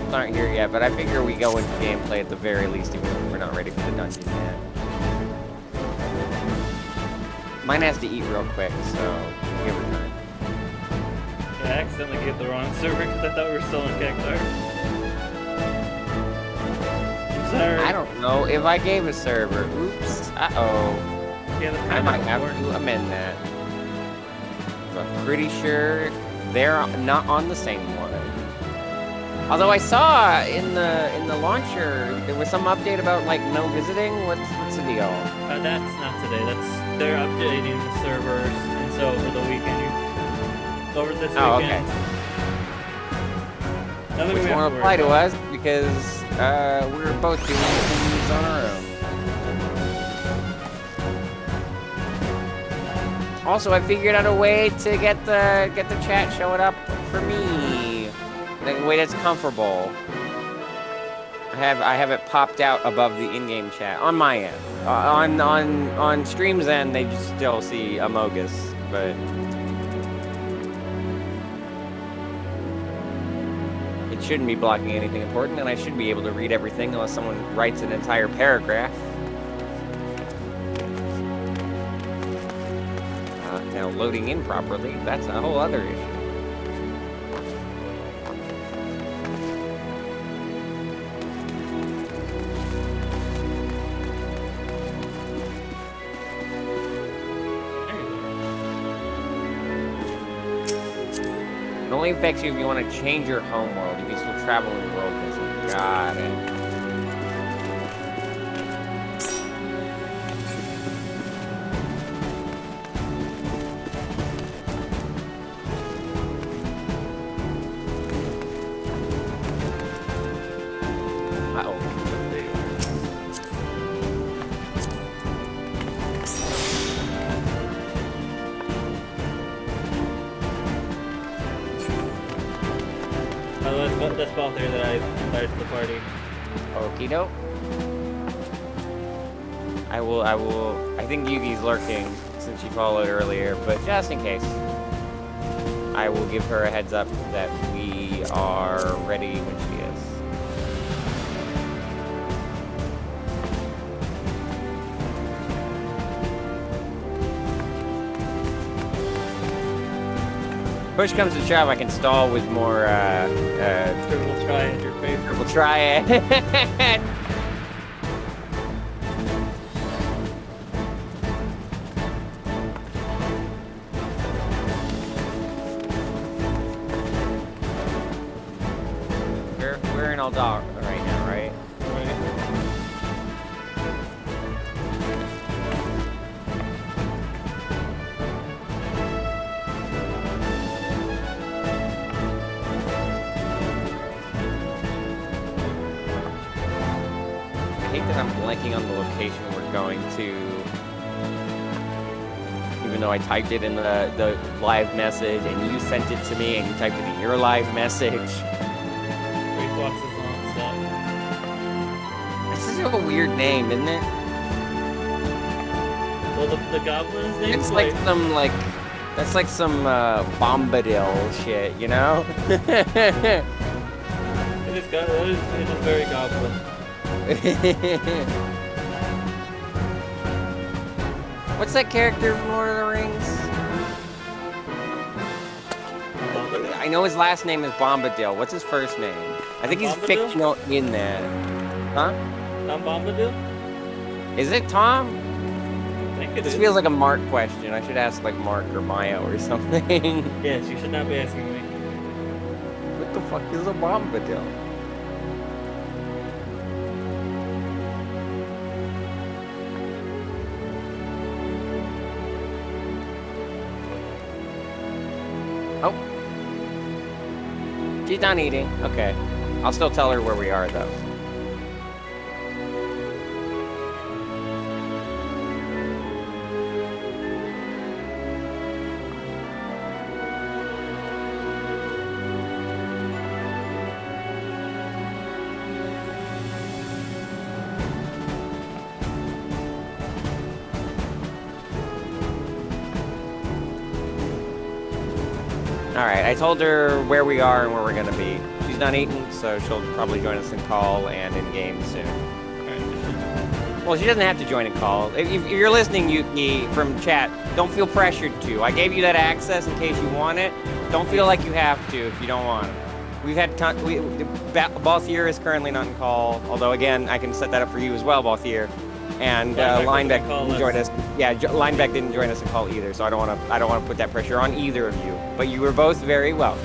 questions aren't here yet, but I figure we go into gameplay at the very least, even if we're not ready for the dungeon yet. Mine has to eat real quick, so give her time. Yeah, I accidentally gave the wrong server because I thought we were still in Cactar. I'm sorry. I don't know if I gave a server. Oops. Uh-oh. Yeah, that's I kind might of have important. to amend that. I'm pretty sure they're not on the same one. Although I saw in the launcher there was some update about like no visiting. What's the deal? That's not today. They're updating the servers, and so over the weekend, over this weekend. Oh, okay. Nothing Which we have won't to apply worry to about. us because we're both doing things on our own. Also, I figured out a way to get the chat showing up for me, in a way that's comfortable. I have it popped out above the in-game chat on my end. On Stream's end, they just still see Amogus, but it shouldn't be blocking anything important, and I should be able to read everything unless someone writes an entire paragraph. Now, loading in properly, that's a whole other issue. It only affects you if you want to change your home world. You can still travel in world visit. Got it. That's Ball there that I invited to the party. Okie doke. I think Yugi's lurking since she followed earlier, but just in case, I will give her a heads up that we are ready when she is. Push comes to shove, I can stall with more, Triple Triad, your favorite. Triple Triad. We're in Aldar right now, right? I hate that I'm blanking on the location we're going to. Even though I typed it in the live message and you sent it to me and you typed it in your live message. 3 blocks is long stuff. This is a weird name, isn't it? Well, the goblin's name. It's like some that's like some Bombadil shit, you know? It is very goblin. What's that character from Lord of the Rings? I know his last name is Bombadil. What's his first name? I think he's Bombadil? fictional in that. Huh? Tom Bombadil? Is it Tom? I think it This is. feels like a Mark question. I should ask like Mark or Maya or something. Yes, you should not be asking me. What the fuck is a Bombadil? Oh. She's done eating. Okay. I'll still tell her where we are, though. Alright, I told her where we are and where we're gonna be. She's she's done eating, so she'll probably join us in call and in game soon. Well, she doesn't have to join in call. If you're listening, Yuki, from chat, don't feel pressured to. I gave you that access in case you want it. Don't feel like you have to if you don't want it. We've had Balthier is currently not in call, although again, I can set that up for you as well, Balthier. And Lineback didn't join us. Yeah, Lineback didn't join us in call either, so I don't want to put that pressure on either of you. But you were both very welcome.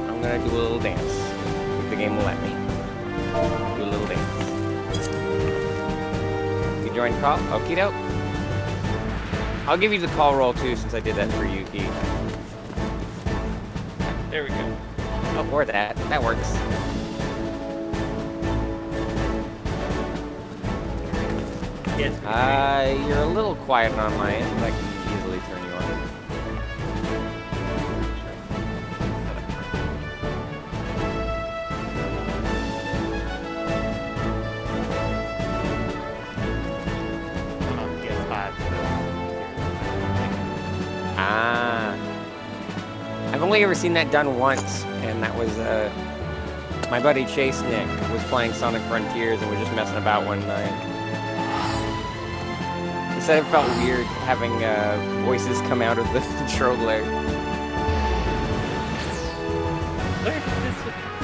I'm gonna do a little dance. If the game will let me. Do a little dance. You joined call? Okie doke. I'll give you the call roll too, since I did that for Yuki. There we go. Oh, or that. That works. Yes. You're a little quiet on my end, but I can easily turn you on. I've only ever seen that done once, and that was my buddy Chase Nick was playing Sonic Frontiers and was just messing about one night. He said it felt weird having voices come out of the controller.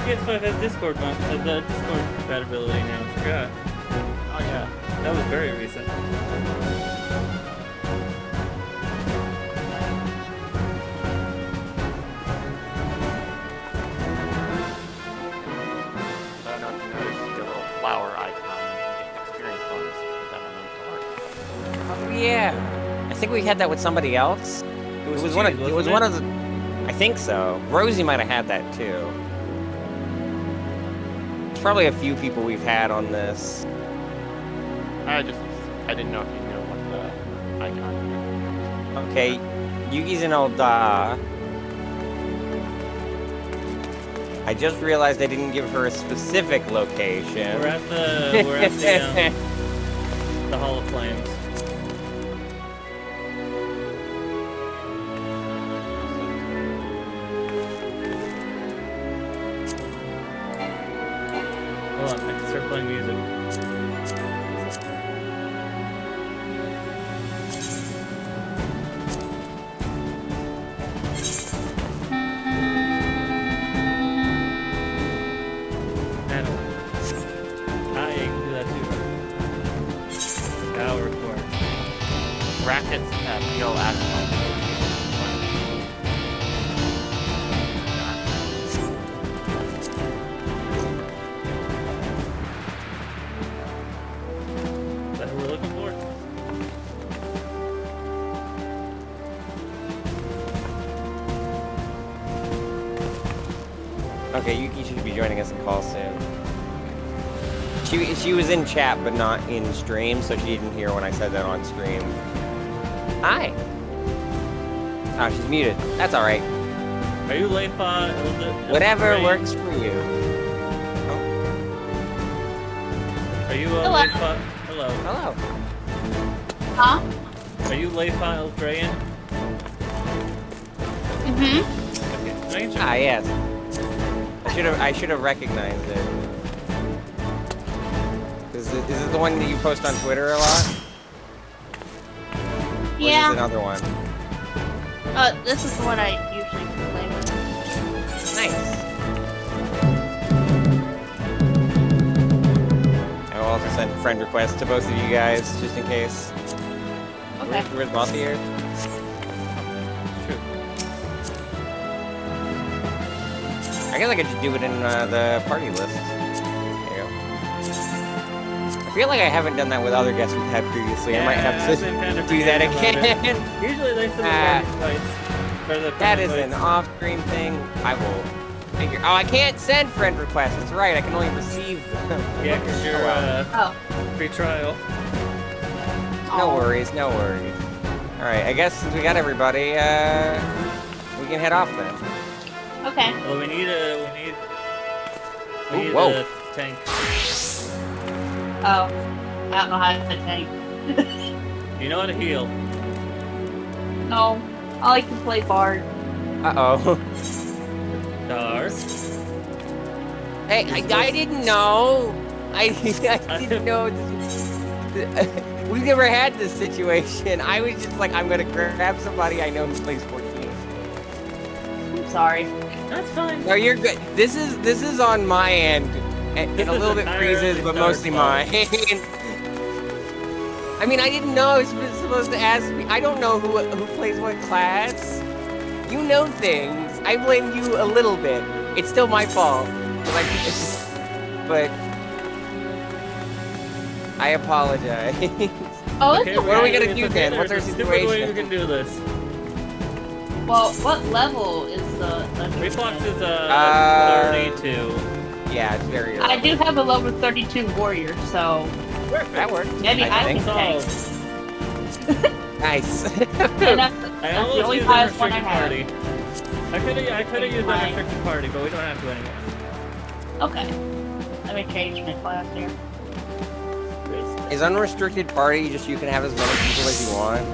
XIV has Discord the Discord compatibility now. I forgot. Oh yeah, that was very recent. Yeah, I think we had that with somebody else. It was one of the. I think so. Rosie might have had that too. There's probably a few people we've had on this. I didn't know if you know what the icon. Okay, Yuki's in Olda. I just realized I didn't give her a specific location. We're at the Hall of Flames. Hold on, I can start playing music. Brackets feel asphalt. Is that who we're looking for? Okay, Yuki should be joining us in call soon. She was in chat, but not in stream, so she didn't hear when I said that on stream. Hi. Oh, she's muted. That's all right. Are you Leifa? Whatever works for you. Oh. Are you Hello. Leifa? Hello. Hello. Huh? Are you Leifa Eldrayan? Mm-hmm. Okay. Ah, yes. I should have recognized it. Is it the one that you post on Twitter a lot? Or Yeah. is this another one? This is the one I usually play with. Nice. I will also send friend requests to both of you guys, just in case. Okay. Where's Balthier? I guess I could just do it in the party list. There you go. I feel like I haven't done that with other guests we've had previously. I might have to do that again. Usually they send the party invites. That is an off-screen thing. I will figure. Oh, I can't send friend requests. That's right. I can only receive them. Yeah, because you're free trial. No worries. No worries. All right. I guess since we got everybody, we can head off then. Okay. Well, we need Ooh, a tank. Oh. I don't know how to tank. You know how to heal. No, I like to play Bard. Uh-oh. Stars. Hey, I didn't know. I didn't know. We've never had this situation. I was just like, I'm gonna grab somebody I know who plays 14. I'm sorry. That's fine. No, you're good. This is on my end, and This a little bit entirely freezes, but Star's mostly fault. mine. I mean, I didn't know I was supposed to ask me. I don't know who plays what class. You know things. I blame you a little bit. It's still my fault. But I apologize. Oh, Okay, it's what are we gonna it's do okay, then? What's our there's a stupid way situation? we can do this. well, what level is the Reflux is 32. Yeah, it's very early. I do have a level 32 warrior, so That works. maybe I think. can tank. Nice. And that's I the almost only used highest one I unrestricted have. party. I could have used Fine. unrestricted party, but we don't have to anymore. Okay. Let me change my class here. Is unrestricted party just you can have as many people as you want? I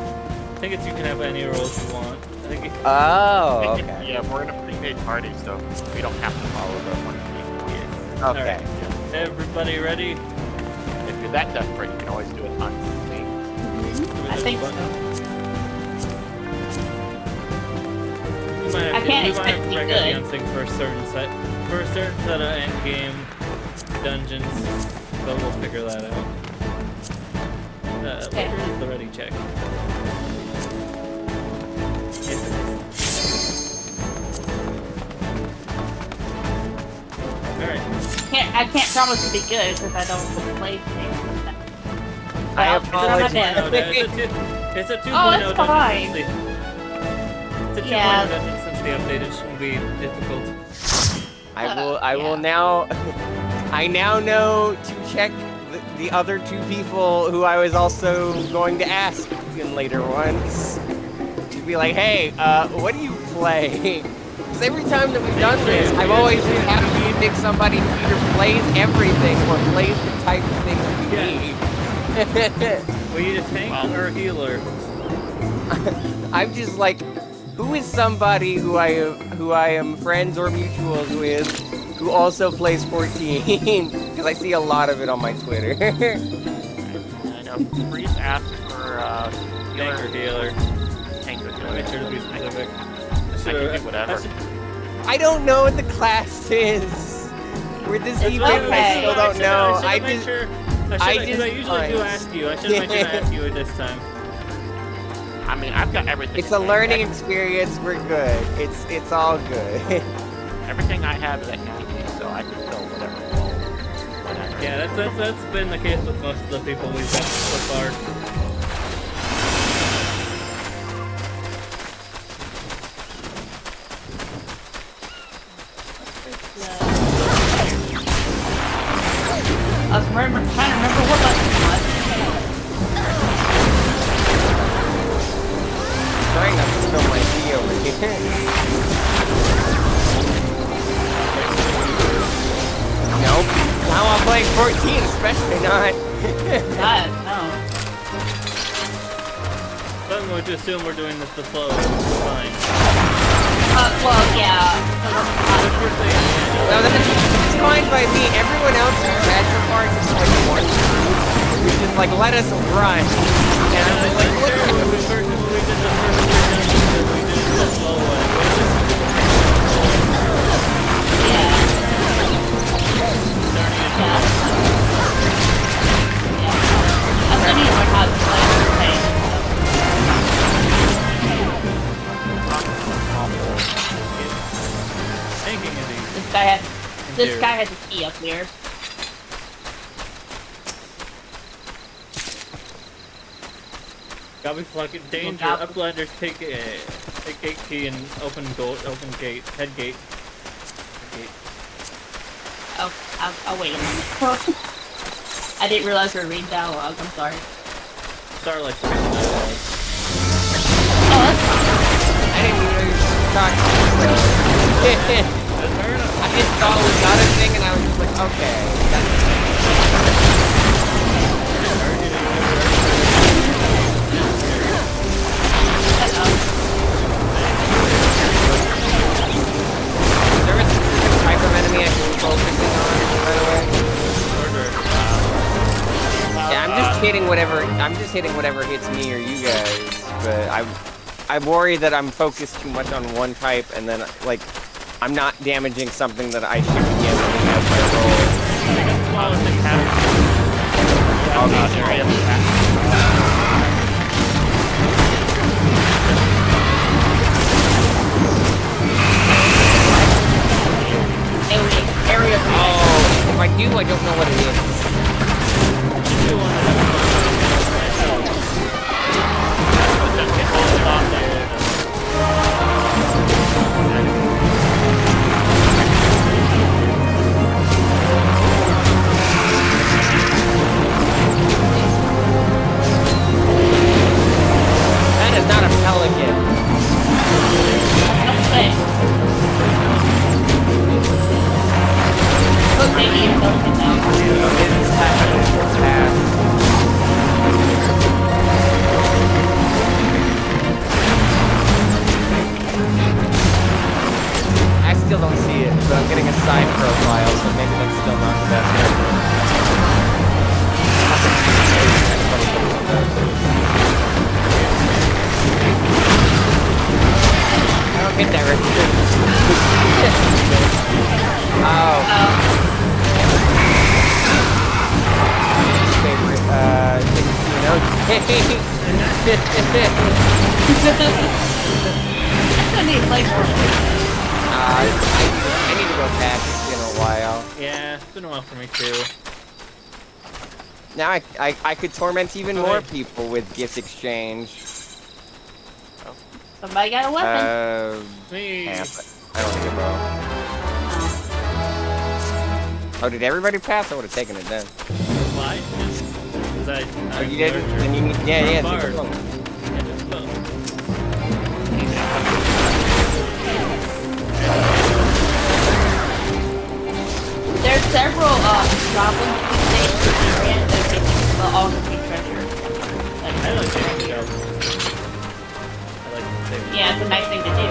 think it's you can have any roles you want. I think Oh, okay. Yeah, we're in a pre-made party, so we don't have to follow the one thing. Okay. everybody ready? If you're that desperate, you can always do it unsynced. I think so. We might I have can't to expect to be regularly good. unsync for a certain set of end game dungeons, but we'll figure that out. Okay. Where is the ready check? Alright. I can't promise to be good because I don't play things. I Well, apologize. It's a 2.0 Oh, it's dungeon fine. since the, it's a 2.0 Yeah. dungeon since the update. It shouldn't be difficult. I will Yeah. now I now know to check the other two people who I was also going to ask in later ones. To be like, hey, what do you play? Because every time that we've done this, I've always been happy to pick somebody who either plays everything or plays the type of things we need. We need a tank or a healer. I'm just like, who is somebody who I am friends or mutuals with who also plays 14? Because I see a lot of it on my Twitter. I know. Freeze asked for Tank or healer. tank or I'll make sure to be healer. specific. I can do whatever. I don't know what the class is. With this That's evening, fine. I still don't know. I usually do ask you. I should have mentioned to ask you this time. I mean, I've got everything. It's a learning experience. We're good. It's all good. Everything I have is at 90, so I can fill whatever role. Whatever. Yeah, that's been the case with most of the people we've got so far. I was trying to remember what button it was. Trying not to spill my tea over here. Nope. Now I'm playing 14, especially not. God, no. But I'm going to assume we're doing this the flow. It's fine. Well, yeah. If you're saying, No, that's fine by me. Everyone else who's had so far is just like one group, which is like, let us run. And I'm just like, look at we did the first three dungeons, we did it the slow way. Yeah. I'm gonna need to learn how to play this thing. Tanking is easy. This guy has a key up there. Gotta be fucking danger. Look out. Uplanders take a gate key and open gate, head gate. Oh, I'll wait a minute. I didn't realize we were reading dialogue. I'm sorry. Starlight. Oh, that's fine. I didn't even know you were talking. I just thought it was not a thing, and I was just like, okay. Uh-oh. just hitting whatever. I'm just hitting whatever hits me or you guys. But I worry that I'm focused too much on one type, and then like I'm not damaging something that I should be damaging as my roll. Smaller than patterns. I'll be Area of attack. Area. Oh, if I do, I don't know what it is. That is not a pelican. Don't say. Look, they eat a pelican now. It's fast. I still don't see it, but I'm getting a side profile, so maybe that's still not the best. I don't get that registered. Oh. Favorite, That's what I need to play for. I need to go back. It's been a while. Yeah, it's been a while for me too. Now I could torment even more people with gift exchange. Somebody got a weapon. Me. Yeah, but I don't think it will. Oh, did everybody pass? I would have taken it then. Why? Because Oh, you did? Then you need, yeah, Bard. take it along. Yeah, just go. There's several goblins these days in the area that get all the big treasure. I like taking it out. I like taking it. Yeah, it's a nice thing to do.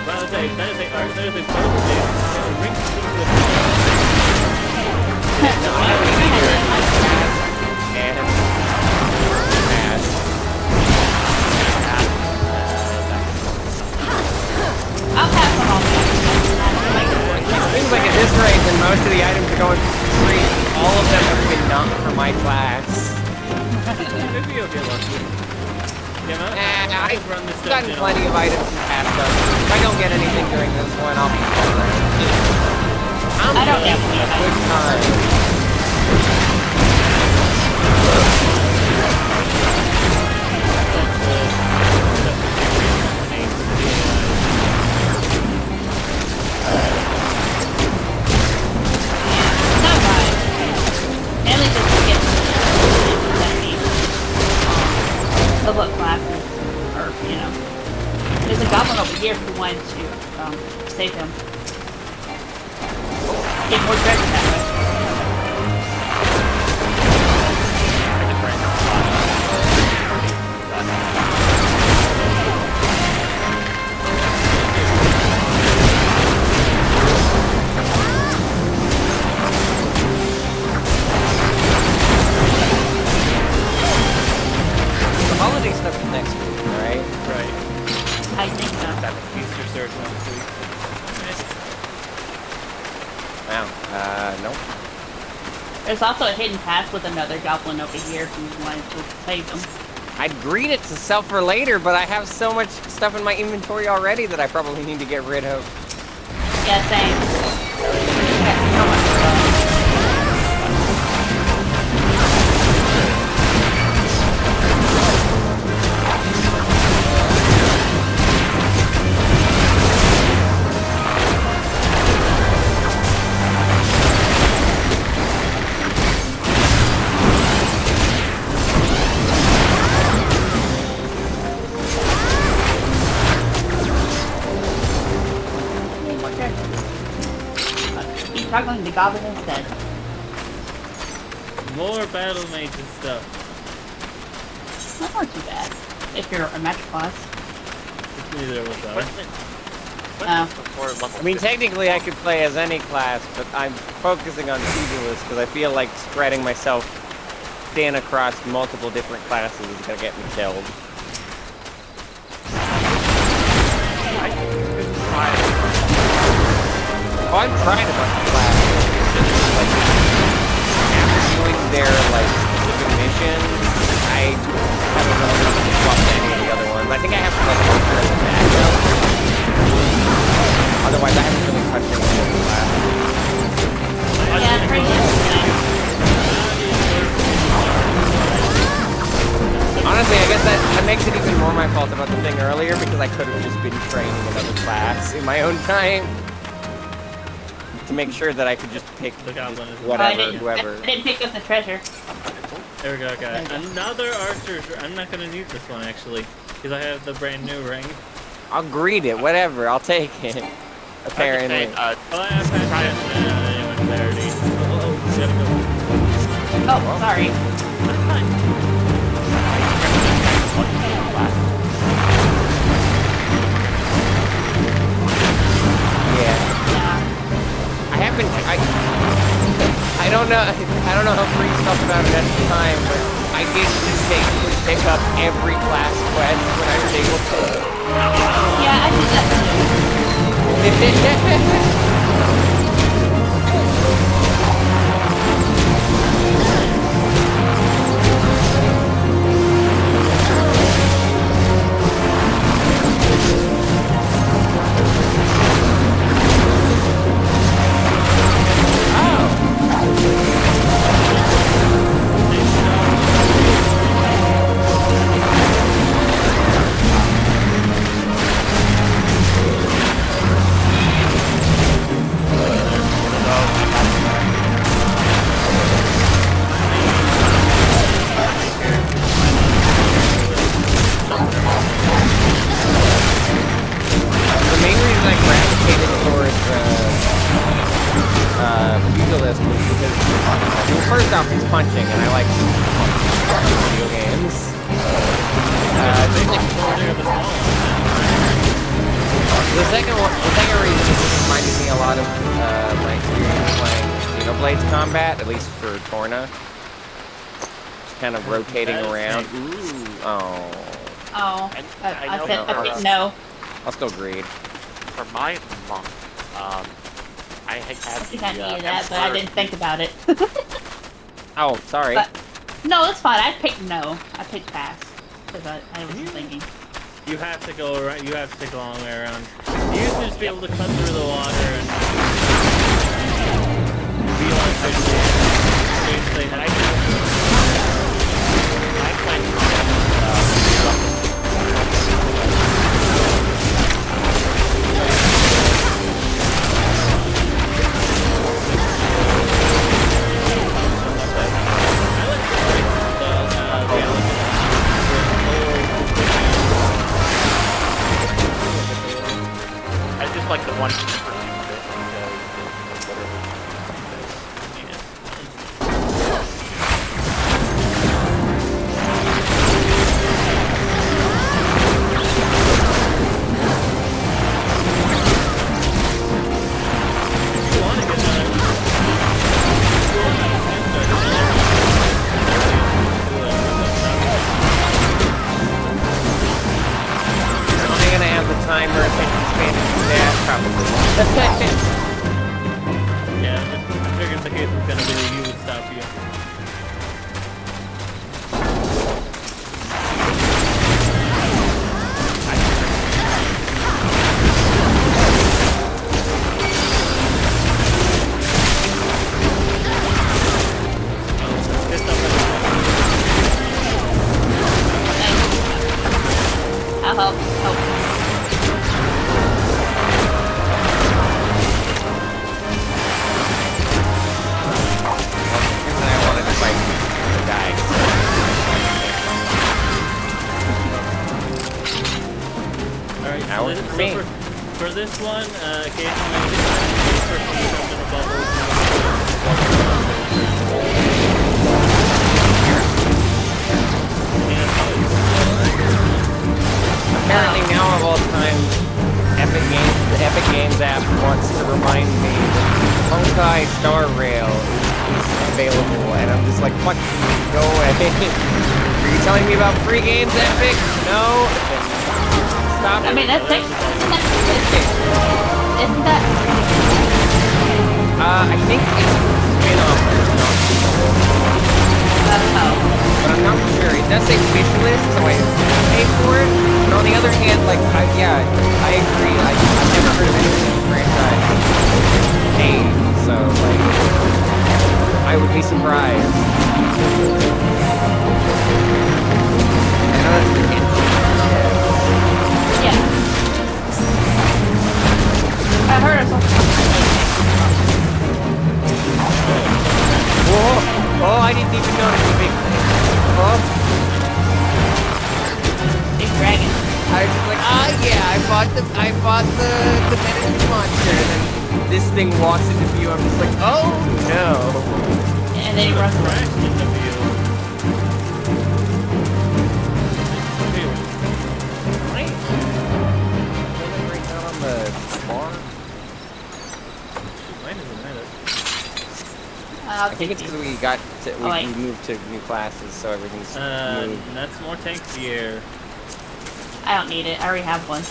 Well, that is a portable game. It brings people to No, I don't need either. I pass and pass. I'll pass on all these. It seems like at this rate, when most of the items are going for free, all of them have been not for my class. Maybe you'll get lucky. Yeah, I've run this gotten dungeon plenty of items in past dungeons. If I don't get anything during this one, I'll be fine. I don't get having a good time. Not bad. Mainly just to get of what classes, or, you know. There's a goblin over here who wanted to save him. Get more treasure that way. Holiday stuff is next week, right? Right. I think so. That Easter surge next week. Wow. Nope. There's also a hidden path with another goblin over here who wanted to save him. I'd greet it to sell for later, but I have so much stuff in my inventory already that I probably need to get rid of. Yeah, same. Struggling the goblin instead. More battle mages stuff. That's not too bad. If you're a match class. Neither was I. Before level I mean, 50? technically I could play as any class, but I'm focusing on Pugilist because I feel like spreading myself thin across multiple different classes is gonna get me killed. Oh, I'm trying a bunch of classes. Just like after doing their like specific missions, I haven't really swapped any of the other ones. I think I have to like work as a backup. Otherwise, I haven't really touched any of the classes. Yeah, pretty interesting. Honestly, I guess that makes it even more my fault about the thing earlier because I could have just been training another class in my own time to make sure that I could just pick The goblin is whatever, whoever. I didn't pick up the treasure. There we go, guys. Another archer. I'm not gonna need this one actually, because I have the brand new ring. I'll greet it, whatever. I'll take it. Apparently. Oh, I have anyone clarity. Oh, we gotta go. Oh, sorry. That's fine. Yeah. I haven't. I don't know. I don't know how Free felt about it at the time, but I did just pick up every class quest when I was able to. Yeah, I did that too. Pugilist was because, well, first off, he's punching, and I like video games. The second reason is it reminded me a lot of my experience playing Xenoblade Combat, at least for Torna. Just kind of rotating around. Ooh, oh. Oh, I said no. I'll still greed. For my monk, I had I think I needed that, but I didn't think about it. Oh, sorry. But, no, it's fine. I picked no. I picked pass. Because I wasn't thinking. You have to go around. You have to take a long way around. You used to just be able to cut through the water and be on same thing. And I played I just like the one for timer attention span yeah, probably. Yeah, I figured the case was gonna be that you would stop you. I'll help. Oh. For this one, occasionally this person comes in a bubble. Apparently now of all time, the Epic Games app wants to remind me that Honkai Star Rail is available, and I'm just like, fuck you. Go away. Are you telling me about free games, Epic? No. Stop. I mean, that's it. Isn't that? I think it's spin-off. That's how. But I'm not sure. It does say wish list, so I pay for it. But on the other hand, like, yeah, I agree. I've never heard of any of this franchise paid, so like, I would be surprised. I know that's the hint. Yeah. I heard of something. Whoa! Oh, I didn't even notice the big thing. Oh. Big dragon. I was just like, yeah, I bought the menacing monster, and then this thing walks into view. I'm just like, oh no. And then he runs away. Crash into view. Right? Right down on the bar. Mine isn't either. I'll I think it's take because these. we moved to new classes, so everything's moved. That's more tank gear. I don't need it. I already have one.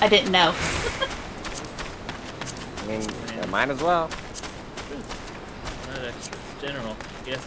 I didn't know. I mean, might as well. Not extra. General. Yes.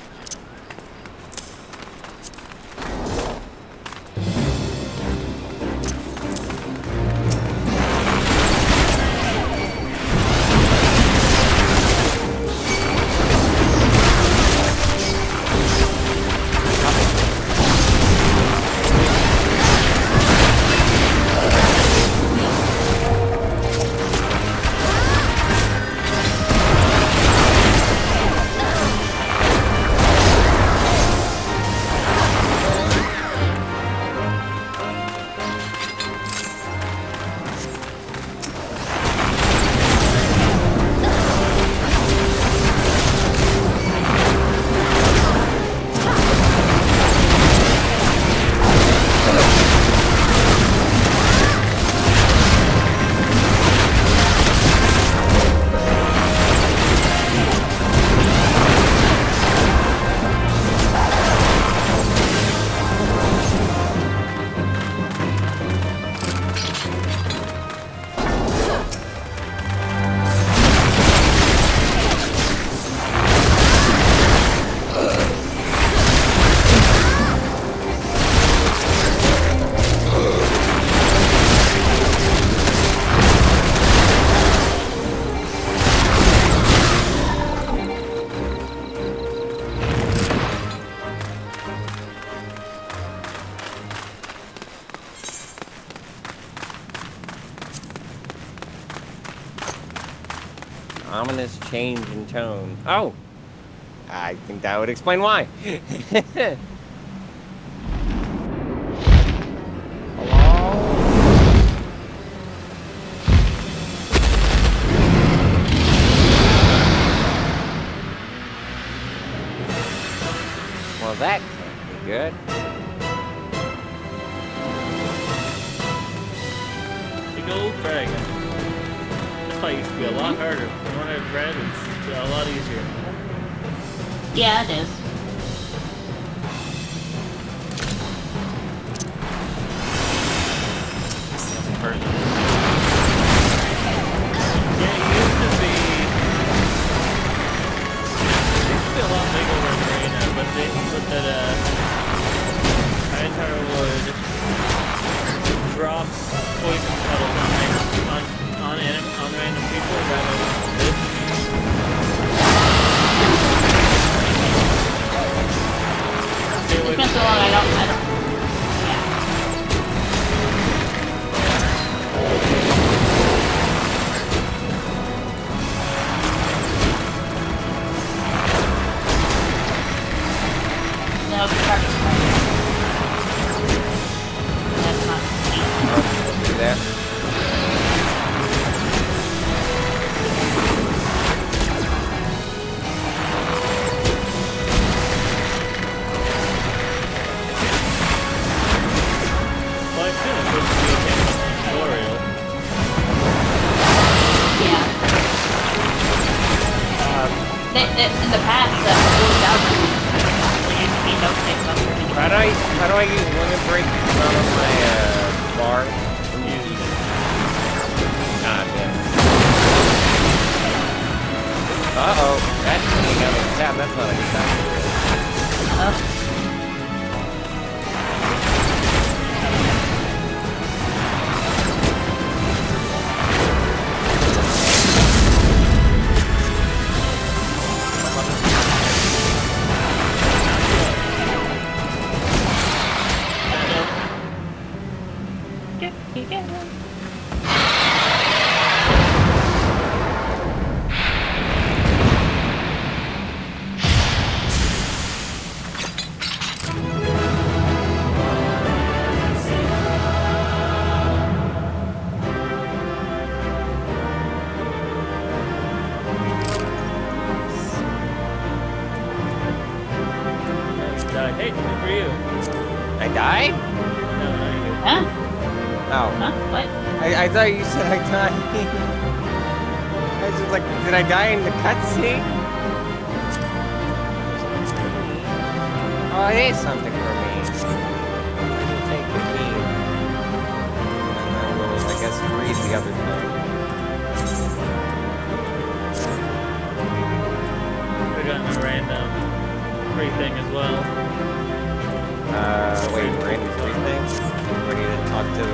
Ominous change in tone. Oh! I think that would explain why. Hello? Well, that can't be good. Big old dragon. This fight used to be a lot harder. From what I've read, it's a lot easier. Yeah, it is. Yeah, it used to be a lot bigger than Arena, but they put that Irontar would drop poison petals on random people rather than this. It's been so long, I don't, yeah. No, it's starting to play. That's not Do that. Well, I feel like this would be a tutorial. yeah. In the past, 40,000 How do I use limit break not on my bar? God damn. Uh-oh. That's coming out of the tap. That's not a good time. Oh. Hey, good for you. I died? No, not you. Huh? Oh. Huh? What? I thought you said I died. I was just like, did I die in the cutscene? Oh, it is something for me. Take the key. And then we'll, I guess, read the other thing. We got a random free thing as well. Wait, random free things? Or do you talk to the...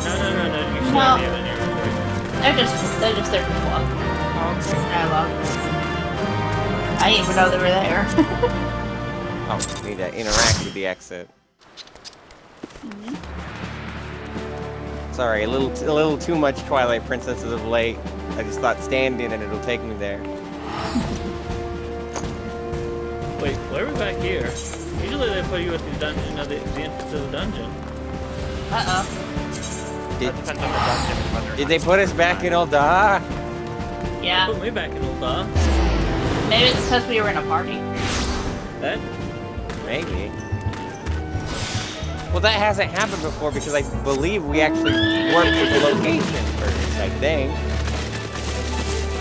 No. You should No. have in here. They're just there for fluff. Dialogue. I didn't even know they were there. Oh, need to interact with the exit. Sorry, a little too much Twilight Princesses of late. I just thought stand in and it'll take me there. Wait, why are we back here? Usually they put you at the dungeon, the entrance to the dungeon. Uh-oh. That depends on the dungeon and whether or Did not they it's put us back in Ul'dah? Yeah. Put me back in Ul'dah. Maybe it's because we were in a party. That? Maybe. Well, that hasn't happened before because I believe we actually worked with the location first, I think.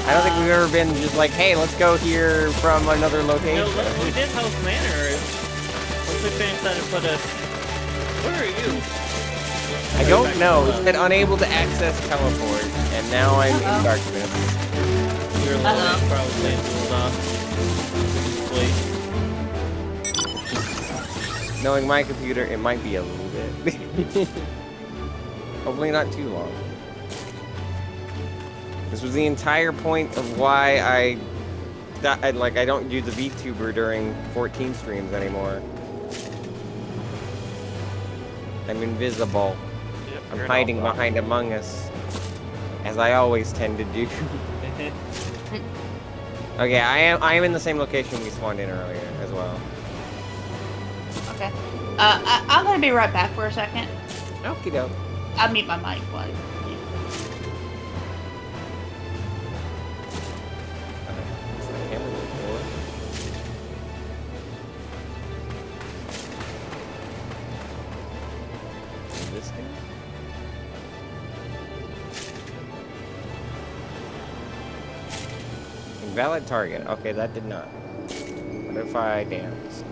I don't think we've ever been just like, hey, let's go here from another location. No, we did House Manor. Once we finished that and put us... Where are you? I don't know. It said unable to access teleport, and now I'm in darkness. You're a little bit probably in Ul'dah. Knowing my computer, it might be a little bit. Hopefully not too long. This was the entire point of why I don't use the VTuber during 14 streams anymore. I'm invisible. Yep, I'm you're in hiding Ul'dah. behind Among Us, as I always tend to do. Okay, I am in the same location we spawned in earlier as well. Okay. I'm gonna be right back for a second. Okie doke. I'll mute my mic while you... This thing? Invalid target. Okay, that did not. What if I dance?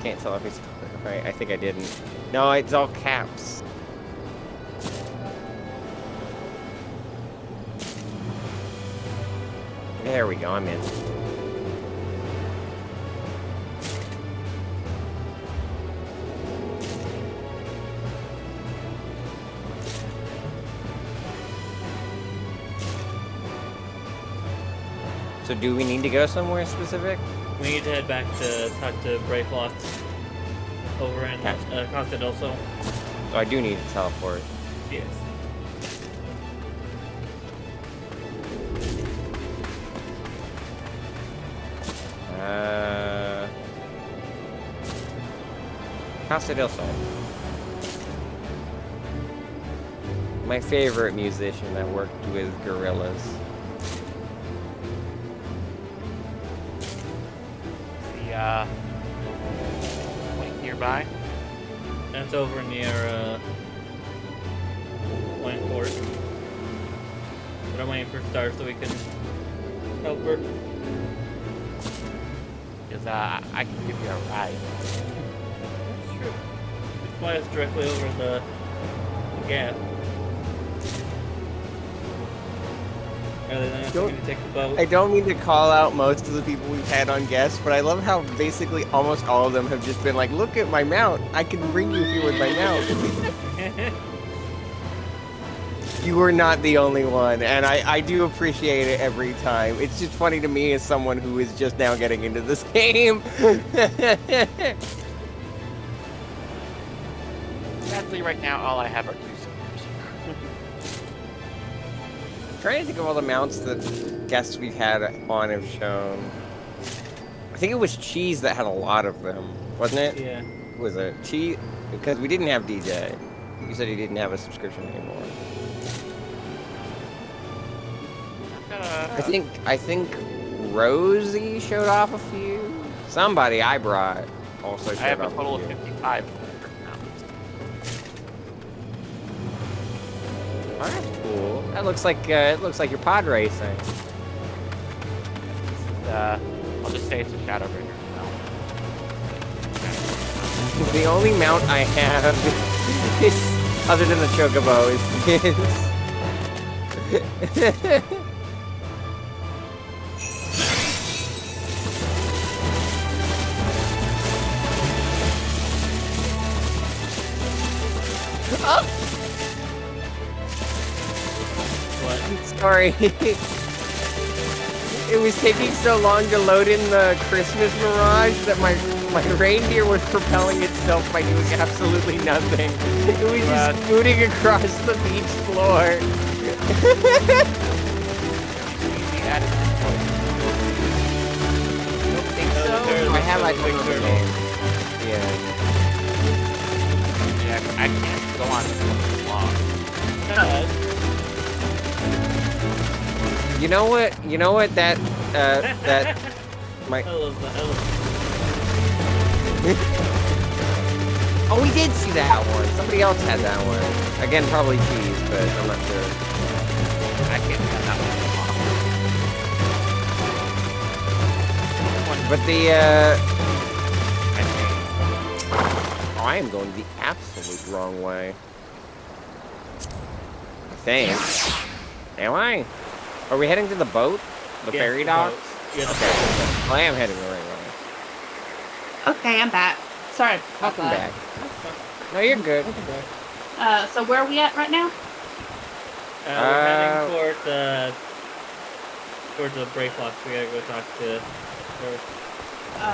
Can't tell if it's right. I think I didn't. No, it's all caps. There we go, I'm in. So do we need to go somewhere specific? We need to head back to talk to Braycloth over in Constant also. So I do need to teleport. Yes. Casa del Sol. My favorite musician that worked with Gorillaz. The point nearby. That's over near Wayne But I'm waiting for Star so we can help her. Because I can give you a ride. That's true. Just fly us directly over the gap. Rather than us having to take the boat. I don't mean to call out most of the people we've had on guests, but I love how basically almost all of them have just been like, look at my mount. I can bring you here with my mount. You were not the only one, and I do appreciate it every time. It's just funny to me as someone who is just now getting into this game. Sadly, right now, all I have are 2 soldiers. Trying to think of all the mounts that guests we've had on have shown. I think it was Cheese that had a lot of them, wasn't it? Yeah. Who was it? Cheese? Because we didn't have DJ. You said he didn't have a subscription anymore. I think Rosie showed off a few. Somebody I brought also showed I have a off total of few. 55 Oh, that's cool. That looks like you're pod racing. I'll just say it's a Shadow Bringer. The only mount I have is, other than the Chocobo, is this. Oh! What? Sorry. It was taking so long to load in the Christmas Mirage that my reindeer was propelling itself by doing absolutely nothing. It was just scooting across the beach floor. I don't think so. I have like one of the names. Yeah. Yeah, I can't go on this long. You know what? That my. I love that. I love Oh, we did see that one. Somebody else had that one. Again, probably Cheese, but I'm not sure. I can't do that one. But the I am going the absolute wrong way. I think. Am I? Are we heading to the boat? The Yes, ferry the dock? boat. Yeah, Okay. Well, I am heading the right way. Okay, I'm back. Sorry. about Welcome that. back. No, you're good. So where are we at right now? We're heading towards the break box. We gotta go talk to her.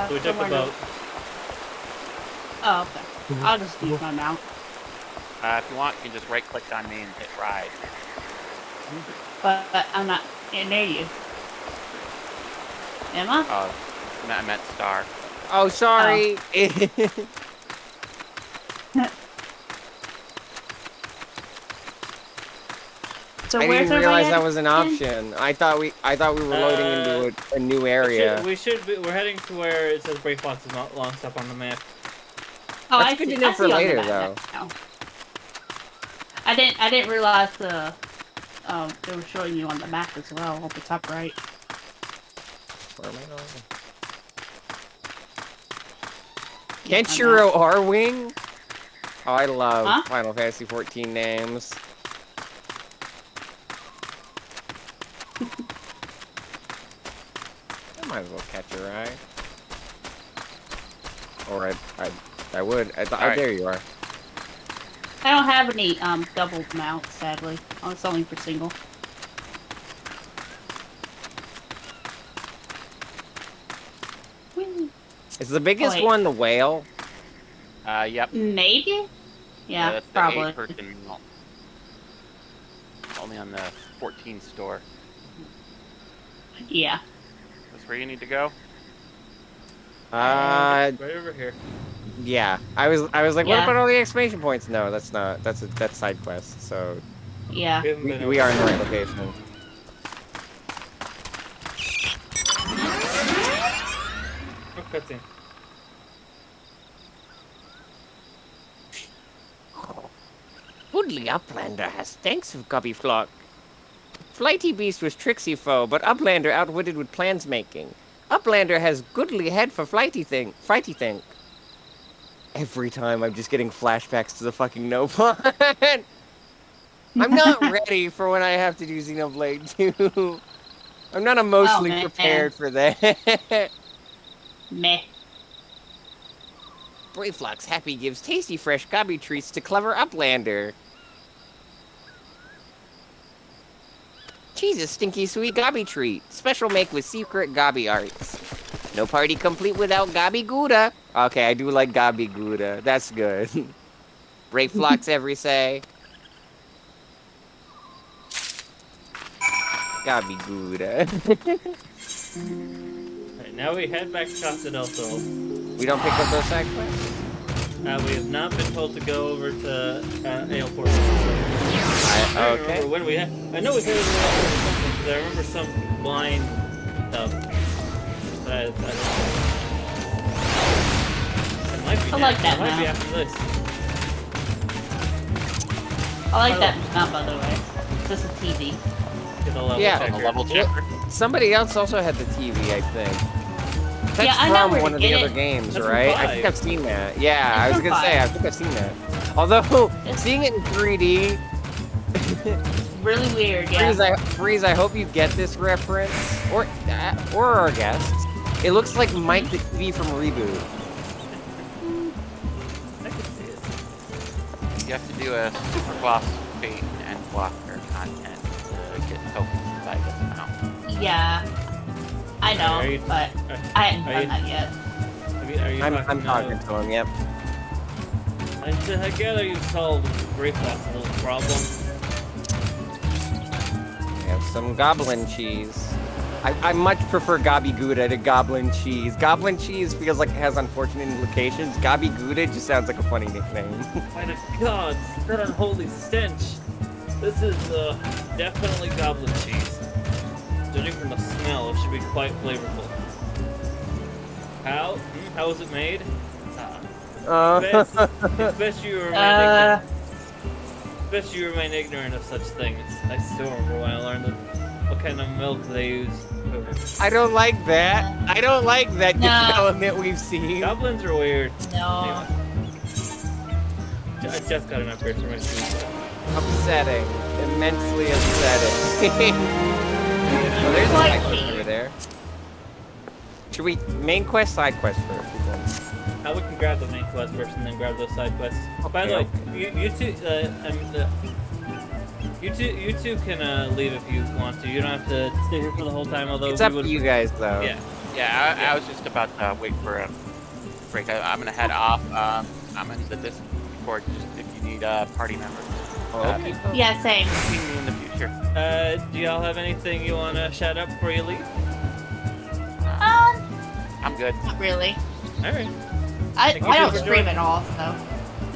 So we took the somewhere boat. Oh, okay. I'll just use my mount. If you want, you can just right-click on me and hit ride. But I'm not near you. Am I? I meant Star. Oh, sorry. So I where's didn't realize everybody that at was an again? option. I thought we were loading into a new area. We're heading to where it says break box is not long stop on the map. Oh, That's I good see. to know I for see on the later, map though. now. I didn't realize they were showing you on the map as well, on the top right. Where am I going? Kenshiro R-Wing? Oh, I love Final Fantasy 14 names. I might as well catch a ride. Or I would. Oh, Alright. there you are. I don't have any double mounts, sadly. It's only for single. Whee! Is the biggest wait. one the whale? Yep. Maybe? Yeah, That's the probably. 8-person malt. Only on the 14 store. Yeah. That's where you need to go? Right over here. Yeah. I was like, what Yeah. about all the exclamation points? No, that's not. That's side quest. So Yeah. We haven't been we over are in the here. right location. Oh, cutscene. goodly Uplander has thanks of Gubby Flock. Flighty Beast was tricksy foe, but Uplander outwitted with plans making. Uplander has goodly head for fighty think. Every time I'm just getting flashbacks to the fucking no plan. I'm not ready for when I have to do Xenoblade 2. I'm not emotionally man. prepared for that. Meh. Brave Flock's happy gives tasty fresh gobby treats to clever Uplander. Cheese a stinky sweet gobby treat. Special make with secret gobby arts. No party complete without gobby gouda. Okay, I do like gobby gouda. That's good. Brave Flock's every say. Gobby gouda. Alright, now we head back to Casa del Sol. We don't pick up those side quests? We have not been told to go over to Airport. Okay. Remember when we had. I know we had something because I remember some blind stuff. But I don't know. It might be I like next. that It might be map. after this. I like that map, by the way. It's just a TV. Get the level Yeah. checker. A level checker. Somebody else also had the TV, I think. That's Yeah, I know from where one to of the get other it. games, That's from right? I 5. think I've seen that. Yeah, It's I was from gonna say, 5. I think I've seen that. Although, It's- seeing it in 3D, Really weird, yeah. Freeze, I hope you get this reference, or our guests. It looks like Mike the TV from Reboot. I can see it. You have to do a super gloss fate and blocker content to get tokens to buy this amount. Yeah. I know, Are you- but I hadn't are done you- that yet. Are you I'm talking to him, yep. I gather you solved Great Boss little problem. We have some goblin cheese. I much prefer Gobby Gouda to goblin cheese. Goblin cheese feels like it has unfortunate implications. Gobby Gouda just sounds like a funny nickname. By the gods, that unholy stench. This is definitely goblin cheese. Judging from the smell, it should be quite flavorful. How? How was it made? It's best you remain best you remain ignorant of such things. I still remember when I learned what kind of milk they use. I don't like that. I don't like that No. development we've seen. Goblins are weird. No. I just got an upgrade for my food. Upsetting. Immensely upsetting. Oh, there's a Like side quest me. over there. Should we main quest, side quest first? Now we can grab the main quest first and then grab those side quests. By the way, you two can leave if you want to. You don't have to stay here for the whole time. Although It's we up would, to you guys, though. Yeah. Yeah, I was just about to wait for a break. I'm gonna head off. I'm in the Discord just if you need party members. Okay. Yeah, same. See me in the future. Do y'all have anything you want to shout out before you leave? I'm good. Not really. All right. I Thank you don't for stream joining. at all, so.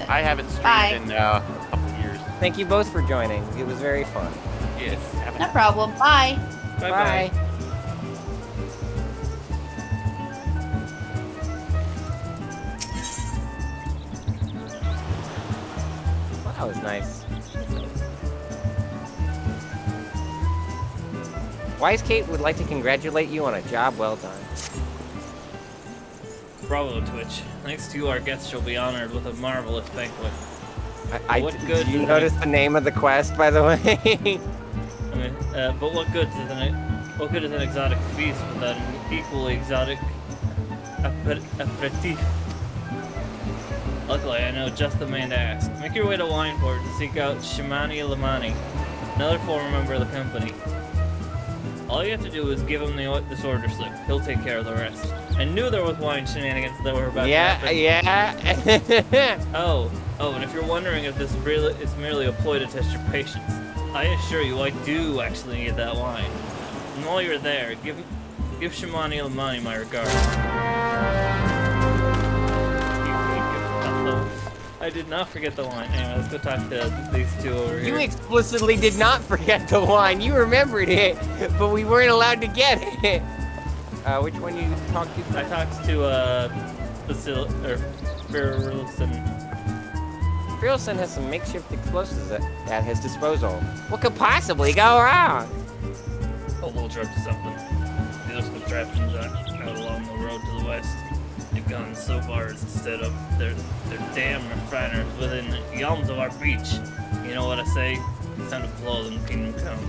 I haven't streamed Bye. in a couple years. Thank you both for joining. It was very fun. Yes. No problem. Bye. Bye bye. Well, that was nice. Wise Kate would like to congratulate you on a job well done. Bravo, Twitch. Thanks to you, our guests shall be honored with a marvelous banquet. What good Did you does notice the name of the quest, by the way? I mean, but what good is an exotic feast without an equally exotic aperitif? Luckily, I know just the man to ask. Make your way to Wineport to seek out Shimani Lamani, another former member of the company. All you have to do is give him this order slip. He'll take care of the rest. I knew there was wine shenanigans that were about to happen. Yeah. Oh, and if you're wondering if this really is merely a ploy to test your patience, I assure you I do actually need that wine. And while you're there, give Shimani Lamani my regards. I did not forget the wine. Anyway, let's go talk to these two over You here. explicitly did not forget the wine. You remembered it, but we weren't allowed to get it. Which one you talked to I first? talked to Spirulus and Skrillson has some makeshift explosives at his disposal. What could possibly go wrong? Kobolds are up to something. Those contraptions out along the road to the west. They've gone so far as to set up their damn refiners within yalms of our beach. You know what I say? It's time to blow them Kingdom Come.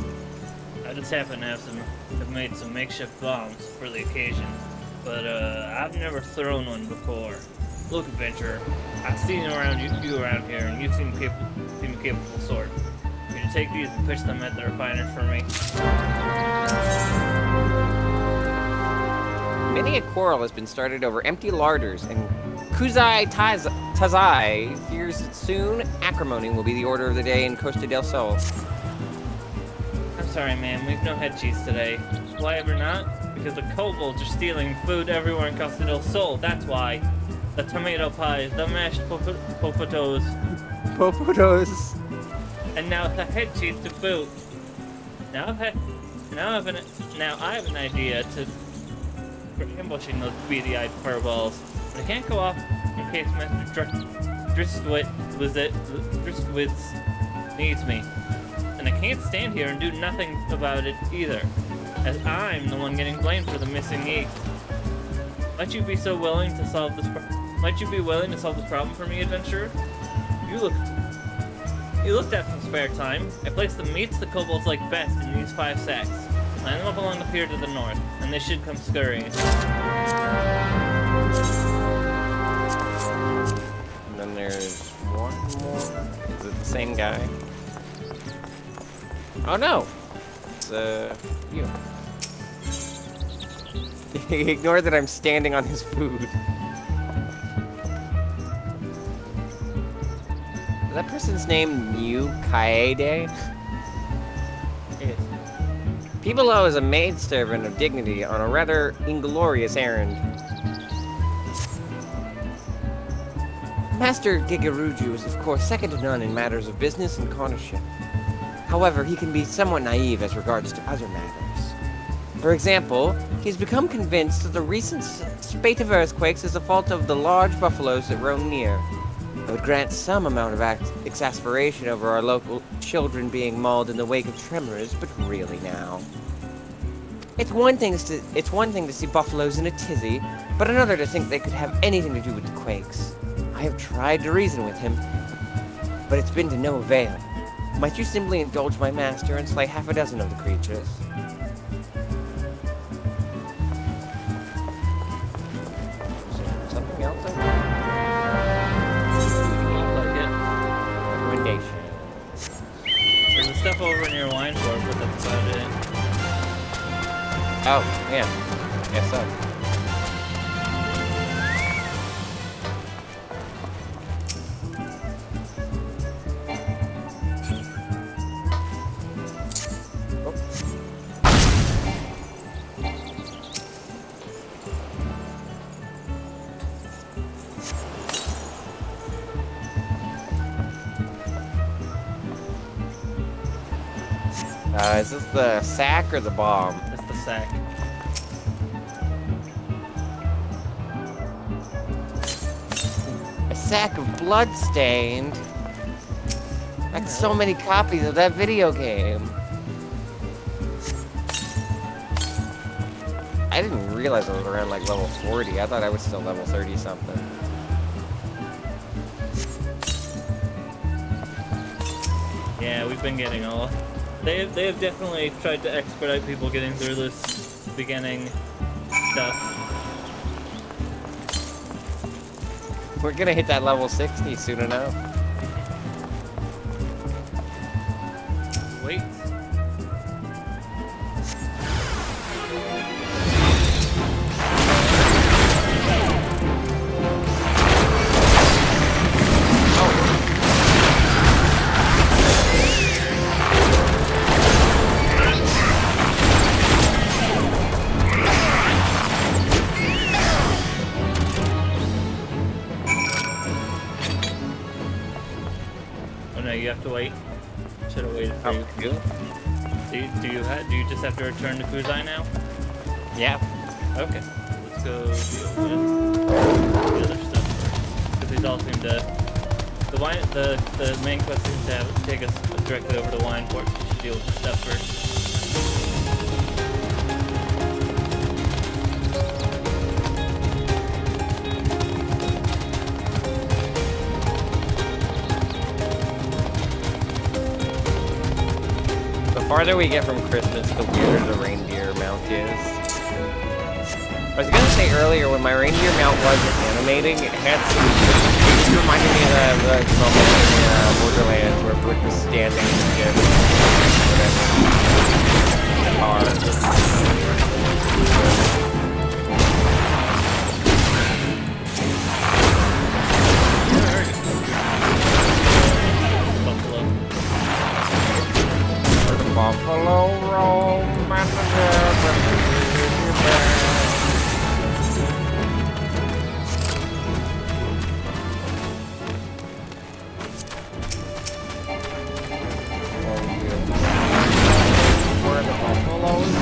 I just happen to have made some makeshift bombs for the occasion, but I've never thrown one before. Look, adventurer, I've seen you around here, and you seem a capable sort. Can you take these and pitch them at the refiners for me? Many a quarrel has been started over empty larders, and Kuzai Tazai fears that soon acrimony will be the order of the day in Costa del Sol. I'm sorry, ma'am, we've no head cheese today. Why ever not? Because the kobolds are stealing food everywhere in Costa del Sol, that's why. The tomato pies, the mashed popotos, and now the head cheese to boot. Now I have an idea for ambushing those beady-eyed furballs. But I can't go off in case Master Driskwitz needs me. And I can't stand here and do nothing about it either, as I'm the one getting blamed for the missing egg. Might you be willing to solve this problem for me, adventurer? You looked at some spare time. I placed the meats the kobolds like best in these 5 sacks. Line them up along the pier to the north, and they should come scurrying. And then there's one more. Is it the same guy? Oh no! It's you. Ignore that I'm standing on his food. Is that person's name New Kaede? Yes. Pibolo is a maidservant of dignity on a rather inglorious errand. Master Gigaruju is, of course, second to none in matters of business and connoisship. However, he can be somewhat naive as regards to other matters. For example, he's become convinced that the recent spate of earthquakes is the fault of the large buffaloes that roam near. I would grant some amount of exasperation over our local children being mauled in the wake of tremors, but really now. It's one thing to see buffaloes in a tizzy, but another to think they could have anything to do with the quakes. I have tried to reason with him, but it's been to no avail. Might you simply indulge my master and slay half a dozen of the creatures? Something else over there? Recommendation. There's the stuff over near wine for, but that's about it. Oh, yeah. Guess so. Is this the sack or the bomb? That's the sack. A sack of bloodstained. That's so many copies of that video game. I didn't realize I was around like level 40. I thought I was still level 30 something. Yeah, we've been getting all. They have definitely tried to expedite people getting through this beginning stuff. We're gonna hit that level 60 soon enough. Wait. You have to wait. Should have waited for you. Do you just have to return to Kuzai now? Yeah. Okay. Let's go deal with the other stuff. Because these all seem to The main quest seems to take us directly over to Lion Port. You should deal with the stuff first. The farther we get from Christmas, the weirder the reindeer mount is. I was gonna say earlier, when my reindeer mount wasn't animating, it had some... It reminded me of the moment in Borderlands where Brick was standing in the gym. Buffalo roam and where the buffaloes go.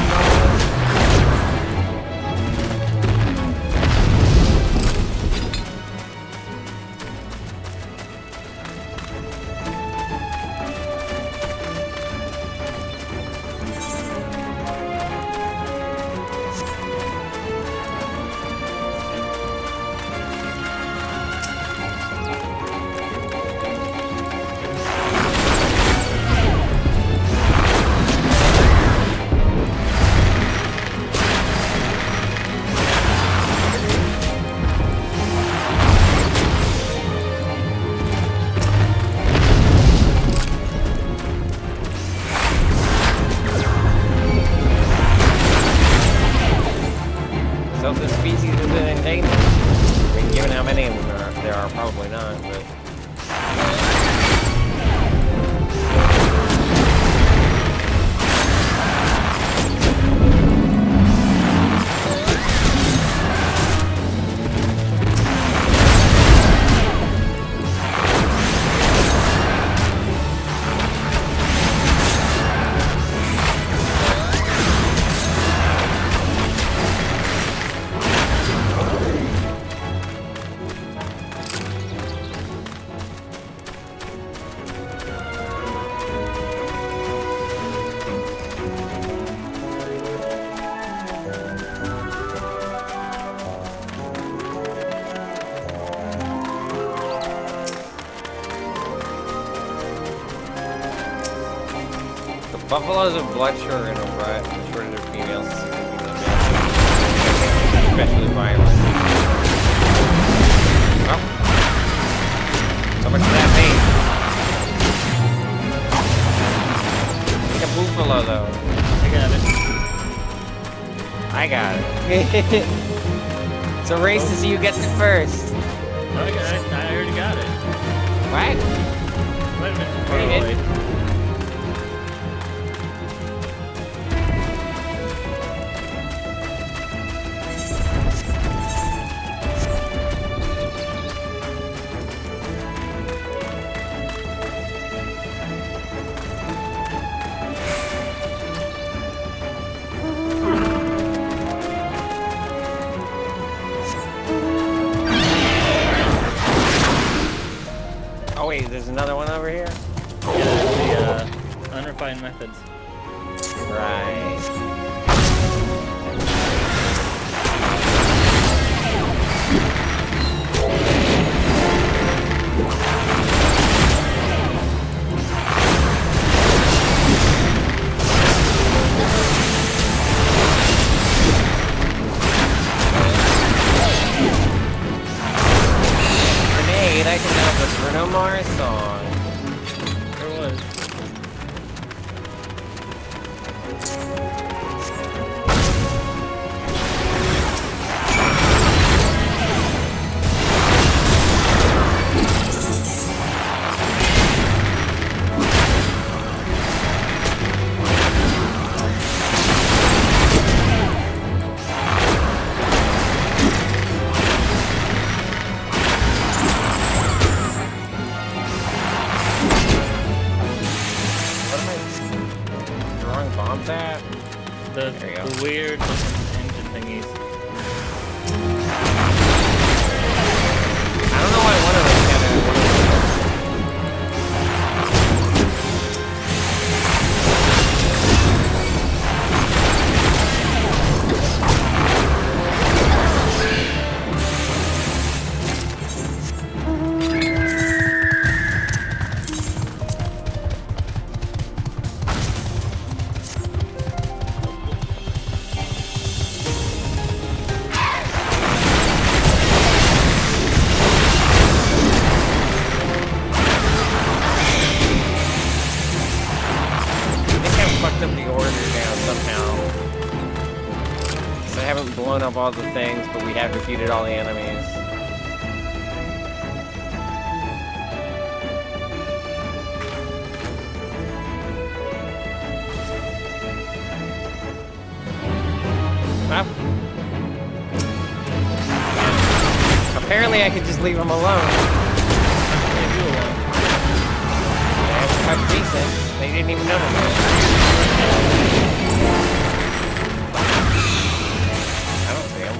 So if the species is in danger, I mean, given how many of them there are, probably not, but... Buffaloes have blood sugar in them, but the shortage of females is especially violent. Oh. So much for that meat. Like a buffalo, though. I got it. I got it. It's a race to see who gets it first. I already got it. What? Wait a minute. Wait, Wait. Oh wait, there's another one over here? Yeah, the unrefined methods. Right. I can have the Bruno Mars song. There was. That? The weird engine thingies. I don't know why one of them had all the things, but we have defeated all the enemies. Well, apparently I could just leave them alone. Leave you alone. That's quite decent. They didn't even notice me. I don't see them.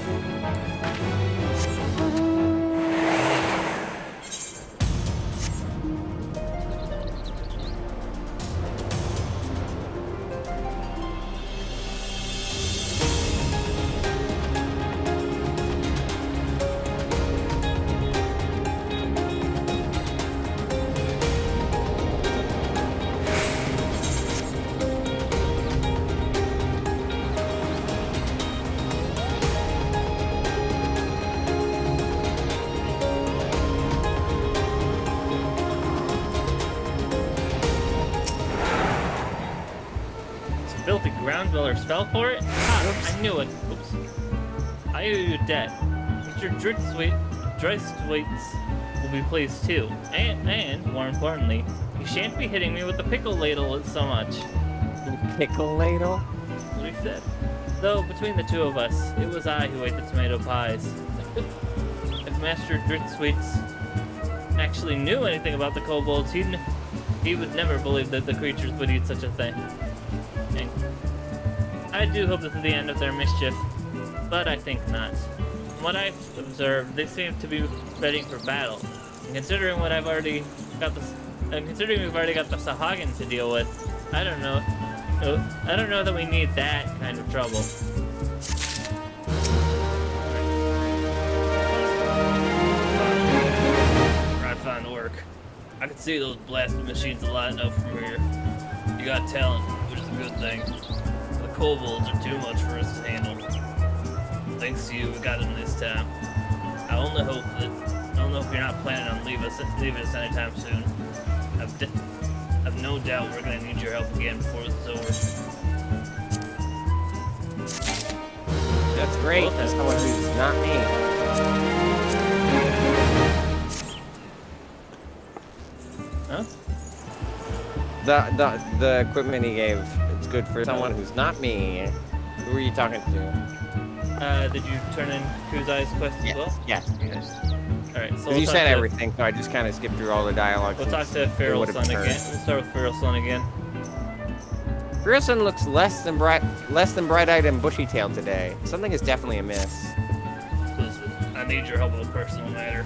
Filthy ground dwellers fell for it? Ah, I knew it. Oops. I owe you a debt. Mr. Dreiswaits will be pleased too. And, more importantly, you shan't be hitting me with the pickle ladle so much. Pickle ladle? That's what he said. Though, between the two of us, it was I who ate the tomato pies. If Master Dreiswaits actually knew anything about the kobolds, he would never believe that the creatures would eat such a thing. I do hope this is the end of their mischief, but I think not. From what I've observed, they seem to be ready for battle. And considering we've already got the Sahagin to deal with, I don't know that we need that kind of trouble. Right, fine work. I can see those blasted machines lighting up from here. You got talent, which is a good thing. Kobolds are too much for us to handle. Thanks to you, we got them this time. I only hope you're not planning on leaving us anytime soon. I've no doubt we're gonna need your help again before this is over. That's great. Well, That's someone who's not me. Huh? The equipment he gave. It's good for someone who's not me. Who are you talking to? Did you turn in Kuzai's quest as well? Yes. Alright, so You said everything, so I just kind of skipped through all the dialogue. We'll talk to Feral Sun again. We'll start with Feral Sun again. Feral Sun looks less than bright-eyed and bushy-tailed today. Something is definitely amiss. Listen, I need your help with a personal matter.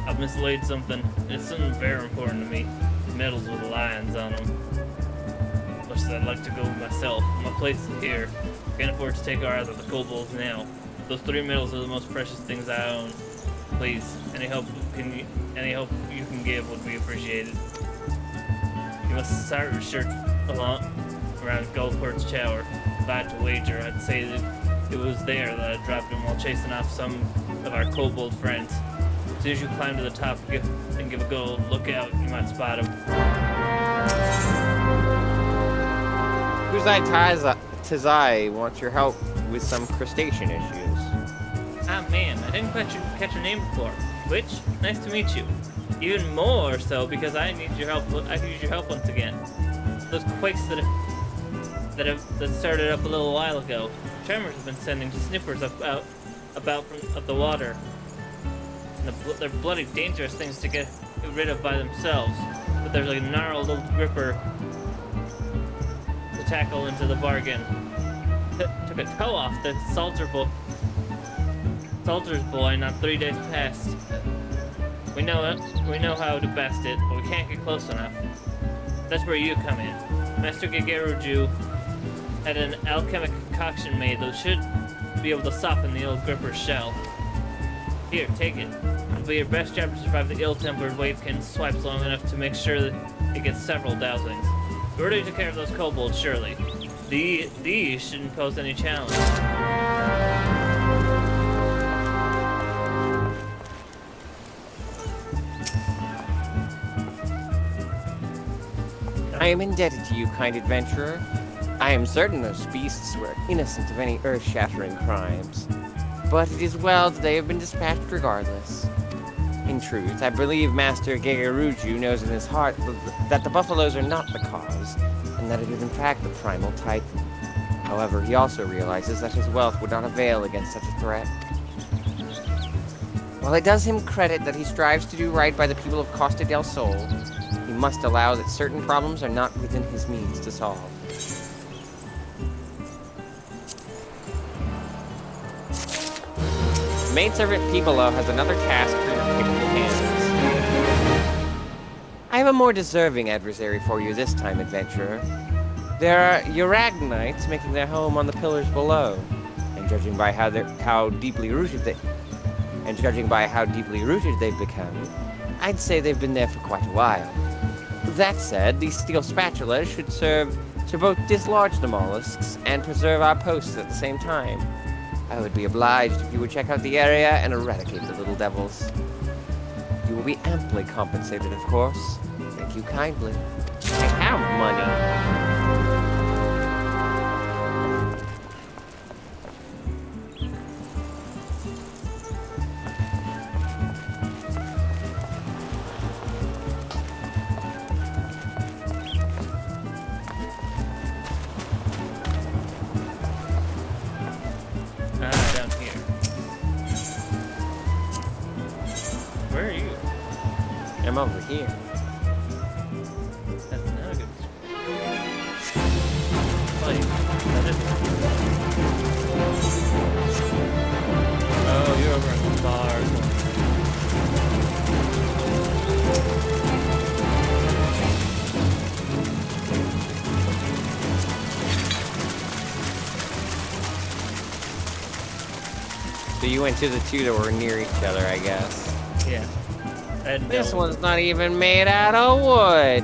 I've mislaid something. It's something very important to me. Medals with lions on them. Much as I'd like to go myself, my place is here. Can't afford to take our eyes off the kobolds now. Those 3 medals are the most precious things I own. Please, any help you can give would be appreciated. You must start your search around Goldport's Tower. If I had to wager, I'd say that it was there that I dropped him while chasing off some of our kobold friends. As soon as you climb to the top and give a good look out, you might spot him. Tizai wants your help with some crustacean issues. Ah man, I didn't catch your name before. Which, nice to meet you. Even more so because I need your help. I could use your help once again. Those quakes that started up a little while ago. Tremors have been sending snippers up the water. And they're bloody dangerous things to get rid of by themselves. But there's a gnarled little gripper to tackle into the bargain. Took a toe off the Salter's boy not 3 days past. We know how to best it, but we can't get close enough. That's where you come in. Master Gigeruju had an alchemic concoction made that should be able to soften the old gripper's shell. Here, take it. It'll be your best job to survive the ill-tempered wavekin swipes long enough to make sure that it gets several dousings. You already took care of those kobolds, surely. These shouldn't pose any challenge. I am indebted to you, kind adventurer. I am certain those beasts were innocent of any earth-shattering crimes. but it is well that they have been dispatched regardless. In truth, I believe Master Gegaruju knows in his heart that the buffaloes are not the cause, and that it is in fact the primal titan. However, he also realizes that his wealth would not avail against such a threat. While it does him credit that he strives to do right by the people of Costa del Sol, he must allow that certain problems are not within his means to solve. Maidservant Pipolo has another task for your capable hands. I have a more deserving adversary for you this time, adventurer. There are Uragnites making their home on the pillars below, and judging by how deeply rooted they've become, I'd say they've been there for quite a while. That said, these steel spatulas should serve to both dislodge the mollusks and preserve our posts at the same time. I would be obliged if you would check out the area and eradicate the little devils. You will be amply compensated, of course. Thank you kindly. I have money. Down here. Where are you? I'm over here. That's not a good. Wait, that is. Oh, you're over in the far corner. So you went to the two that were near each other, I guess. Yeah. And This one's not even made out of wood.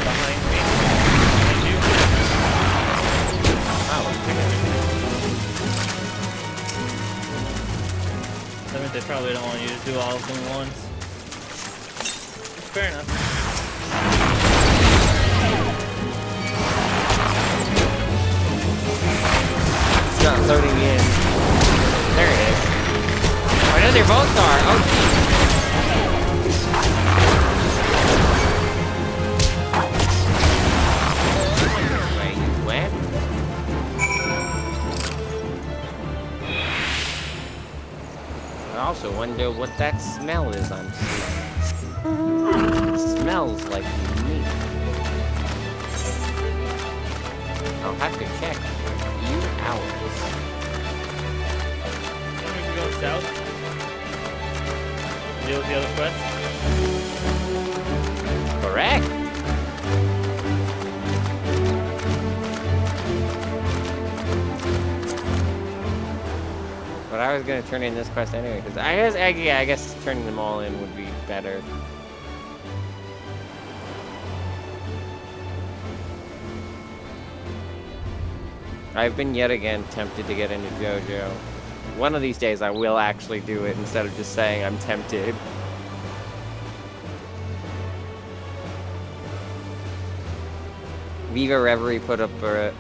behind me. Behind you. I mean, they probably don't want you to do all of them at once. Fair enough. It's not loading in. There it is. I know they both are. Oh, geez. Wait, you went? I also wonder what that smell is I'm seeing. It smells like meat. I'll have to check in a few hours. Then we can go south. Deal with the other quest. Correct. But I was gonna turn in this quest anyway, because I guess turning them all in would be better. I've been yet again tempted to get into JoJo. One of these days I will actually do it instead of just saying I'm tempted. Viva Reverie put up her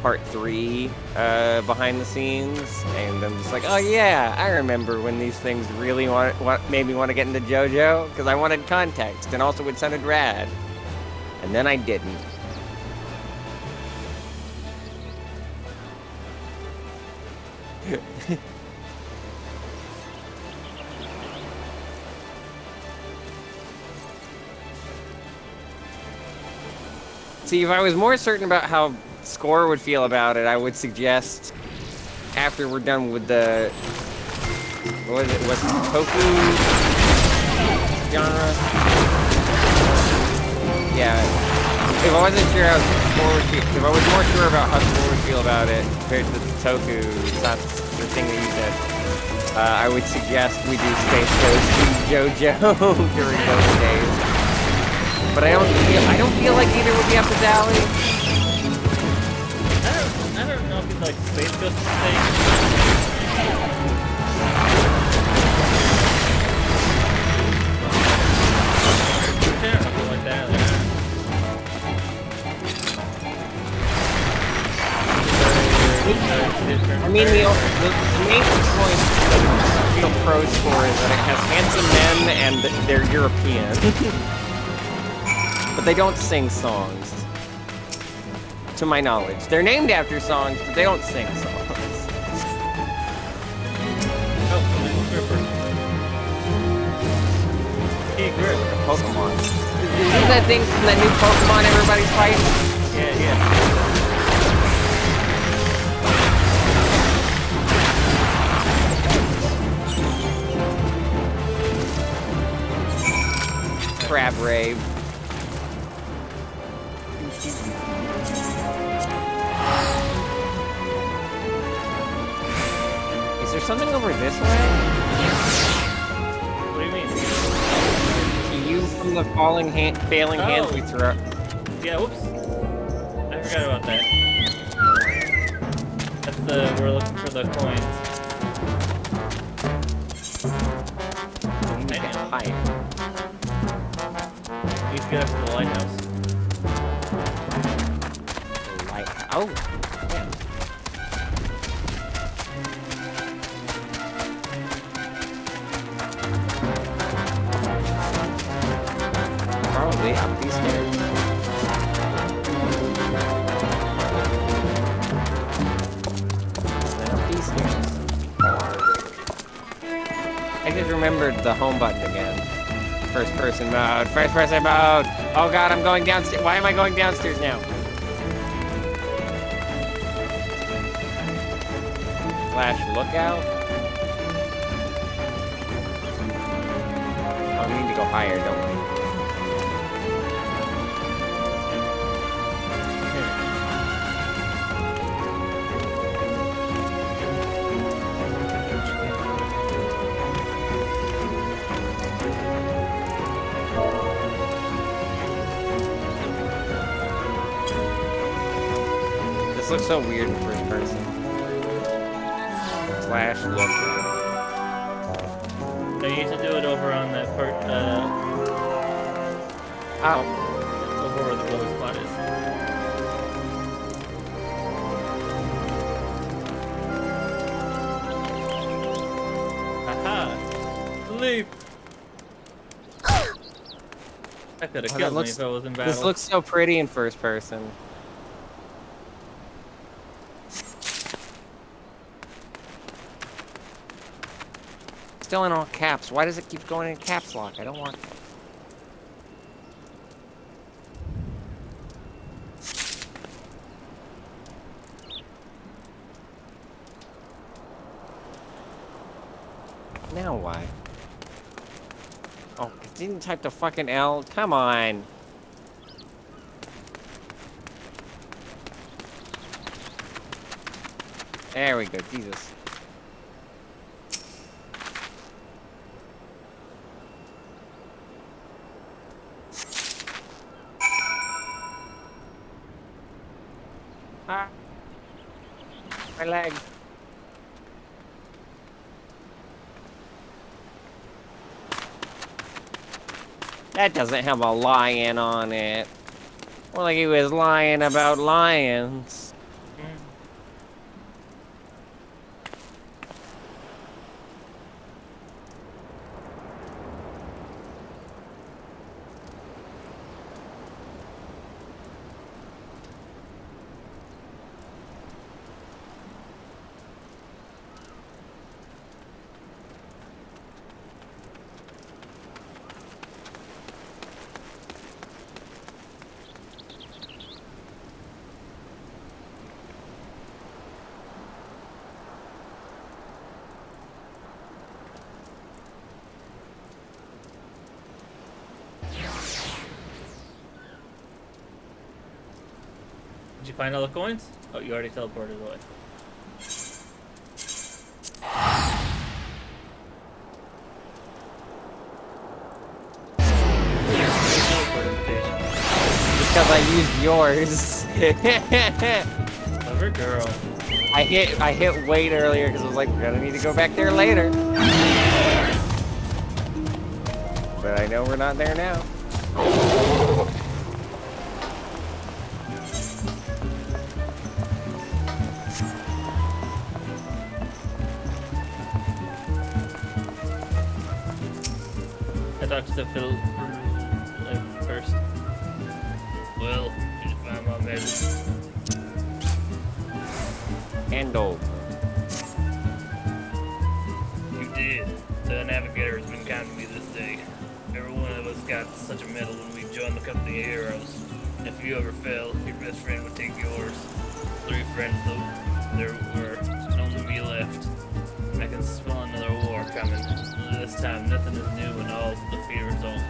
part 3 behind the scenes, and I'm just like, oh yeah, I remember when these things really made me want to get into JoJo, because I wanted context, and also it sounded rad. And then I didn't. See, if I was more certain about how Score would feel about it, I would suggest after we're done with the what is it? What's the toku genre? Yeah. If I wasn't sure how Score would feel, if I was more sure about how Score would feel about it compared to the toku, not the thing that you said, I would suggest we do Space Ghost and JoJo during those days. But I don't feel like either would be up his alley. like Space Ghost thing. Yeah, something like that. I mean, the main point of the Pro Score is that it has handsome men and they're European. But they don't sing songs. To my knowledge. They're named after songs, but they don't sing songs. Oh, hey, Grip. Pokemon. Isn't that thing from that new Pokemon everybody's fighting? Yeah. Crab Rave. Is there something over this way? What do you mean? To you from the failing hands we threw up. Yeah, whoops. I forgot about that. That's we're looking for the coins. We need to get higher. Need to get up to the lighthouse. Oh, yeah. Probably up these stairs. Then up these stairs. I just remembered the home button again. First person mode. First person mode. Oh god, I'm going downstairs. Why am I going downstairs now? Flash lookout. Oh, we need to go higher, don't we? This looks so weird in first person. Flash lookout. No, you need to do it over on that part, Oh. over where the glow spot is. Aha! Leap! That could have Oh, that killed me looks- if I was in battle. This looks so pretty in first person. Still in all caps. Why does it keep going in caps lock? I don't want that. Now why? Oh, it didn't type the fucking L. Come on. There we go. Jesus. Ah. My leg. That doesn't have a lion on it. More like he was lying about lions. Did you find all the coins? Oh, you already teleported away. Because I used yours. Clever girl. I hit wait earlier because I was like, we're gonna need to go back there later. But I know we're not there now. I talked to Phil like first. Well, did you find my medicine? Handle. You did. The navigator has been kind to me this day. Every one of us got such a medal when we joined the company of heroes. If you ever fell, your best friend would take yours. 3 friends though. There were only me left. I can smell another war coming. This time nothing is new and all the fear is on.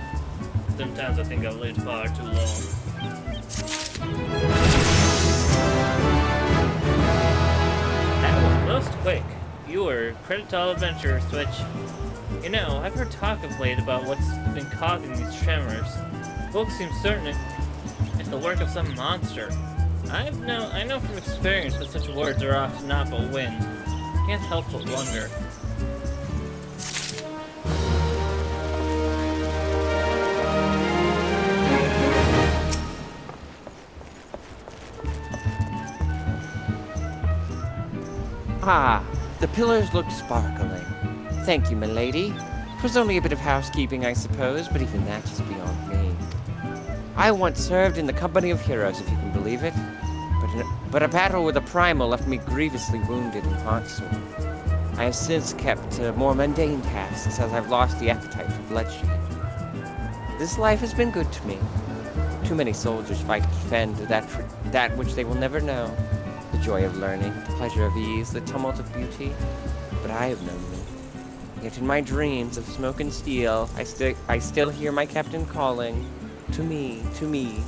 Sometimes I think I've lived far too long. That was most quick. You were credit to all adventurers, Twitch. You know, I've heard talk of late about what's been causing these tremors. Folks seem certain it's the work of some monster. I know from experience that such words are often not but wind. Can't help but wonder. Ah, the pillars look sparkling. Thank you, milady. 'Twas only a bit of housekeeping, I suppose, but even that is beyond me. I once served in the company of heroes, if you can believe it. But a battle with a primal left me grievously wounded and heartsore. I have since kept to more mundane tasks as I've lost the appetite for bloodshed. This life has been good to me. Too many soldiers fight to defend that which they will never know. The joy of learning, the pleasure of ease, the tumult of beauty. But I have known them. Yet in my dreams of smoke and steel, I still hear my captain calling, to me, to me.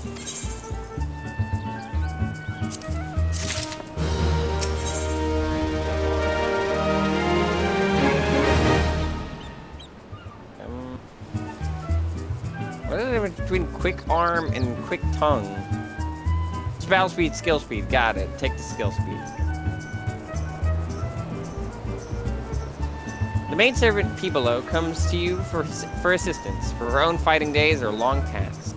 What is the difference between quick arm and quick tongue? Spell speed, skill speed. Got it. Take the skill speed. The maid servant Pibolo comes to you for assistance for her own fighting days or long tasks.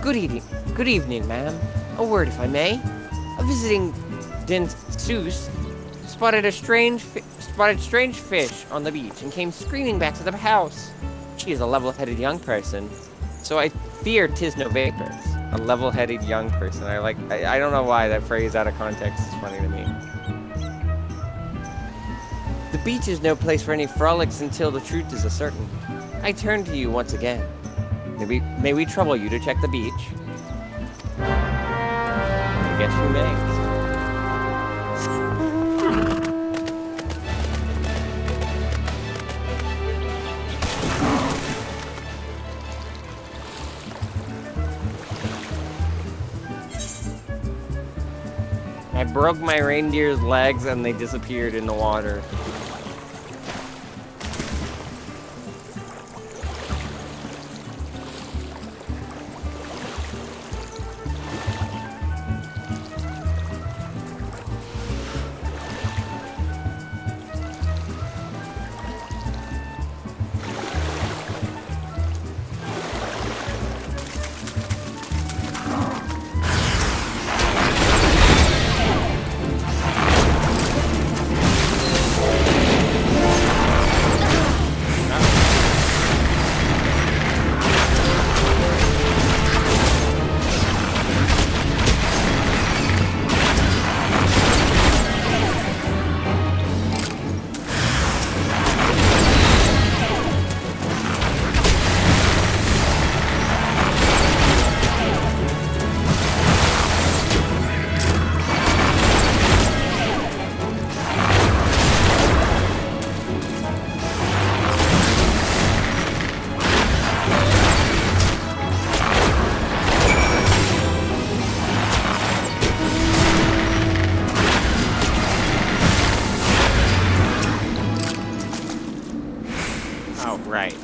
Good evening, ma'am. A word, if I may. A visiting danseuse spotted strange fish on the beach and came screaming back to the house. She is a level-headed young person, so I fear 'tis no vapors. A level-headed young person. I don't know why that phrase out of context is funny to me. The beach is no place for any frolics until the truth is ascertained. I turn to you once again. May we trouble you to check the beach? I guess you may. I broke my reindeer's legs and they disappeared in the water. Right.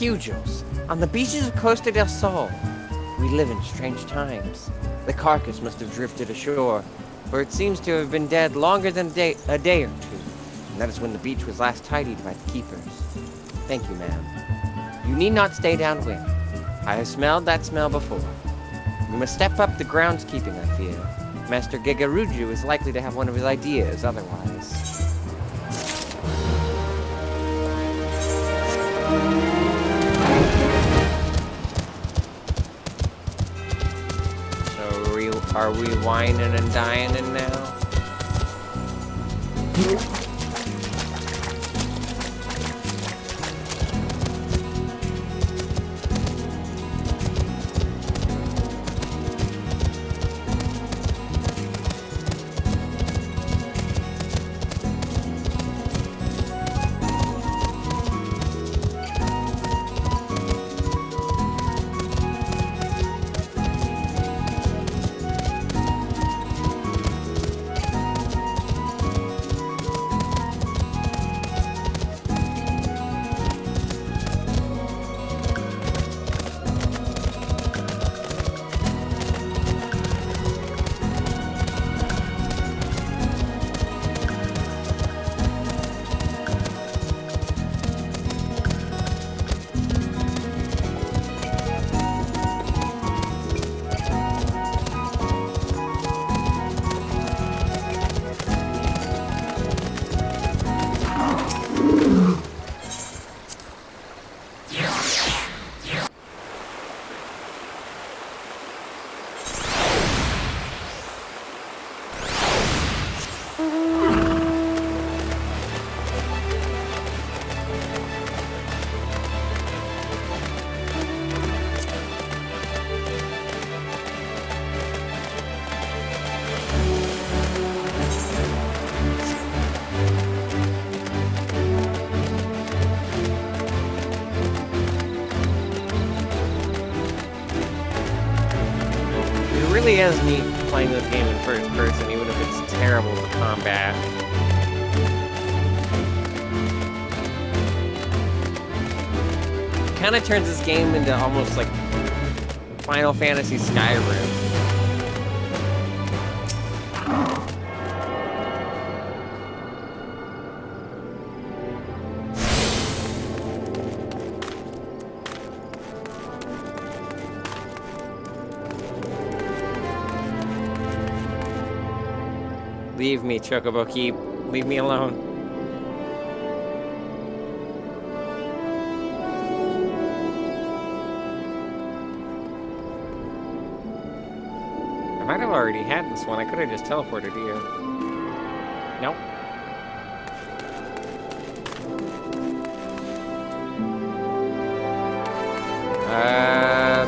Refugos, on the beaches of Costa del Sol. We live in strange times. The carcass must have drifted ashore, for it seems to have been dead longer than a day or two, and that is when the beach was last tidied by the keepers. Thank you, ma'am. You need not stay downwind. I have smelled that smell before. We must step up the groundskeeping, I fear. Master Gigaruju is likely to have one of his ideas otherwise. So are we whining and dining now? It really is neat playing this game in first person, even if it's terrible for combat. It kind of turns this game into almost like Final Fantasy Skyrim. Leave me, Chocobo Keep. Leave me alone. I might have already had this one. I could have just teleported here. Nope.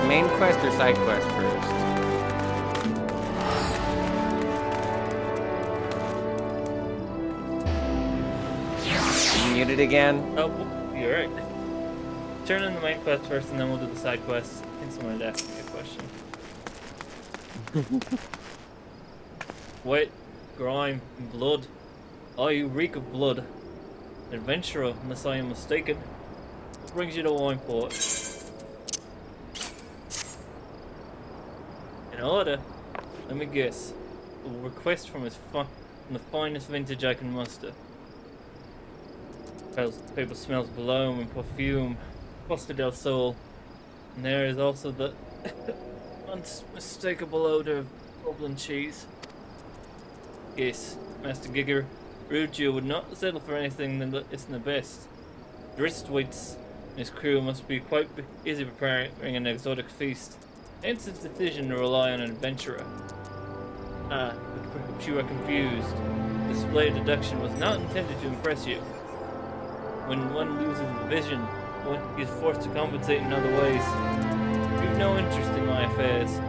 Main quest or side quest first? Muted again. Oh, you're right. Turn in the main quest first, and then we'll do the side quests. I think someone had asked me a question. Wet, grime, and blood. Oh, you reek of blood. Adventurer, unless I am mistaken. What brings you to Wineport? In order, let me guess. A request from from the finest vintage I can muster. Paper smells blown and perfume, Costa del Sol, and there is also the unmistakable odor of goblin cheese. Yes, Master Giger, Ruju would not settle for anything that isn't the best. Dristwaits and his crew must be quite busy preparing an exotic feast, hence his decision to rely on an adventurer. Ah, but perhaps you are confused. This display of deduction was not intended to impress you. When one loses the vision, one is forced to compensate in other ways. You have no interest in my affairs.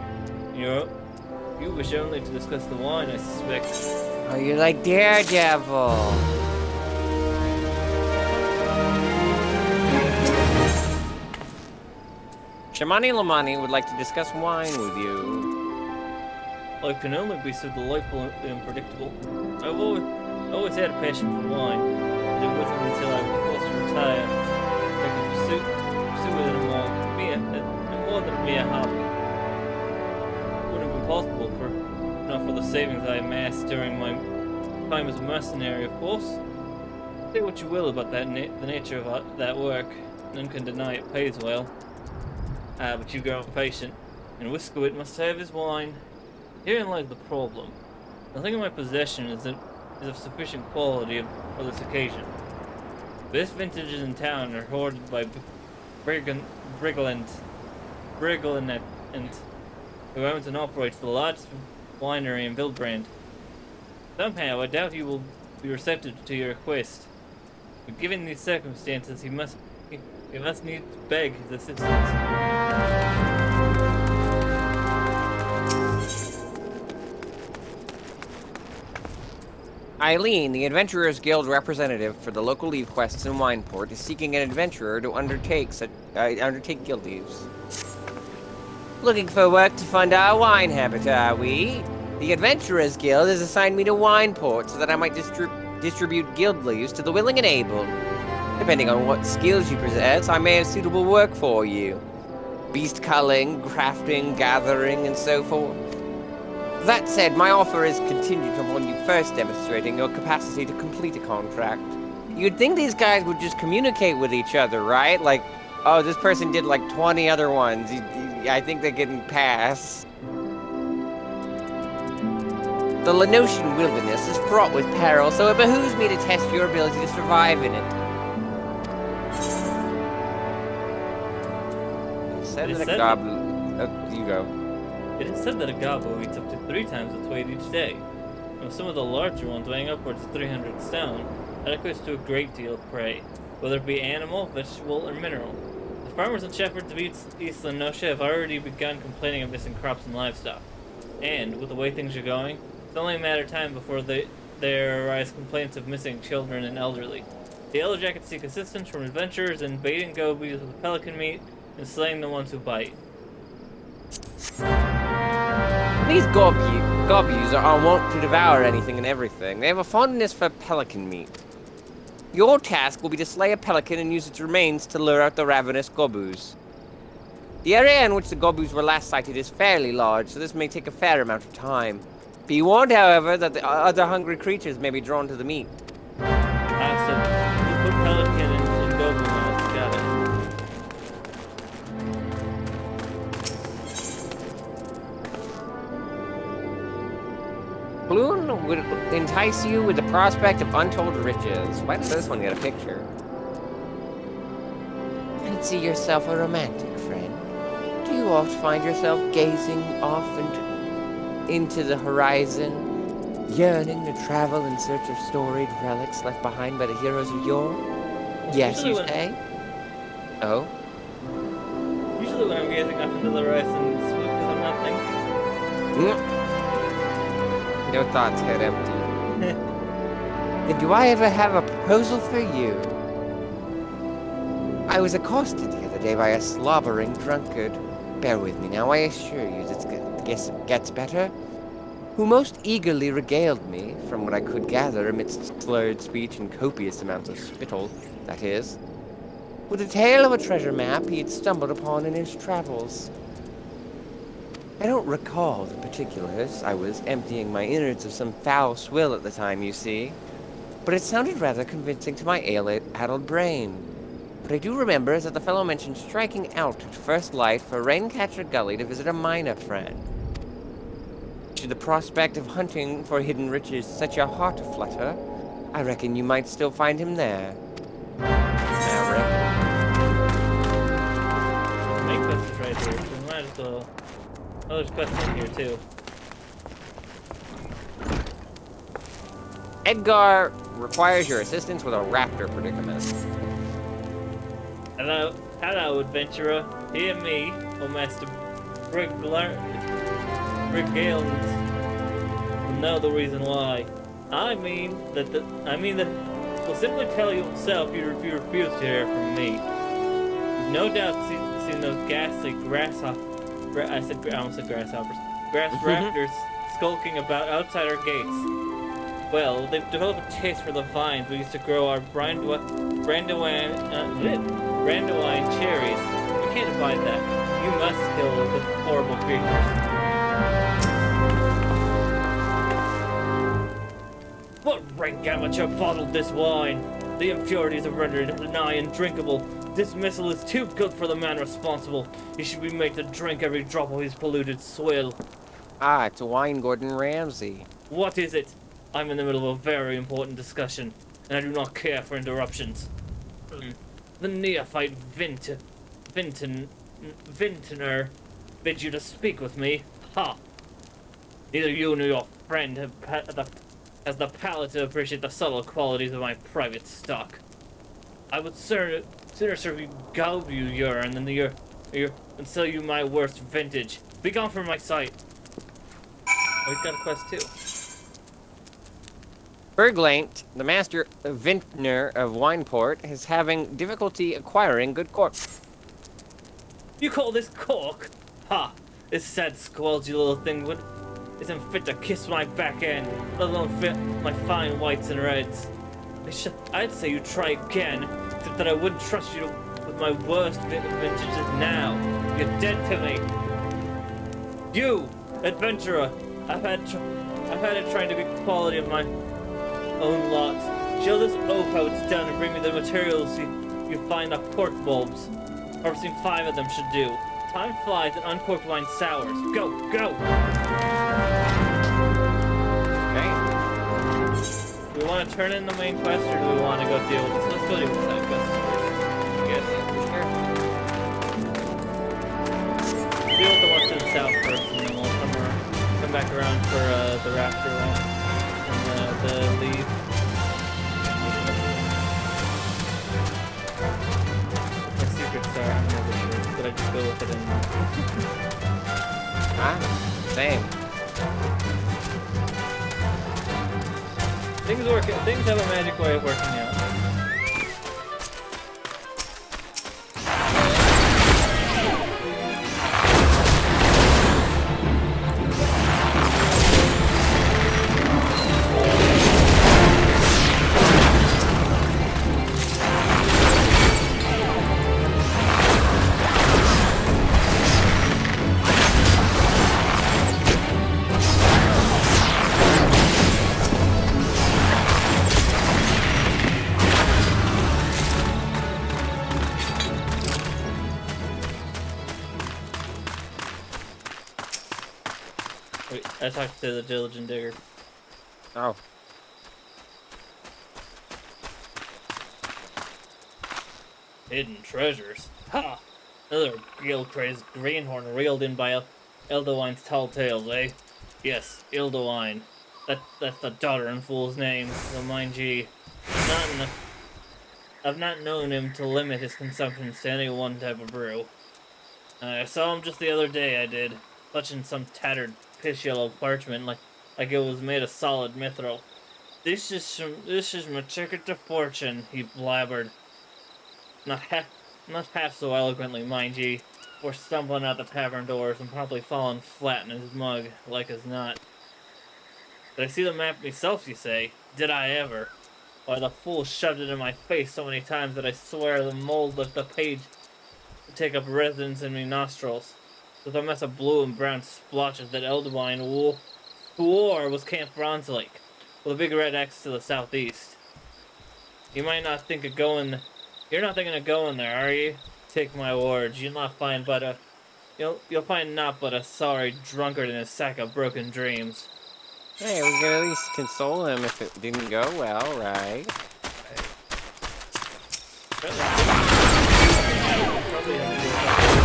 You wish only to discuss the wine, I suspect. Oh, you're like Daredevil. Shamani Lamani would like to discuss wine with you. Life can only be so delightful and unpredictable. I've always had a passion for wine. It wasn't until I was forced to retire I could pursue it me a hobby. Wouldn't have been possible for not for the savings I amassed during my time as a mercenary, of course. Say what you will about that the nature of that work. None can deny it pays well. But you grow impatient, and Whiskowit must have his wine. Herein lies the problem. Nothing in my possession is of sufficient quality for this occasion. Best vintages in town are hoarded by Brigalant, who owns and operates the largest winery in Vildbrand. Somehow, I doubt he will be receptive to your request. But given these circumstances, he must need to beg his assistance. Eileen, the Adventurers Guild representative for the local leave quests in Wineport, is seeking an adventurer to undertake guild leaves. Looking for work to fund our wine habit, are we? The Adventurers Guild has assigned me to Wineport so that I might distribute guild leaves to the willing and able. Depending on what skills you possess, I may have suitable work for you. Beast culling, crafting, gathering, and so forth. That said, my offer is contingent upon you first demonstrating your capacity to complete a contract. You'd think these guys would just communicate with each other, right? Like, oh, this person did like 20 other ones. I think they can pass. The Lenosian wilderness is fraught with peril, so it behooves me to test your ability to survive in it. Said that a goblin... you go. It is said that a gobbo eats up to 3 times its weight each day. And with some of the larger ones weighing upwards of 300 stone, that equates to a great deal of prey, whether it be animal, vegetable, or mineral. The farmers and shepherds of East Lenosha have already begun complaining of missing crops and livestock. And, with the way things are going, it's only a matter of time before there arise complaints of missing children and elderly. The Yellow Jackets seek assistance from adventurers in baiting gobies with pelican meat and slaying the ones who bite. These gobbies are wont to devour anything and everything. They have a fondness for pelican meat. Your task will be to slay a pelican and use its remains to lure out the ravenous gobus. The area in which the gobus were last sighted is fairly large, so this may take a fair amount of time. Be warned, however, that the other hungry creatures may be drawn to the meat. So you put pelican in gobu mouths, got it. Bloom would entice you with the prospect of untold riches. Why does this one get a picture? Fancy yourself a romantic friend. Do you oft find yourself gazing off into the horizon, yearning to travel in search of storied relics left behind by the heroes of yore? Yes, you say? Oh? Usually when I'm gazing up into the horizon, it's because I'm not thinking. Your thoughts head empty. Then do I ever have a proposal for you? I was accosted the other day by a slobbering drunkard. Bear with me now, I assure you this gets better. Who most eagerly regaled me, from what I could gather amidst slurred speech and copious amounts of spittle, that is, with a tale of a treasure map he had stumbled upon in his travels. I don't recall the particulars. I was emptying my innards of some foul swill at the time, you see. But it sounded rather convincing to my ale-addled brain. What I do remember is that the fellow mentioned striking out at first light for Raincatcher Gully to visit a miner friend. Should the prospect of hunting for hidden riches set your heart aflutter, I reckon you might still find him there. Main quest is right here, so we might as well... Oh, there's quests in here too. Edgar requires your assistance with a raptor predicament. Hello, adventurer. Hear me, O Master Brigalant. Will know the reason why. I mean that will simply tell you himself if you refuse to hear from me. You've no doubt seen those ghastly grasshoppers. I almost said grasshoppers. Grass raptors skulking about outside our gates. Well, they've developed a taste for the vines we used to grow our brandywine cherries. You can't abide that. You must kill the horrible creatures. What rank amateur bottled this wine? The impurities have rendered it nigh undrinkable. This missile is too good for the man responsible. He should be made to drink every drop of his polluted swill. Ah, it's wine Gordon Ramsay. What is it? I'm in the middle of a very important discussion, and I do not care for interruptions. The neophyte Vintner bids you to speak with me. Ha! Neither you nor your friend has the palate to appreciate the subtle qualities of my private stock. I would sooner serve you Galbu urine than than sell you my worst vintage. Be gone from my sight. Oh, he's got a quest too. Berglaint, the master vintner of Wineport, is having difficulty acquiring good cork. You call this cork? Ha! This sad squelchy little thing isn't fit to kiss my back end, let alone fit my fine whites and reds. I'd say you try again, except that I wouldn't trust you with my worst vintages now. You're dead to me. You, adventurer, I've had it trying to be quality of my own lot. Show this oaf how it's done and bring me the materials you find the cork bulbs. Harvesting 5 of them should do. Time flies and uncorked wine sours. Go, go! Okay. Do we want to turn in the main quest or do we want to go deal with this? Let's go deal with the side quest first. I guess. Deal with the ones to the south first and then we'll come back around for the rafter one and the lead. My secret star, I'm never sure. But I just go with it and Ah, same. things have a magic way of working out. Wait, I talked to the diligent digger. Oh. Hidden treasures. Ha! Another gale-crazed greenhorn reeled in by Eldowine's tall tales, eh? Yes, Ildowine. That's the daughter and fool's name, though mind ye, I've not known him to limit his consumptions to any one type of brew. I saw him just the other day, I did, clutching some tattered piss-yellow parchment like it was made of solid mithril. This is my ticket to fortune, he blabbered. Not half so eloquently, mind ye, before stumbling out the tavern doors and promptly falling flat in his mug, like as not. Did I see the map myself, you say? Did I ever? Why, the fool shoved it in my face so many times that I swear the mold left the page to take up residence in me nostrils. With a mess of blue and brown splotches that Eldwine wore was Camp Bronze Lake, with a big red X to the southeast. You might not think of going. You're not thinking of going there, are you? Take my word, you'll find not but a sorry drunkard in a sack of broken dreams. Hey, we could at least console him if it didn't go well, right? Probably have to do that.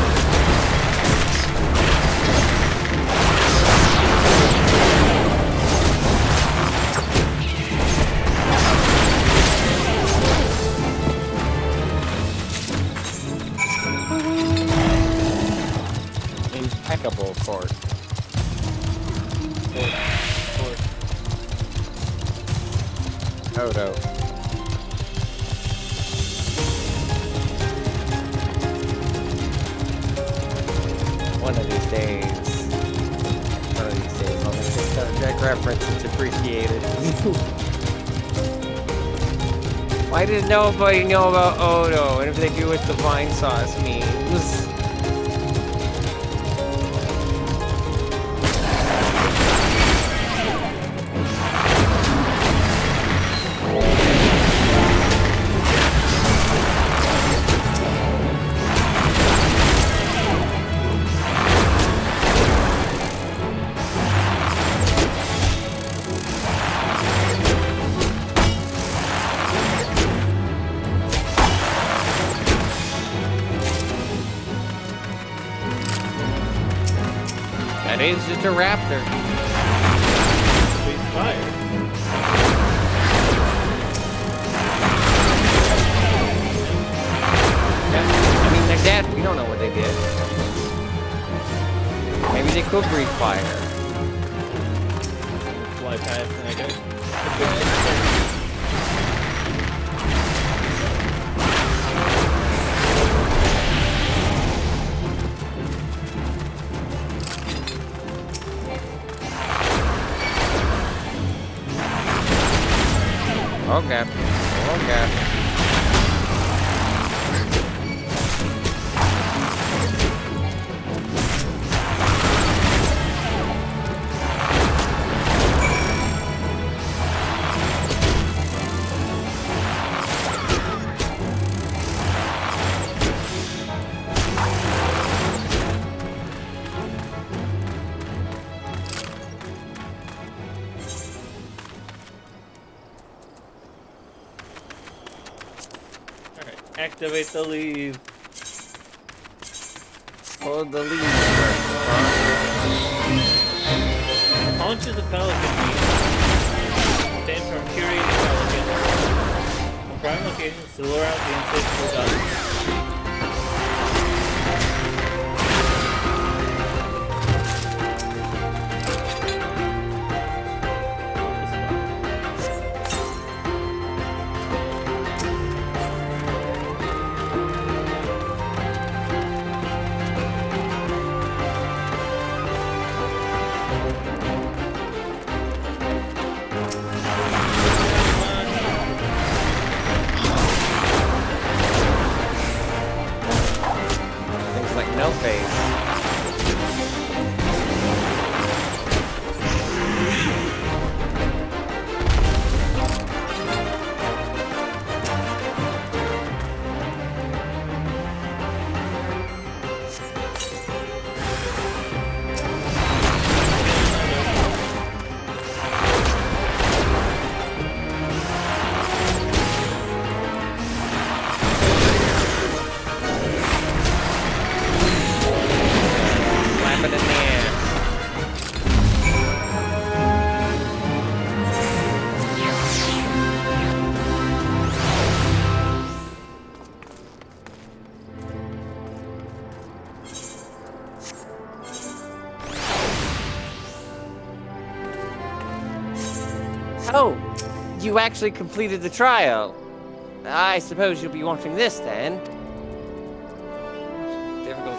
Impeccable court. Toto. One of these days, I'll make this Star Trek reference. It's appreciated. Why did nobody know about Odo? And if they do, it's the vine sauce memes. That is just a raptor. He's fired. I mean, they're dead. We don't know what they did. Maybe they could breathe fire. Fly past, I guess. Okay. Okay. Activate the leave. Hold the lead. Launches a pelican meat. Stand from curating pelican. A prime location still around the insatiable dog. Things like no face. Slap it in the ass. Oh, you actually completed the trial. I suppose you'll be wanting this then. Difficult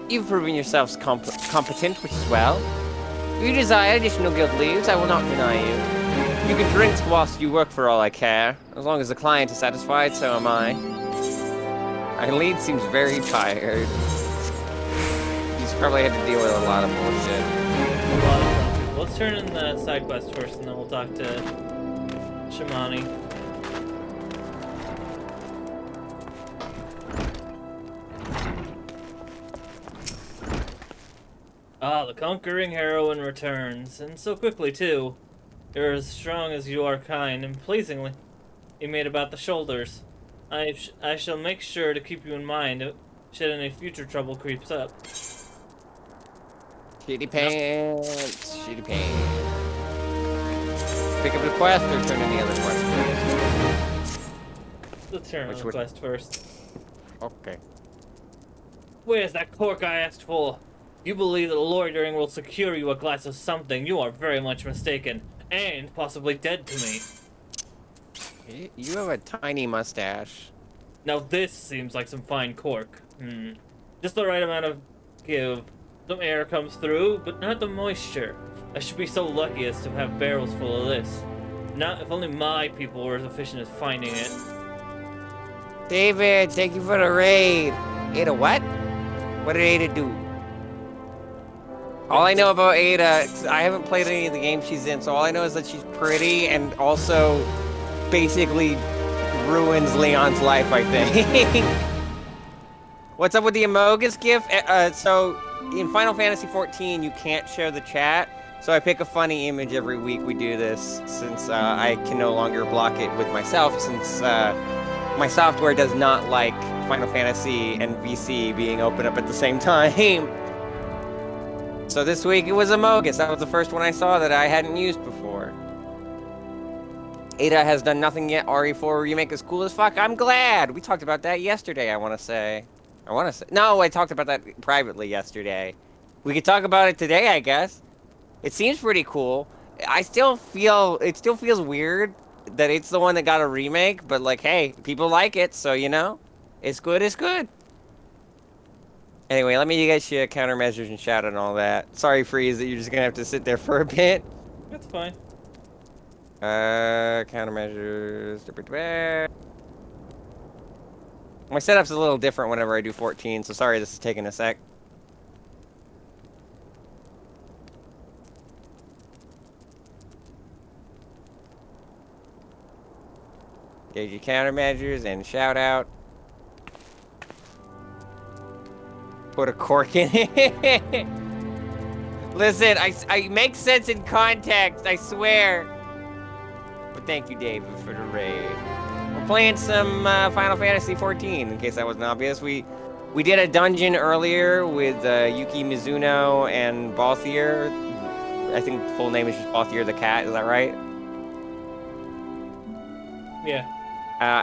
You've proven yourselves competent, which is well. If you desire additional guild leaves, I will not deny you. You can drink whilst you work for all I care. As long as the client is satisfied, so am I. Our lead seems very tired. He's probably had to deal with a lot of bullshit. A lot of stuff. Let's turn in the side quest first, and then we'll talk to Shamani. Ah, the conquering heroine returns, and so quickly too. You're as strong as you are kind, and pleasingly, you made about the shoulders. I shall make sure to keep you in mind should any future trouble creeps up. Shitty pants, shitty pants. Pick up the quest or turn in the other quest first? Let's turn on Which the would- quest first. Okay. Where's that cork I asked for? You believe that loitering will secure you a glass of something. You are very much mistaken. And possibly dead to me. You have a tiny mustache. Now this seems like some fine cork. Just the right amount of give. Some air comes through, but not the moisture. I should be so lucky as to have barrels full of this. Not if only my people were as efficient as finding it. David, thank you for the raid. Ada what? What did Ada do? All I know about Ada, I haven't played any of the games she's in, so all I know is that she's pretty and also basically ruins Leon's life, I think. What's up with the Amogus gift? So in Final Fantasy XIV, you can't share the chat, so I pick a funny image every week we do this, since I can no longer block it with myself, since my software does not like Final Fantasy and VC being open up at the same time. So this week it was Amogus. That was the first one I saw that I hadn't used before. Ada has done nothing yet. RE4 remake is cool as fuck. I'm glad. We talked about that yesterday, I want to say. No, I talked about that privately yesterday. We could talk about it today, I guess. It seems pretty cool. It still feels weird that it's the one that got a remake, but like, hey, people like it, so you know, it's good, it's good. Anyway, let me get you countermeasures and shout and all that. Sorry, Freeze, that you're just gonna have to sit there for a bit. That's fine. Countermeasures. My setup's a little different whenever I do 14, so sorry this is taking a sec. Gauge your countermeasures and shout out. Put a cork in it. Listen, I make sense in context, I swear. But thank you, David, for the raid. We're playing some Final Fantasy 14, in case that wasn't obvious. We did a dungeon earlier with Yuki Mizuno and Balthier. I think the full name is just Balthier the cat, is that right? Yeah.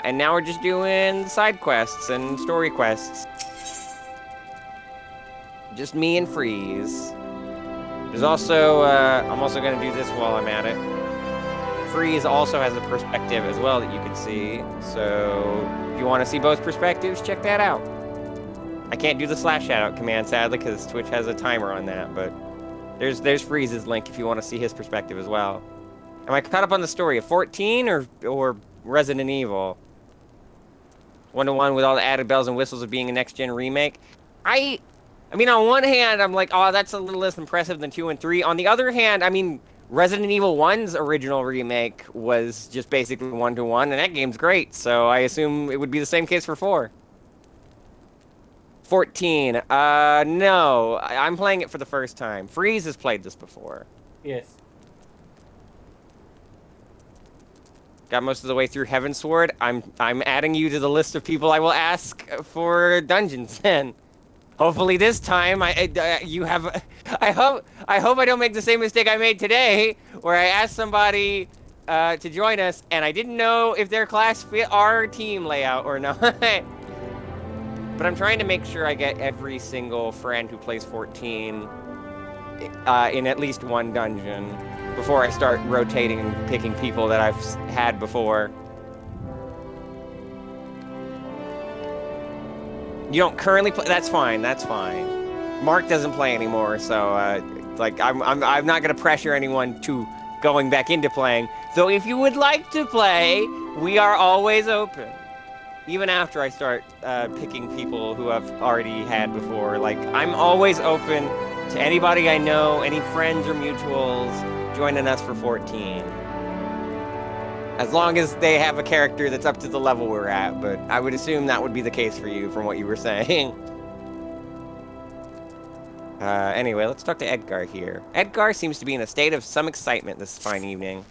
And now we're just doing side quests and story quests. Just me and Freeze. There's also, I'm also going to do this while I'm at it. Freeze also has a perspective as well that you can see. So if you want to see both perspectives, check that out. I can't do the slash shoutout command, sadly, because Twitch has a timer on that. But there's Freeze's link if you want to see his perspective as well. Am I caught up on the story of 14 or Resident Evil? 1-to-1 with all the added bells and whistles of being a next-gen remake. I mean, on one hand, I'm like, oh, that's a little less impressive than 2 and 3. On the other hand, I mean, Resident Evil 1's original remake was just basically 1-to-1, and that game's great, so I assume it would be the same case for 4. 14, no, I'm playing it for the first time. Freeze has played this before. Yes. Got most of the way through Heavensward. I'm adding you to the list of people I will ask for dungeons then. Hopefully this time you have. I hope I don't make the same mistake I made today, where I asked somebody to join us, and I didn't know if their class fit our team layout or not. But I'm trying to make sure I get every single friend who plays 14 in at least one dungeon before I start rotating and picking people that I've had before. You don't currently play? That's fine. That's fine. Mark doesn't play anymore, so like I'm not gonna pressure anyone to going back into playing. So if you would like to play, we are always open. Even after I start picking people who I've already had before, like I'm always open to anybody I know, any friends or mutuals joining us for 14. As long as they have a character that's up to the level we're at, but I would assume that would be the case for you from what you were saying. Anyway, let's talk to Edgar here. Edgar seems to be in a state of some excitement this fine evening.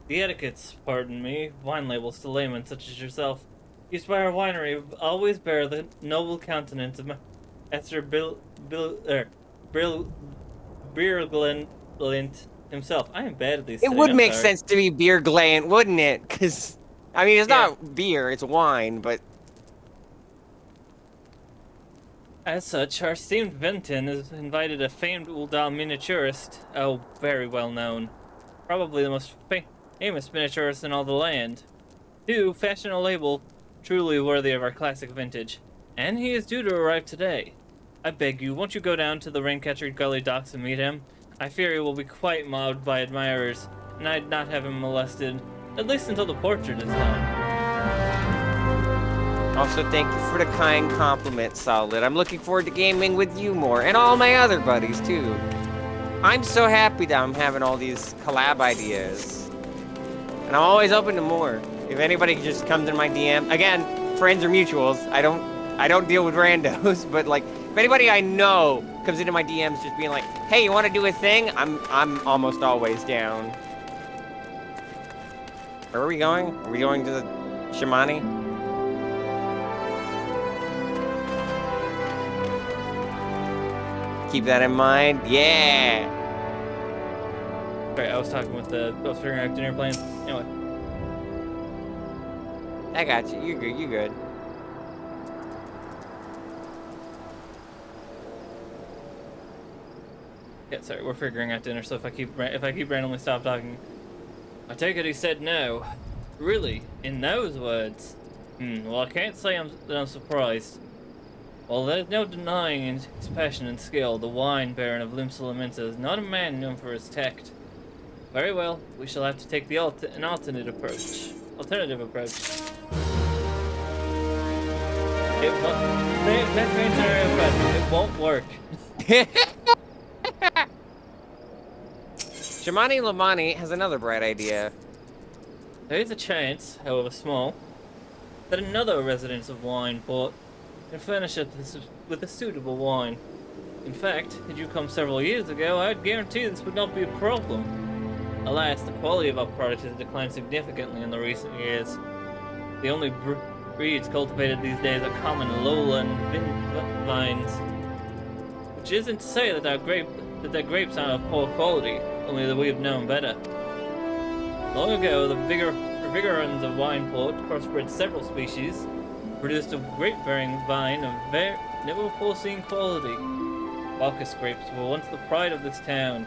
The etiquettes, pardon me, wine labels to laymen such as yourself, used by our winery always bear the noble countenance of Esther Birglint himself. I am bad at these things. It would make sense to be beer glant, wouldn't it? Because, I mean, it's not beer, it's wine, but... As such, our esteemed Venton has invited a famed Uldal miniaturist, very well known, probably the most famous miniaturist in all the land, to fashion a label truly worthy of our classic vintage, and he is due to arrive today. I beg you, won't you go down to the Raincatcher Gully docks and meet him? I fear he will be quite mobbed by admirers, and I'd not have him molested, at least until the portrait is done. Also, thank you for the kind compliment, Solid. I'm looking forward to gaming with you more, and all my other buddies, too. I'm so happy that I'm having all these collab ideas. And I'm always open to more. If anybody just comes in my DM, again, friends or mutuals, I don't deal with randos, but like, if anybody I know comes into my DMs just being like, hey, you want to do a thing? I'm almost always down. Where are we going? Are we going to the Shimani? Keep that in mind. Yeah. Sorry, I was talking with I was figuring out dinner plans. Anyway. I got you. You're good. You're good. Yeah, sorry, we're figuring out dinner, so if I keep randomly stop talking. I take it he said no. Really? In those words? Well, I can't say that I'm surprised. Well, there's no denying his passion and skill. The wine baron of Limsa is not a man known for his tact. Very well, we shall have to take an alternative approach. It won't work. Shamani Lamani has another bright idea. There is a chance, however small, that another resident of Wineport can furnish us with a suitable wine. In fact, had you come several years ago, I'd guarantee this would not be a problem. Alas, the quality of our product has declined significantly in the recent years. The only breeds cultivated these days are common lowland vines, which isn't to say that their grapes are of poor quality, only that we have known better. Long ago, the vigorans of Wineport crossbred several species, produced a grape-bearing vine of never-before-seen quality. Bacchus grapes were once the pride of this town,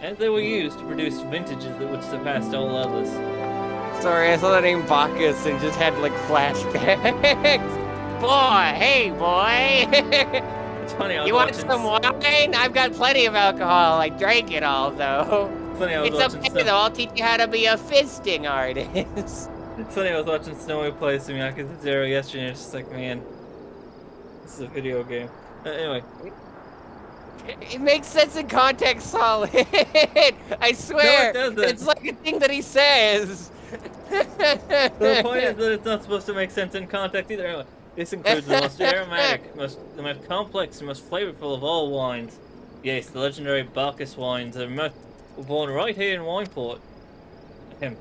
as they were used to produce vintages that would surpass all others. Sorry, I saw the name Bacchus and just had like flashbacks. Boy, hey boy. It's funny, You want some wine? I've got plenty of alcohol. I drank it all though. It's okay though, I'll teach you how to be a fisting artist. It's funny, I was watching Snowy play some Yakuza 0 yesterday and it's just like, man, this is a video game. Anyway. It makes sense in context, Solid. I swear. No, it doesn't. It's like a thing that he says. The point is that it's not supposed to make sense in context either. Anyway, this includes the most aromatic, the most complex, and most flavorful of all wines. Yes, the legendary Bacchus wines were born right here in Wineport.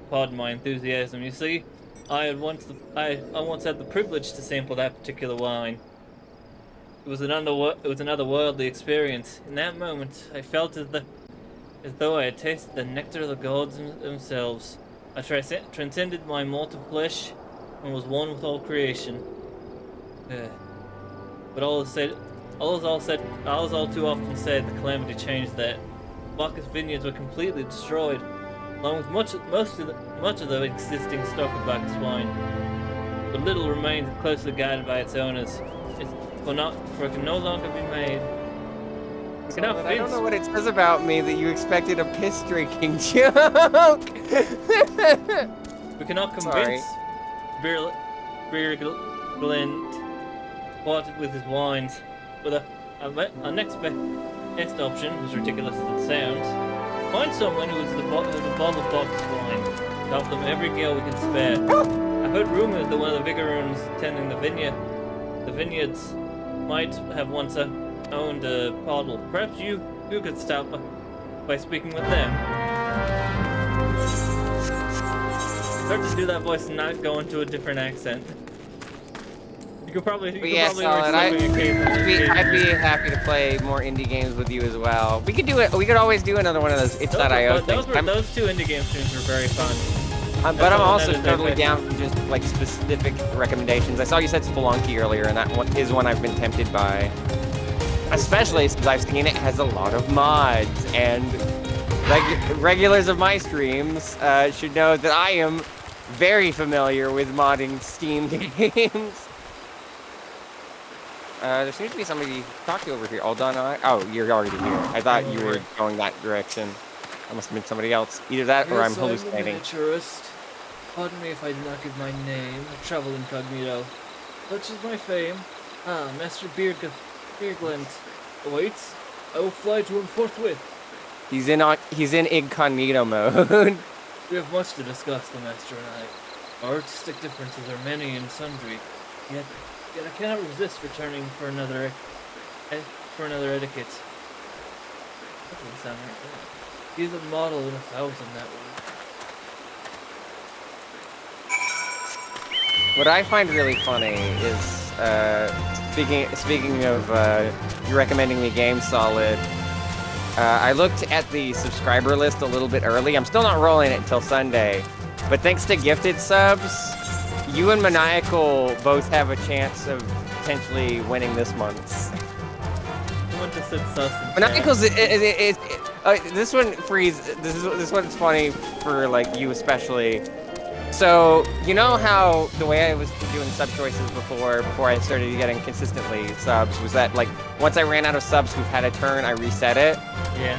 Pardon my enthusiasm. You see, I once had the privilege to sample that particular wine. It was an otherworldly experience. In that moment, I felt as though I had tasted the nectar of the gods themselves. I transcended my mortal flesh and was one with all creation. But all is all too often said, the calamity changed that. Bacchus vineyards were completely destroyed, along with much of the existing stock of Bacchus wine. But little remains closely guided by its owners. For it can no longer be made. I don't know what it says about me that you expected a piss drinking joke. We cannot convince Beer Glent what with his wines. But our next best option, as ridiculous as it sounds, find someone who is the bottle of Bacchus wine. Help them every gale we can spare. I've heard rumors that one of the vigorans tending the vineyards might have once owned a bottle. Perhaps you could stop by speaking with them. Start to do that voice and not go into a different accent. You could probably I'd be happy to play more indie games with you as well. We could do it. We could always do another one of those It's.io things. Those two indie game streams were very fun. But I'm also totally down for just like specific recommendations. I saw you said Spelunky earlier, and that one is one I've been tempted by. Especially since I've seen it has a lot of mods, and regulars of my streams should know that I am very familiar with modding Steam games. There seems to be somebody to talk to over here. All done? Oh, you're already here. I thought you were going that direction. That must have been somebody else. Either that or I'm hallucinating. Pardon me if I did not give my name. I travel incognito. Such is my fame. Master Beerglent awaits. I will fly to him forthwith. He's in incognito mode. We have much to discuss, the Master and I. Our artistic differences are many and sundry. Yet I cannot resist returning for another etiquette. That doesn't sound right there. He is a model in 1,000 that way. What I find really funny is Speaking of you recommending me games, Solid. I looked at the subscriber list a little bit early. I'm still not rolling it until Sunday, but thanks to gifted subs, you and Maniacal both have a chance of potentially winning this month's. Someone just said sus in chat. Maniacal's this one freeze. This one's funny for like you especially. So you know how the way I was doing sub choices before I started getting consistently subs was that like once I ran out of subs who've had a turn, I reset it. Yeah.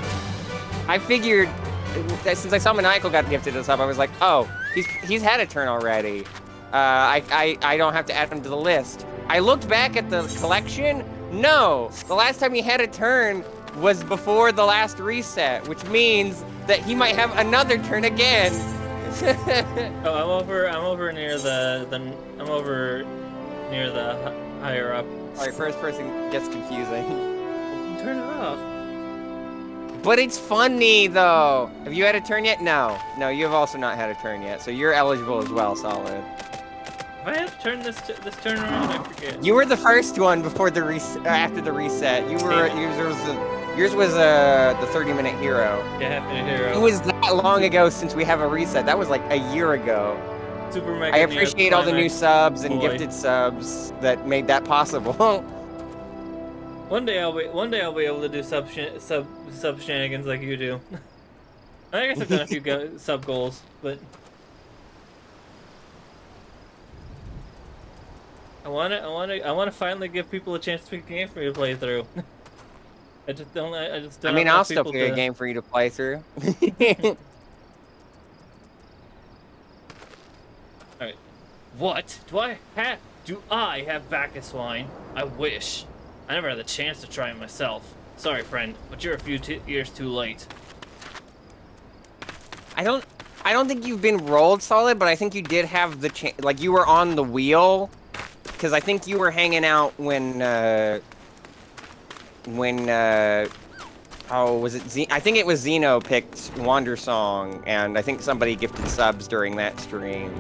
I figured that since I saw Maniacal got gifted a sub, I was like, oh, he's had a turn already. I don't have to add him to the list. I looked back at the collection. No, the last time he had a turn was before the last reset, which means that he might have another turn again. Oh, I'm over near the higher up. Alright, first person gets confusing. Turn it off. But it's funny though. Have you had a turn yet? No, you have also not had a turn yet, so you're eligible as well, Solid. If I have to turn this turn around, I forget. You were the first one before the after the reset. Yours was the 30-minute hero. Yeah, half-minute hero. It was that long ago since we have a reset. That was like a year ago. Super Mega I appreciate all the new subs and boy. gifted subs that made that possible. One day I'll be able to do sub shenanigans like you do. I guess I've done a few sub goals, but I wanna finally give people a chance to pick a game for me to play through. I don't. I mean, I'll still pick a game for you to play through. Alright. What? Do I have Bacchus wine? I wish. I never had the chance to try it myself. Sorry, friend, but you're a few years too late. I don't think you've been rolled, Solid, but I think you did have the chance. Like, you were on the wheel, because I think you were hanging out when oh, was it I think it was Zeno picked Wander Song, and I think somebody gifted subs during that stream.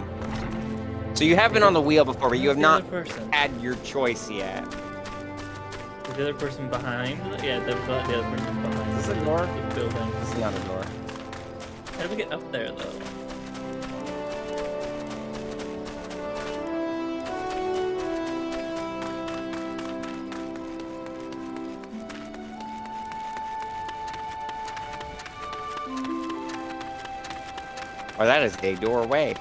So you have been on the wheel before, but you have not had your choice yet. Is the other person behind? Yeah, the other person behind. Is this a door? The building. This is not a door. How do we get up there, though? Oh, that is a doorway.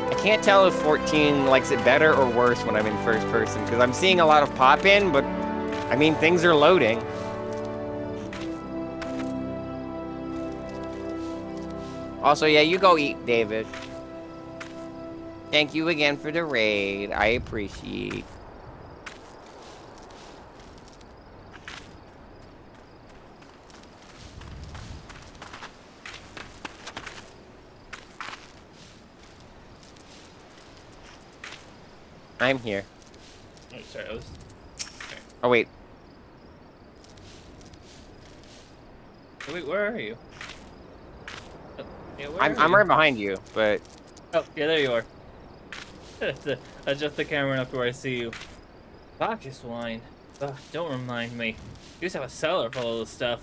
I can't tell if 14 likes it better or worse when I'm in first person, because I'm seeing a lot of pop-in, but, I mean, things are loading. Also, yeah, you go eat, David. Thank you again for the raid. I appreciate. I'm here. Oh, sorry, I was... Okay. Oh, wait. Wait, where are you? Oh, yeah, where I'm are you? right behind you, but... Oh, yeah, there you are. Adjust the camera enough to where I see you. Bacchus wine. Ugh, don't remind me. I used to have a cellar full of this stuff.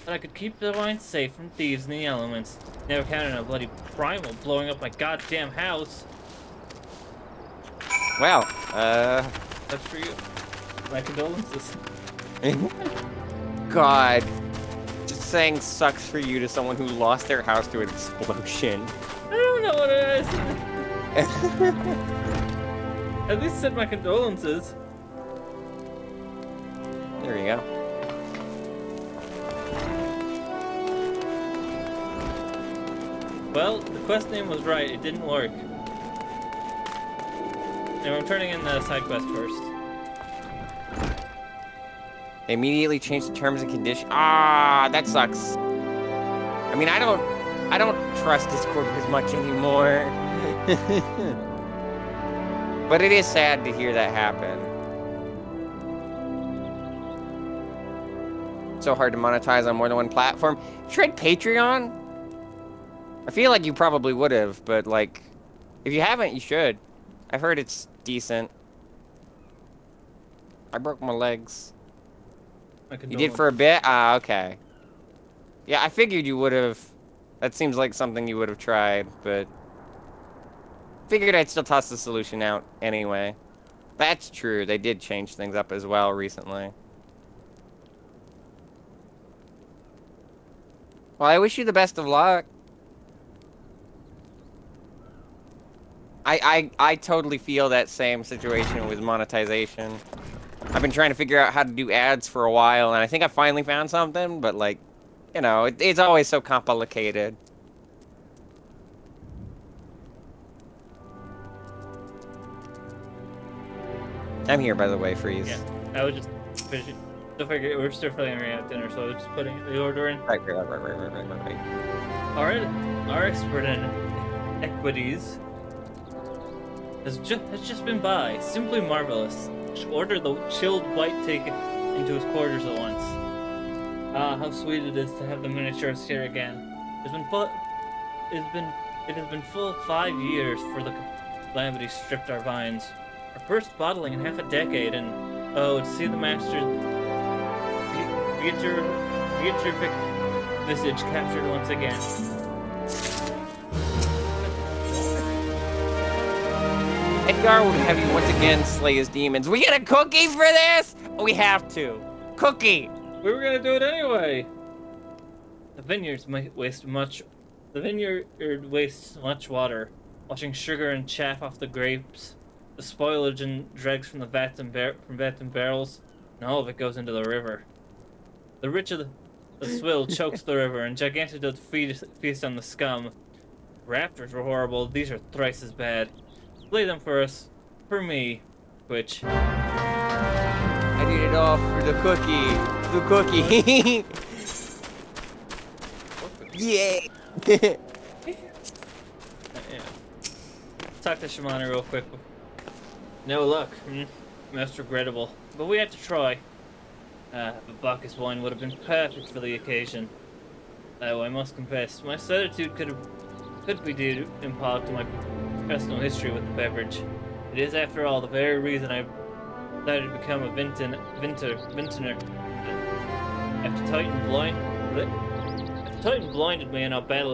But I could keep the wine safe from thieves and the elements. Never counted on a bloody primal blowing up my goddamn house. Well, That's for you. My condolences. God. Just saying sucks for you to someone who lost their house to an explosion. I don't know what it is. At least said my condolences. There you go. Well, the quest name was right. It didn't work. Anyway, I'm turning in the side quest first. They immediately changed the terms and conditions. Ah, that sucks. I mean, I don't trust Discord as much anymore. But it is sad to hear that happen. So hard to monetize on more than one platform. You tried Patreon? I feel like you probably would have, but like, if you haven't, you should. I've heard it's decent. I broke my legs. You did for a bit? Ah, okay. Yeah, I figured you would have. That seems like something you would have tried, but figured I'd still toss the solution out anyway. That's true. They did change things up as well recently. Well, I wish you the best of luck. I totally feel that same situation with monetization. I've been trying to figure out how to do ads for a while, and I think I finally found something, but like, you know, it's always so complicated. I'm here, by the way, Freeze. Yeah, I was just finishing. Don't forget, we're still filling out dinner, so I was just putting the order in. Right. Alright, our expert in equities has just been by. Simply marvelous. Ordered the chilled white taken into his quarters at once. Ah, how sweet it is to have the miniatures here again. It has been full 5 years for the calamity stripped our vines. Our first bottling in half a decade, and oh, to see the master's beatrific visage captured once again. Edgar would have you once again slay his demons. We get a cookie for this? We have to. Cookie! We were gonna do it anyway. The vineyard wastes much water, washing sugar and chaff off the grapes. The spoilage and dregs from the vats and barrels, and all of it goes into the river. The rich of the swill chokes the river, and gigantic feast on the scum. Raptors were horrible. These are thrice as bad. Play them for us, for me, Twitch. I did it all for the cookie. The cookie. Yeah. Yeah. Talk to Shimani real quick. No luck. Most regrettable. But we had to try. But Bacchus wine would have been perfect for the occasion. Though I must confess, my certitude could be due in part to my personal history with the beverage. It is, after all, the very reason I decided to become a vintner. After Titan blinded me in our battle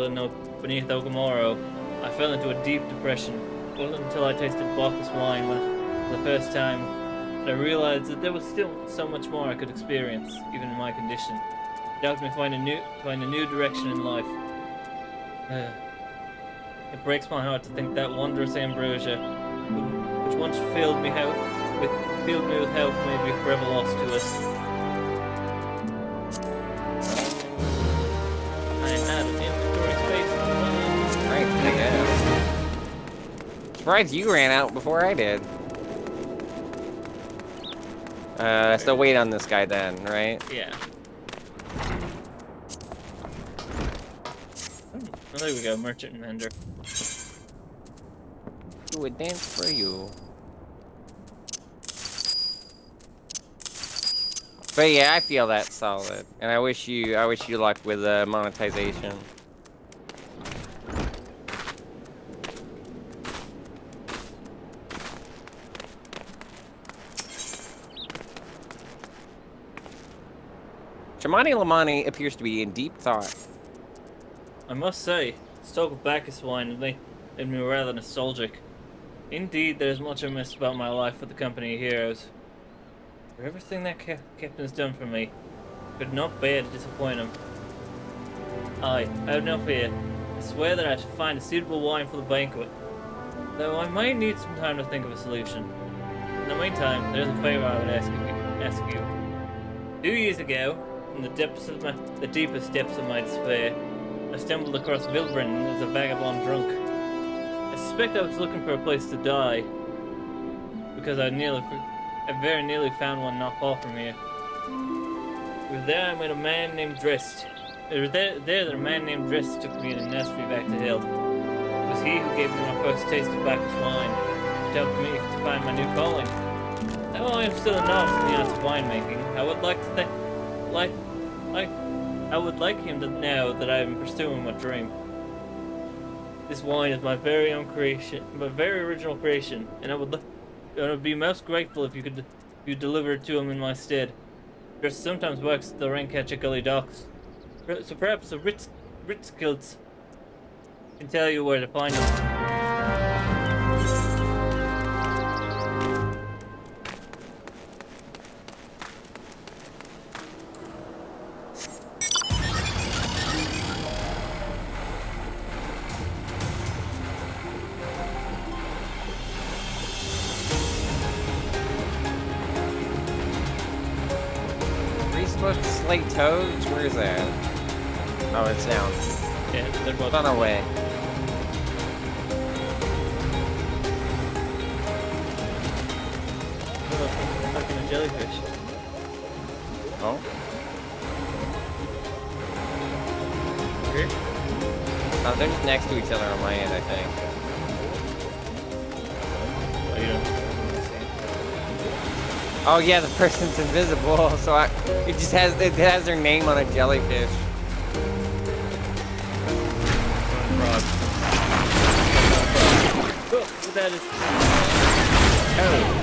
beneath Ogomoro, I fell into a deep depression. It wasn't until I tasted Bacchus wine for the first time that I realized that there was still so much more I could experience, even in my condition. It helped me find a new direction in life. It breaks my heart to think that wondrous ambrosia, which once filled me with hope, may be forever lost to us. I'm out of inventory space. Right, I guess. Surprised you ran out before I did. Still wait on this guy then, right? Yeah. Oh, there we go, merchant and vendor. Do a dance for you. But yeah, I feel that's solid, and I wish you luck with monetization. Shamani Lamani appears to be in deep thought. I must say, stoke of Bacchus wine made me rather nostalgic. Indeed, there's much I miss about my life with the company of heroes. For everything that captain's done for me, I could not bear to disappoint him. I have no fear. I swear that I shall find a suitable wine for the banquet, though I might need some time to think of a solution. In the meantime, there's a favor I would ask you. 2 years ago, in the deepest depths of my despair, I stumbled across Vilbrin as a vagabond drunk. I suspect I was looking for a place to die, because I very nearly found one not far from here. It was there I met a man named Drist. It was there that a man named Drist took me and nursed me back to health. It was he who gave me my first taste of Bacchus wine, which helped me to find my new calling. Though I am still a novice in the art of winemaking, I would like him to know that I am pursuing my dream. This wine is my very own creation, my very original creation, and I would be most grateful if you deliver it to him in my stead. There's sometimes works the rain catch at gully docks, so perhaps the Ritzkilts can tell you where to find them. Are you supposed to slay toads? Where is that? Oh, it's down. Yeah, they're both It's on our way. fucking a jellyfish. Oh. Here? Oh, they're just next to each other on my end, I think. Oh, you don't. Oh yeah, the person's invisible, so it has their name on a jellyfish. Frog. Oh, that is. Oh.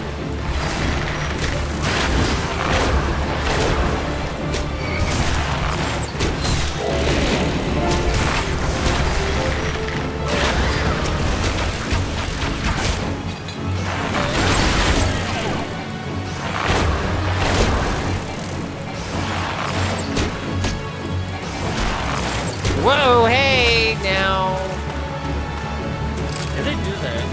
Whoa, hey, now. Did they do that?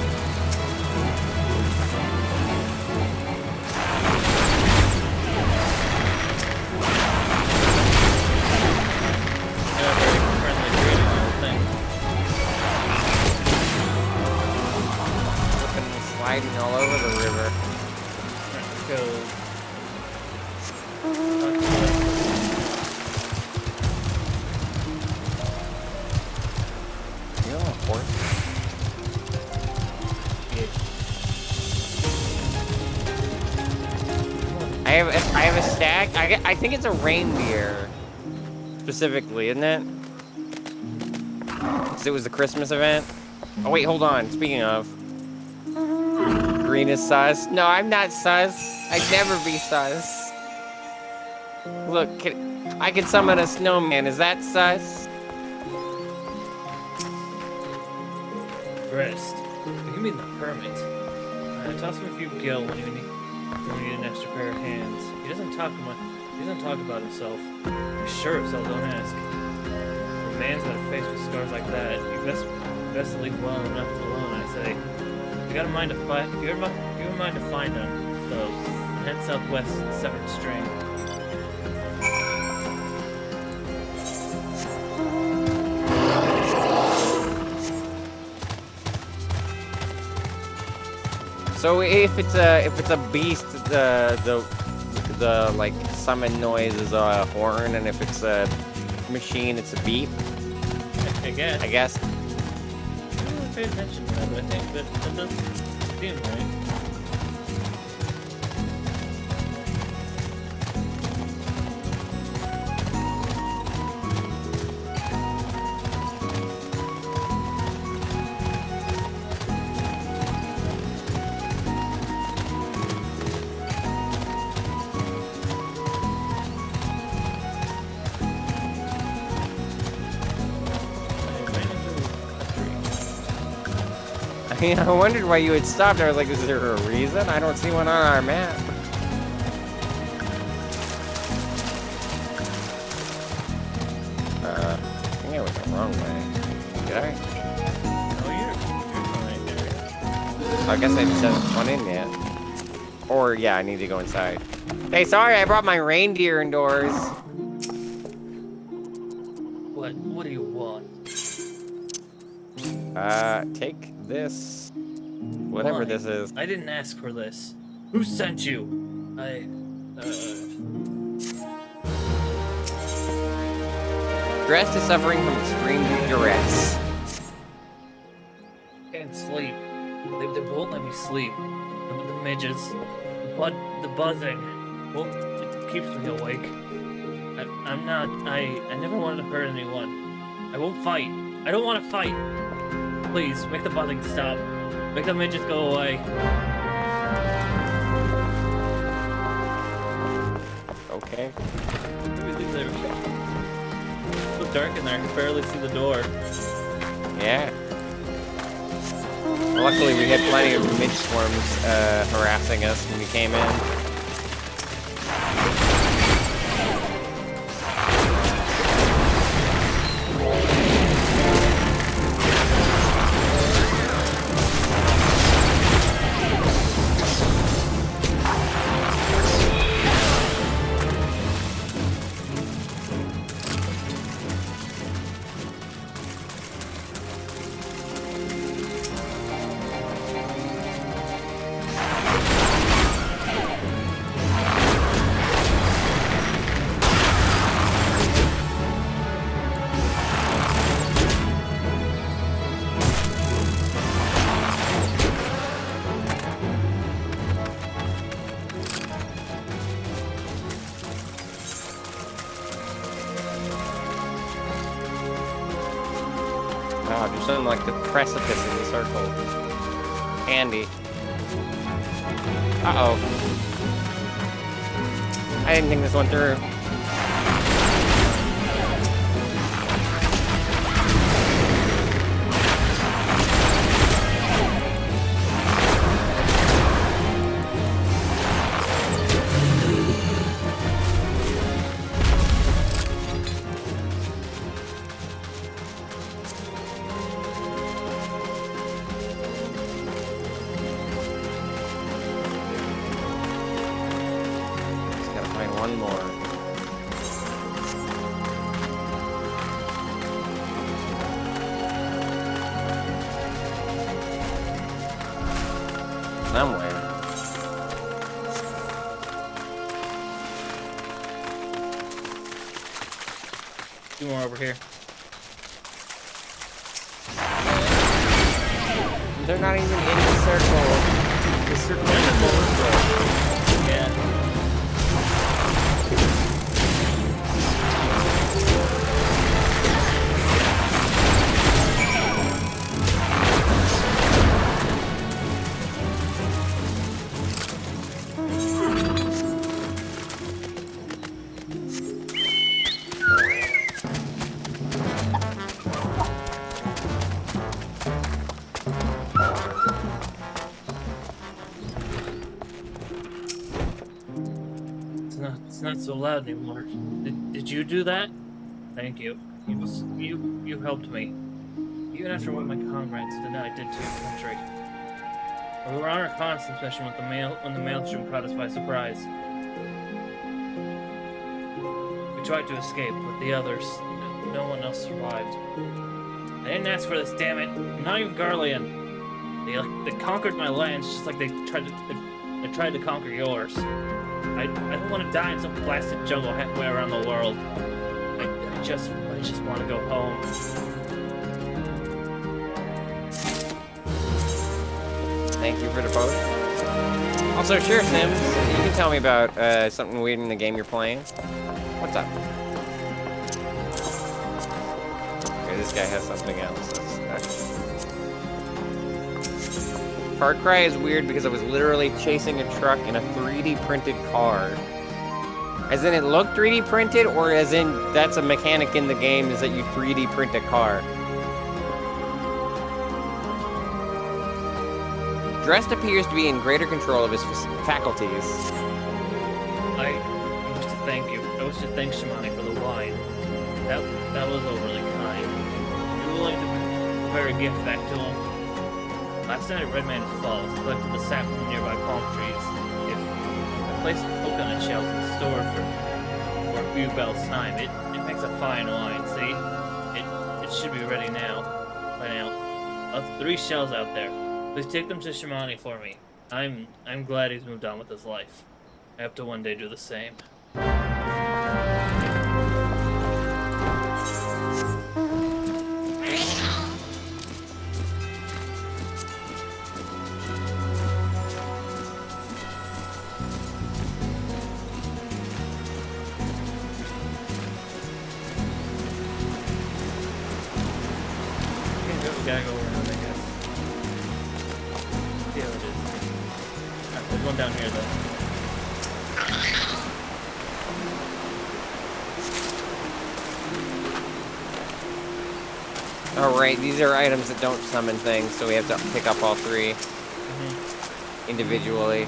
They're very friendly creating the whole thing. Flipping and sliding all over the river. Alright, let's go. You know, a horse. I have a stack. I think it's a reindeer, specifically, isn't it? 'Cause it was the Christmas event. Oh wait, hold on. Speaking of, green is sus. No, I'm not sus. I'd never be sus. Look, I can summon a snowman. Is that sus? Rest. You mean the hermit? Toss him a few gil when you need an extra pair of hands. He doesn't talk much. He doesn't talk about himself. He's sure himself. Don't ask. When a man's got a face with scars like that, you best to leave well enough alone. I say. You got a mind to fight. You got a mind to find them. So head southwest, severed string. So if it's a beast, the like summon noise is a horn, and if it's a machine, it's a beep. I guess. I guess. I don't really pay attention to that, but I think that does seem right. I wondered why you had stopped. I was like, is there a reason? I don't see one on our map. I think I went the wrong way. Did I? Oh, you're fine there. I guess I just haven't gone in yet. Or, yeah, I need to go inside. Hey, sorry, I brought my reindeer indoors. What do you want? Take this. Whatever Why? this is. I didn't ask for this. Who sent you? Dressed is suffering from extreme duress. Can't sleep. They won't let me sleep. The midges, the buzzing, it keeps me awake. I never wanted to hurt anyone. I won't fight. I don't want to fight. Please, make the buzzing stop. Make the midgets go away. Okay. Everything's there. It's so dark in there, I can barely see the door. Yeah. Luckily, we had plenty of midge swarms harassing us when we came in. Oh, there's something like the precipice in the circle. Handy. Uh-oh. I didn't think this went through. One more. Somewhere. 2 more over here. They're not even in the circle. The circle is full. Yeah. It's not so loud anymore. Did you do that? Thank you. You helped me. Even after what my comrades denied did to your country. We were on our constant mission with when the maelstrom caught us by surprise. We tried to escape with the others. No one else survived. I didn't ask for this, damn it. I'm not even Garlean. They conquered my lands just like they tried to conquer yours. I don't want to die in some blasted jungle halfway around the world. I just want to go home. Thank you for the vote. Also, sure, Sims, you can tell me about something weird in the game you're playing. What's up? Okay, this guy has something else. Far Cry is weird because I was literally chasing a truck in a 3D printed car. As in it looked 3D printed, or as in that's a mechanic in the game is that you 3D print a car? Drest appears to be in greater control of his faculties. I wish to thank you. I wish to thank Shimani for the wine. That was overly kind. You're willing to prepare a gift back to him. Last night at Red Man's Falls, I collected the sap from nearby palm trees. If I placed coconut shells and stored for a few bells' time, it makes a fine wine, see? It should be ready now. By now. I'll have 3 shells out there. Please take them to Shimani for me. I'm glad he's moved on with his life. I hope to one day do the same. Gotta go around, I guess. one down here, though. Alright, these are items that don't summon things, so we have to pick up all 3 individually.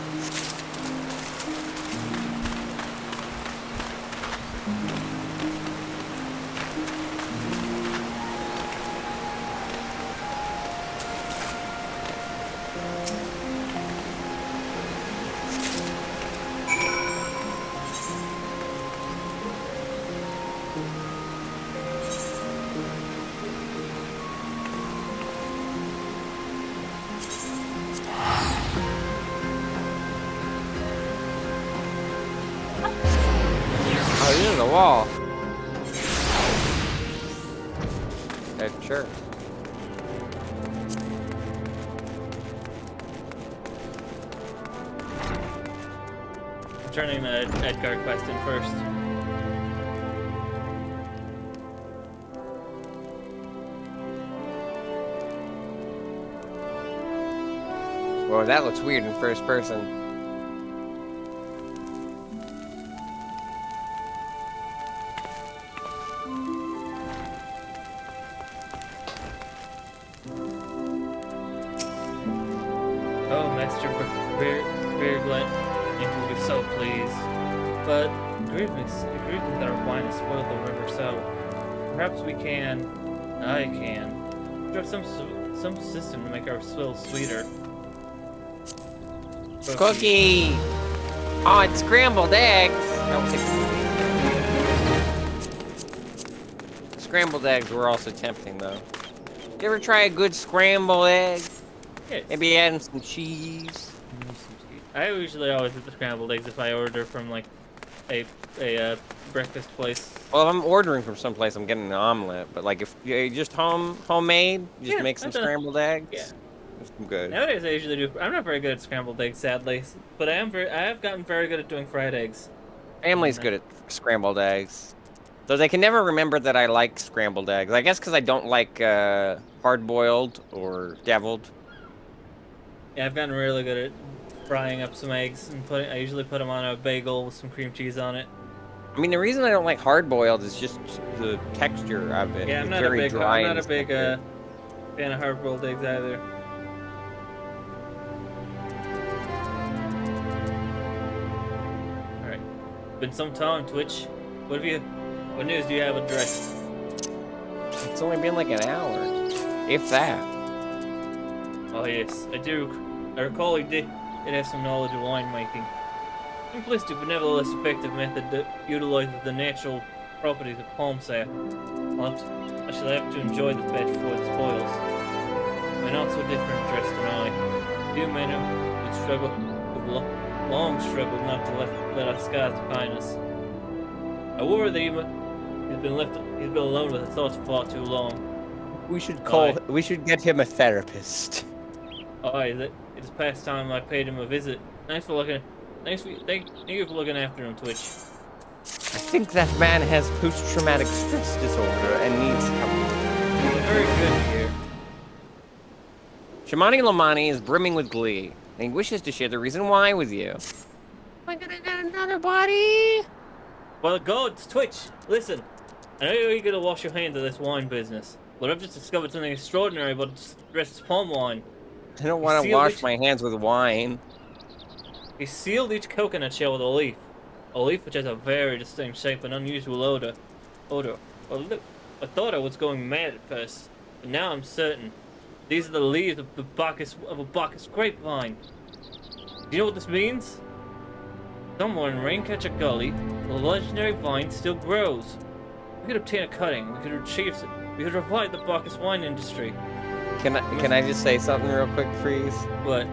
Oh, this is a wall. Sure. I'm turning the Edgar quest in first. Well, that looks weird in first person. Oh, Master Bearglet, you will be so pleased. But it grieves me that our wine has spoiled the river, so perhaps we can, I can, try some system to make our swill sweeter. Cookie! Oh, it's scrambled eggs! That was scrambled eggs were also tempting, though. You ever try a good scrambled egg? Yes. Maybe adding some cheese. I usually always get the scrambled eggs if I order from like a breakfast place. Well, if I'm ordering from someplace, I'm getting an omelet. But like, if you're just homemade, you just make some scrambled eggs. Yeah. I'm good. Nowadays, I usually do. I'm not very good at scrambled eggs, sadly, but I have gotten very good at doing fried eggs. Family's good at scrambled eggs. Though they can never remember that I like scrambled eggs. I guess because I don't like hard-boiled or deviled. Yeah, I've gotten really good at frying up some eggs and I usually put them on a bagel with some cream cheese on it. I mean, the reason I don't like hard-boiled is just the texture of it. Yeah, I'm It's not very dry a and big sticky. fan of hard-boiled eggs either. All right, been some time, Twitch. What news do you have addressed? It's only been like an hour, if that. Oh yes, I do. I recall he did have some knowledge of winemaking. Simplistic but nevertheless effective method that utilizes the natural properties of palm sap. I shall have to enjoy this batch before it spoils. We're not so different dressed and I. Few men would struggle, would long struggled not to let our scars define us. I worry that he's been alone with his thoughts for far too long. We should Aye. we should get him a therapist. It is past time I paid him a visit. Thank you for looking after him, Twitch. I think that man has post-traumatic stress disorder and needs help. He's very good here. Shimani Lamani is brimming with glee, and he wishes to share the reason why with you. Am I gonna get another body? Well, gods, Twitch, listen. I know you're eager to wash your hands of this wine business, but I've just discovered something extraordinary about dressed palm wine. I don't want to wash my hands with wine. He sealed each coconut shell with a leaf which has a very distinct shape and unusual odor. Well, look, I thought I was going mad at first, but now I'm certain. These are the leaves of a Bacchus grapevine. Do you know what this means? Somewhere in Raincatcher Gully, the legendary vine still grows. We could obtain a cutting. We could achieve it. We could revive the Bacchus wine industry. Can I just say something real quick, Freeze? But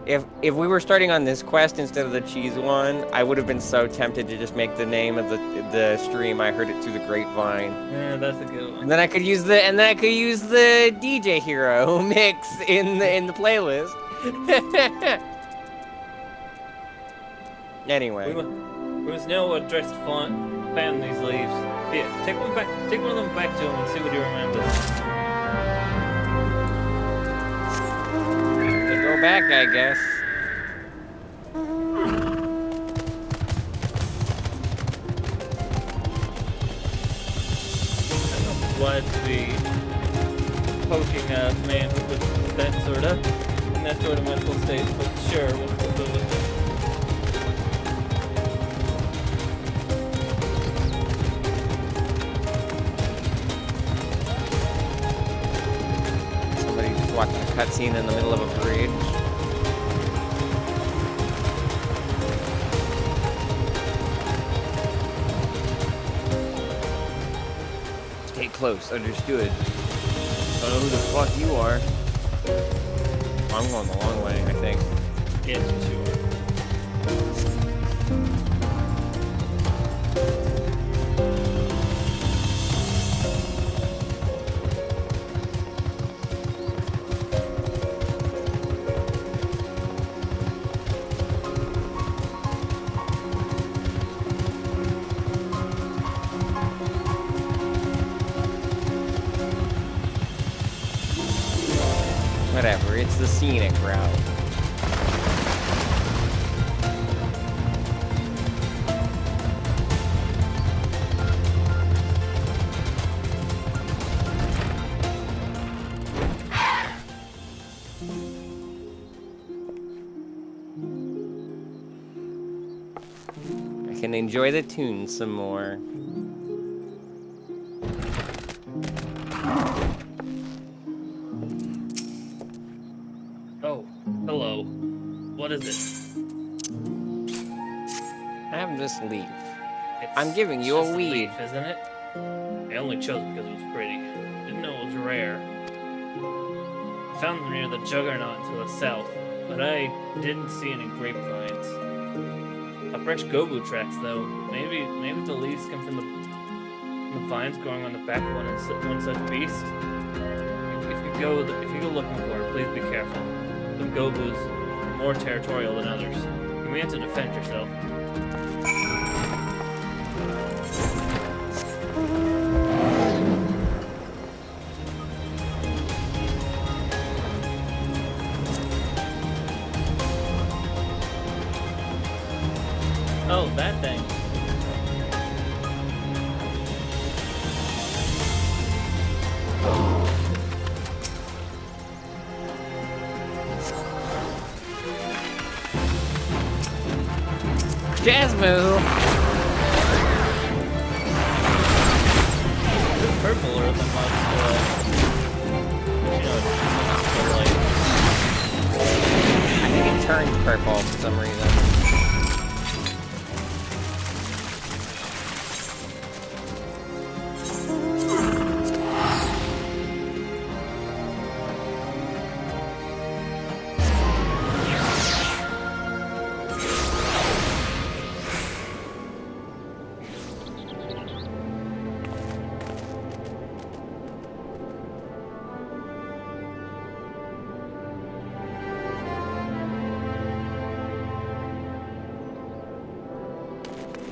If we were starting on this quest instead of the cheese one, I would have been so tempted to just make the name of the stream I heard it through the grapevine. yeah, that's a good one. And then I could use the DJ Hero mix in the playlist. Anyway. We must know what dressed found these leaves. Here, take one of them back to him and see what he remembers. Go back, I guess. wise to be poking a man with that sort of mental state, but sure, we'll go with it. Somebody just watching a cutscene in the middle of a bridge. Stay close, understood. I don't know who the fuck you are. I'm going the long way, I think. Yes, sure. Whatever, it's the scenic route. I can enjoy the tune some more. Oh, hello. What is it? Have this leaf. It's I'm giving you a just weed. leaf, isn't it? I only chose it because it was pretty. Didn't know it was rare. I found them near the Juggernaut to the south, but I didn't see any grapevines. A fresh gobu tracks, though. Maybe the leaves come from the vines growing on the back of one such beast. If you go looking for it, please be careful. Some gobus are more territorial than others. You may have to defend yourself. Oh, that thing. Jasmine! It's purple or the most, light. I think it turns purple for some reason.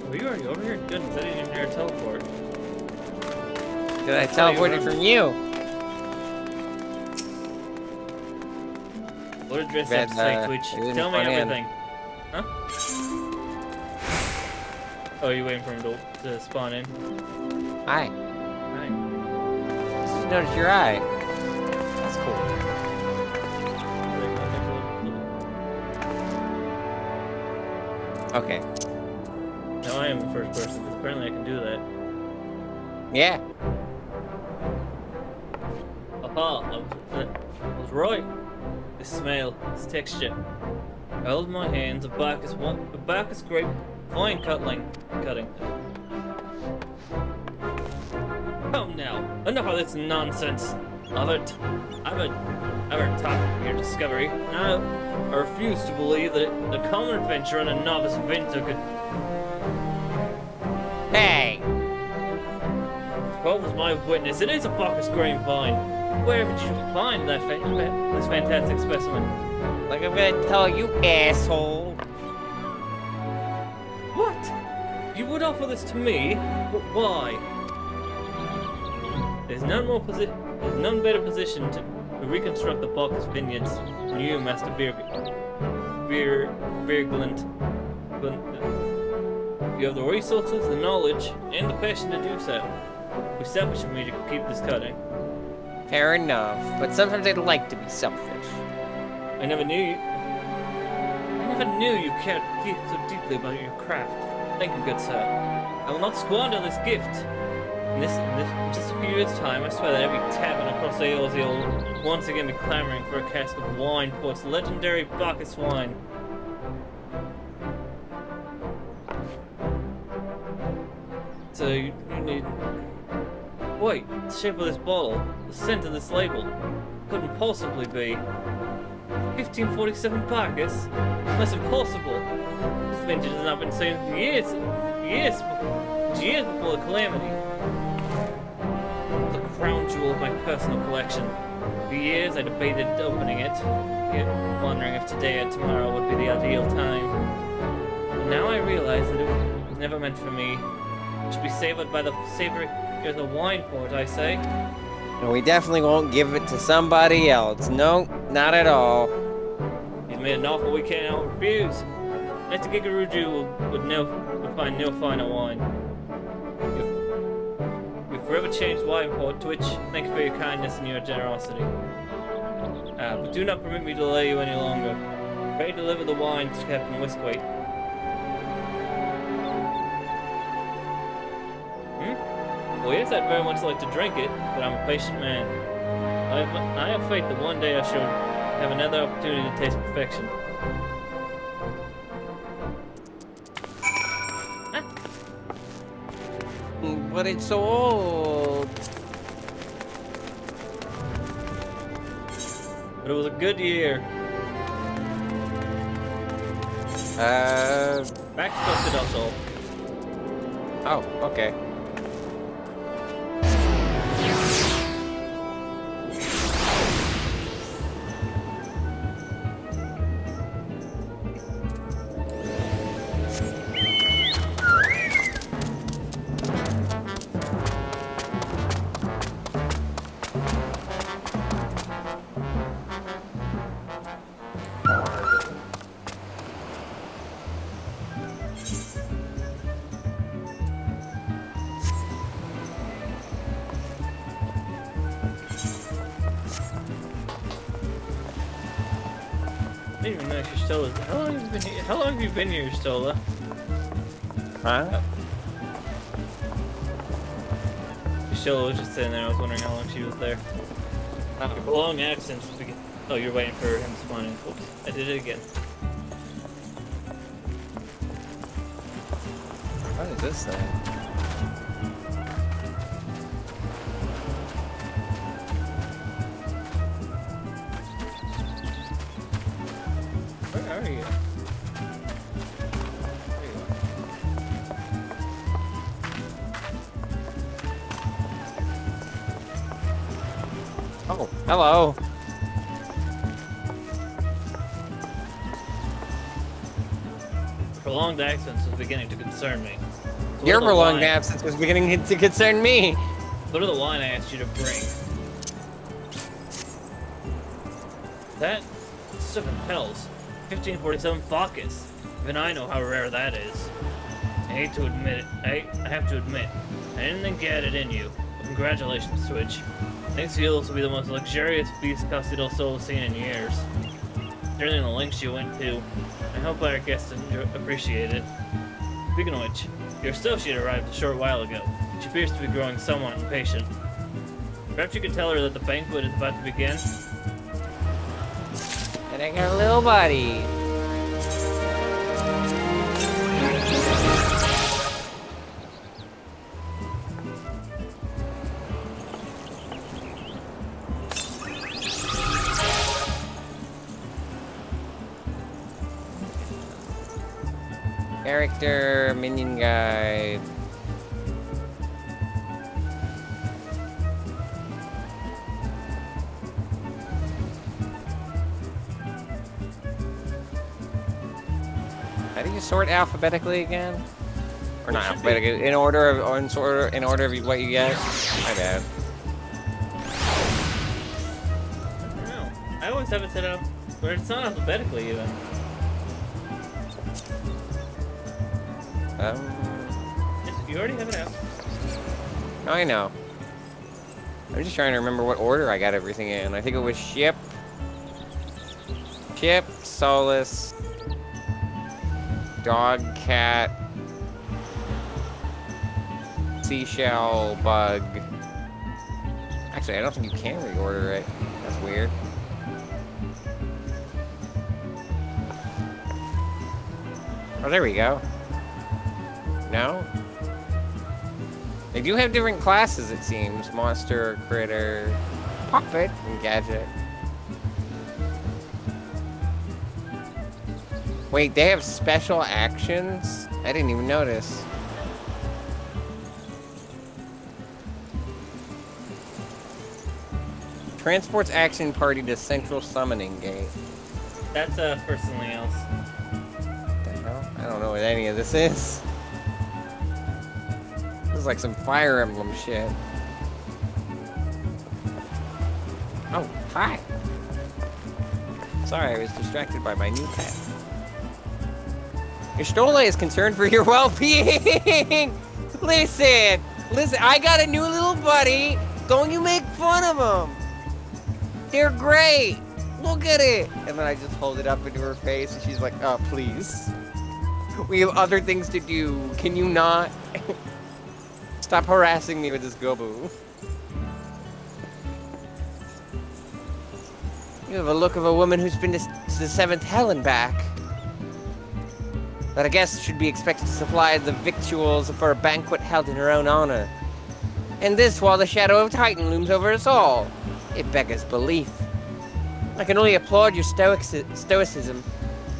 Were you already over here? Goodness, I didn't even hear a teleport. Did I teleport it from you? What did Driss Bet, have to say, it Twitch? didn't Tell me run in. everything. Huh? Oh, you waiting for him to spawn in? Hi. Right. Just noticed your eye. That's cool. Okay. Now I am the first person, because apparently I can do that. Yeah. Aha, I was right. This smell, this texture. I held in my hands a Bacchus grape vine cutting. Come now, enough of this nonsense. I've heard talk of your discovery. Now, I refuse to believe that a common adventurer and a novice inventor could. Hey! 12 is my witness. It is a Bacchus grape vine. Where did you find this fantastic specimen? Like I'm gonna tell you, asshole. What? You would offer this to me? Why? There's none better positioned to reconstruct the Bacchus vineyards than you, Master Birglund. You have the resources, the knowledge, and the passion to do so. It'd be selfish of me to keep this cutting. Fair enough, but sometimes I'd like to be selfish. I never knew you cared so deeply about your craft. Thank you, good sir. I will not squander this gift. In just a few years' time, I swear that every tavern across Eorzea will once again be clamoring for a cask of wine, Port's legendary Bacchus wine. So you need... Wait, the shape of this bottle, the scent of this label, couldn't possibly be 1547 Bacchus? That's impossible. This vintage has not been seen for years before the calamity. The crown jewel of my personal collection. For years I debated opening it, yet wondering if today or tomorrow would be the ideal time. But now I realize that it was never meant for me. It should be savored by the savory of the wine port, I say. And we definitely won't give it to somebody else. No, not at all. He's made an offer we cannot refuse. Next Gigaruju would find no finer wine. We've forever changed wine port, to which thank you for your kindness and your generosity. But do not permit me to delay you any longer. Pray deliver the wine to Captain Whiskwaite. Well, yes, I'd very much like to drink it, but I'm a patient man. I have faith that one day I shall have another opportunity to taste perfection. But it's so old. But it was a good year. Back to Costa del Sol. Oh, okay. I didn't even know Stola. How long have you been here, Stola? Huh? Stola was just sitting there. I was wondering how long she was there. Your long accents. Oh, you're waiting for him to spawn in. Oops, I did it again. What is this thing? Where are you? There you are. Oh, hello. Prolonged accents was beginning to concern me. So Your what are the prolonged wine- absence was beginning to concern me. What are the wine I asked you to bring? That seven hells. 1547 Bacchus. Even I know how rare that is. I hate to admit it. I have to admit, I didn't think you had it in you. But congratulations, Switch. Next year this will be the most luxurious feast Costa del Sol has seen in years. During the lengths you went to, I hope our guests appreciate it. Speaking of which, your associate arrived a short while ago. She appears to be growing somewhat impatient. Perhaps you could tell her that the banquet is about to begin. And I got a little buddy. Character, minion guide. How do you sort alphabetically again? Or not alphabetically, in order of what you get? My bad. I don't know. I always have it set up where it's not alphabetically even. Um, You already have it out. I know. I'm just trying to remember what order I got everything in. I think it was ship, Solace, dog, cat, seashell, bug. Actually, I don't think you can reorder it. That's weird. Oh, there we go. No? They do have different classes, it seems. Monster, critter, puppet, and gadget. Wait, they have special actions? I didn't even notice. Transports action party to central summoning gate. That's for something else. What the hell? I don't know what any of this is. This is like some Fire Emblem shit. Oh, hi. Sorry, I was distracted by my new pet. Ishtola is concerned for your well-being. Listen, I got a new little buddy. Don't you make fun of them. They're great. Look at it. And then I just hold it up into her face, and she's like, "Oh, please. We have other things to do. Can you not?" Stop harassing me with this gobu. You have a look of a woman who's been to the 7th hell and back. But I guess should be expected to supply the victuals for a banquet held in her own honor. And this while the shadow of Titan looms over us all. It beggars belief. I can only applaud your stoicism.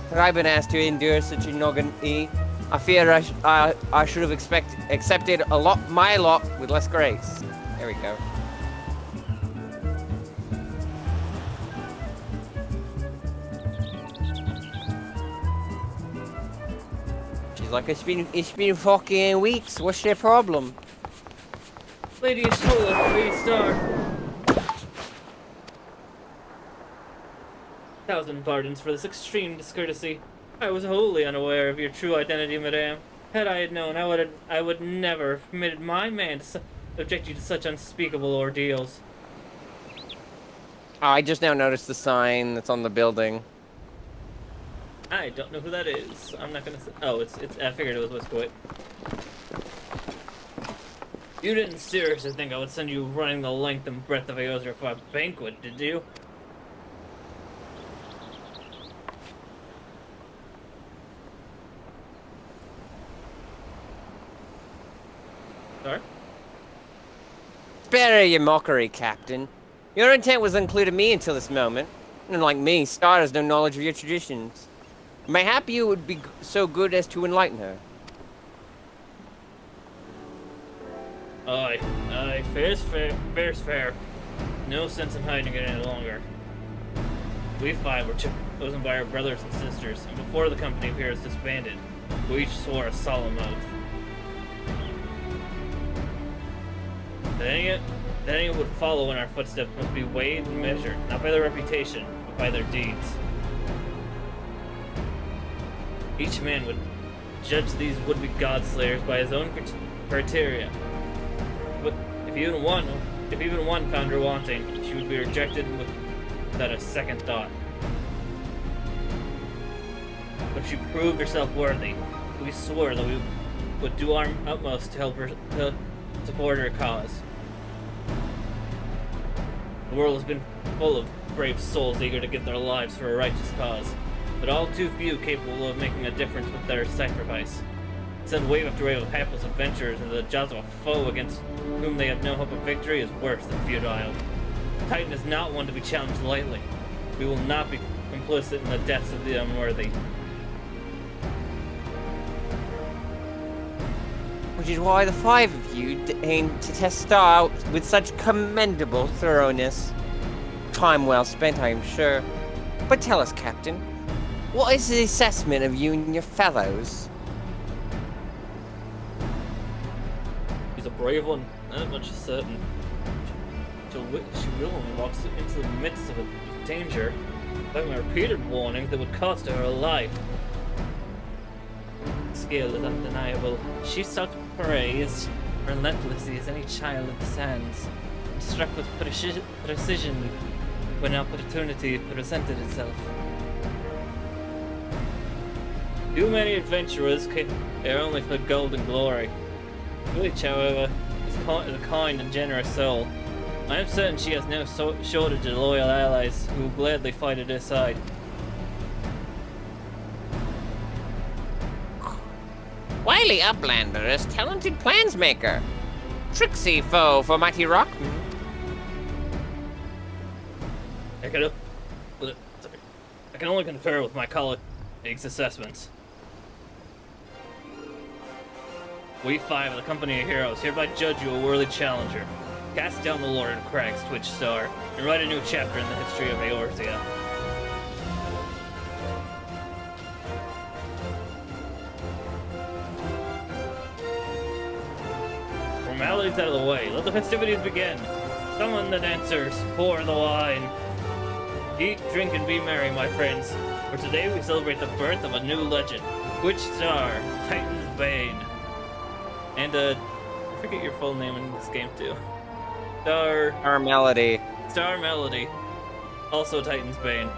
Had I been asked to endure such ignominy, I fear I should have accepted my lot with less grace. There we go. She's like, it's been fucking weeks. What's their problem? Lady Ishtola, Lady Star. 1,000 pardons for this extreme discourtesy. I was wholly unaware of your true identity, madame. Had I known, I would never have permitted my man to subject you to such unspeakable ordeals. Oh, I just now noticed the sign that's on the building. I don't know who that is. I'm not gonna say. Oh, it's. I figured it was Whisquit. You didn't seriously think I would send you running the length and breadth of Aosia for a banquet, did you? Sorry? Spare your mockery, Captain. Your intent was unclear to me until this moment. And like me, Star has no knowledge of your traditions. Mayhap you would be so good as to enlighten her. Aye, fair's fair. No sense in hiding it any longer. We 5 were chosen by our brothers and sisters, and before the company of heroes disbanded, we each swore a solemn oath. That any would follow in our footsteps must be weighed and measured, not by their reputation, but by their deeds. Each man would judge these would-be god-slayers by his own criteria. But if even one found her wanting, she would be rejected without a second thought. But she proved herself worthy. We swore that we would do our utmost to help her to support her cause. The world has been full of brave souls eager to give their lives for a righteous cause, but all too few capable of making a difference with their sacrifice. Send wave after wave of hapless adventurers into the jaws of a foe against whom they have no hope of victory is worse than futile. Titan is not one to be challenged lightly. We will not be complicit in the deaths of the unworthy. Which is why the 5 of you aim to test Star with such commendable thoroughness. Time well spent, I am sure. But tell us, Captain, what is the assessment of you and your fellows? She's a brave one, that much is certain. She willingly walks into the midst of a danger, by my repeated warnings that would cost her life. Skill is undeniable. She sought praise, relentlessly as any child of the sands, and struck with precision when opportunity presented itself. Too many adventurers care only for gold and glory. Village, however, is a kind and generous soul. I am certain she has no shortage of loyal allies who will gladly fight at her side. Wily uplander is talented plansmaker. Tricksy foe for mighty rockman. I can only confer with my colleagues' assessments. We five of the Company of Heroes hereby judge you a worthy challenger. Cast down the Lord of Crag's Twitch Star, and write a new chapter in the history of Eorzea. Formalities out of the way, let the festivities begin. Summon the dancers, pour the wine. Eat, drink, and be merry, my friends. For today we celebrate the birth of a new legend. Twitch Star, Titan's Bane. And, I forget your full name in this game, too. Star Melody. Star Melody. Also Titan's Bane.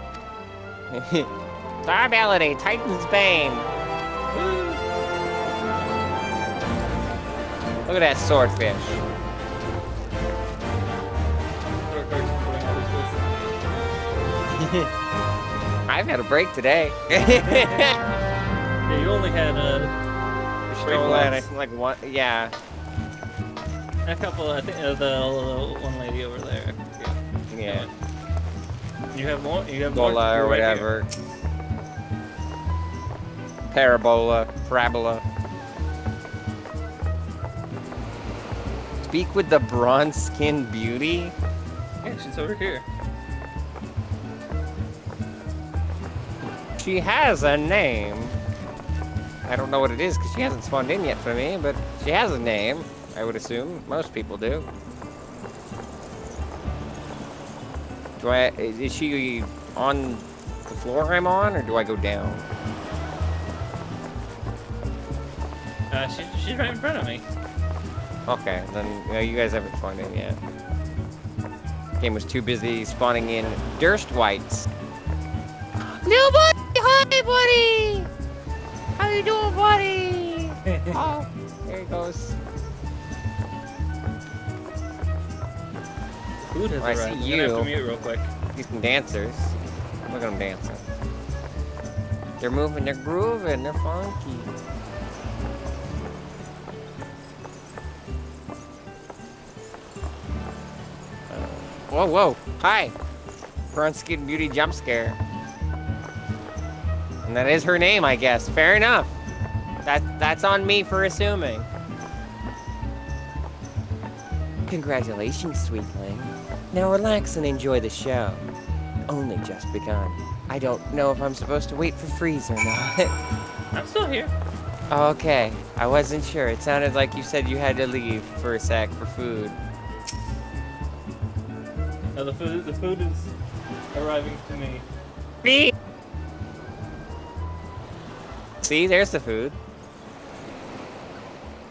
Star Melody, Titan's Bane. Woo! Look at that swordfish. I've had a break today. Yeah, you only had break Still once. I think like one, yeah. A couple, I think the one lady over there. Yeah. You have more. You have more. Bola or right whatever. Parabola, parabola. Speak with the bronze-skinned beauty. here. Yeah, she's over here. She has a name. I don't know what it is because she hasn't spawned in yet for me, but she has a name, I would assume. Most people do. Is she on the floor I'm on, or do I go down? She's right in front of me. Okay, then you guys haven't spawned in yet. Game was too busy spawning in Durstwites. Little buddy! Hi, buddy! How you doing, buddy? Oh, there he goes. Food has I arrived. see I'm gonna have you. to mute real quick. See some dancers. Look at them dancing. They're moving, they're grooving, they're funky. Whoa, whoa. Hi. Bronze-skinned beauty jump scare. And that is her name, I guess. Fair enough. That's on me for assuming. Congratulations, sweetling. Now relax and enjoy the show. Only just begun. I don't know if I'm supposed to wait for freeze or not. I'm still here. Okay, I wasn't sure. It sounded like you said you had to leave for a sec for food. No, the food is arriving to me. Beep! See, there's the food.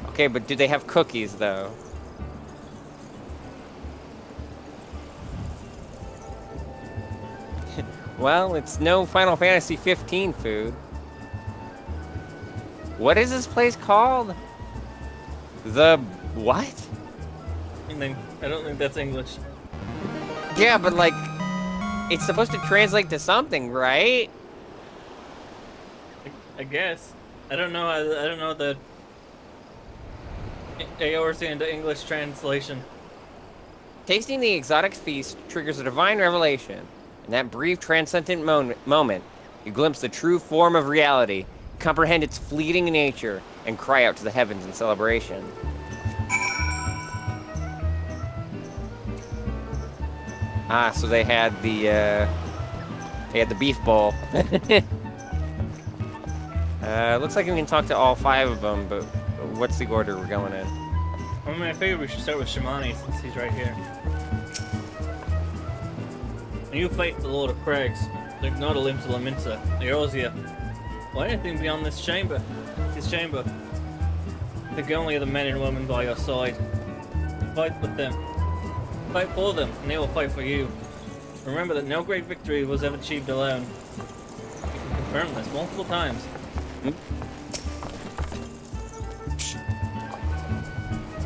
Okay, but do they have cookies, though? Well, it's no Final Fantasy 15 food. What is this place called? The what? I don't think that's English. Yeah, but like, it's supposed to translate to something, right? I guess. I don't know. I don't know the Eorzea into English translation. Tasting the exotic feast triggers a divine revelation. In that brief transcendent moment, you glimpse the true form of reality, comprehend its fleeting nature, and cry out to the heavens in celebration. Ah, so they had the beef bowl. Looks like we can talk to all 5 of them, but what's the order we're going in? I mean, I figured we should start with Shimani since he's right here. When you fight the Lord of Crags, there's not a limb to Laminsa, Eorzea, or anything beyond this chamber. Think only of the men and women by your side. Fight with them. Fight for them, and they will fight for you. Remember that no great victory was ever achieved alone. You can confirm this multiple times.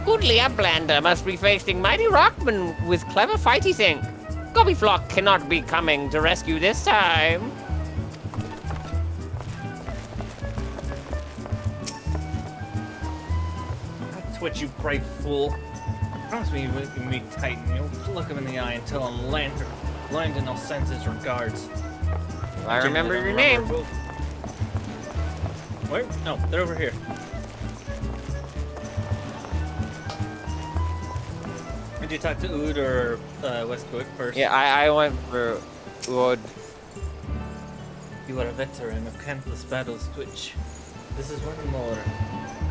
Goodly Uplander must be facing mighty rockmen with clever fighty think. Gobbyflock cannot be coming to rescue this time. Twitch, you brave fool. Promise me when you meet Titan, you'll look him in the eye and tell him Langdon will send his regards. I remember your name. Where? No, they're over here. Did you talk to Ood or Westwood first? Yeah, I went for Wood. You are a veteran of countless battles, Twitch. This is one more.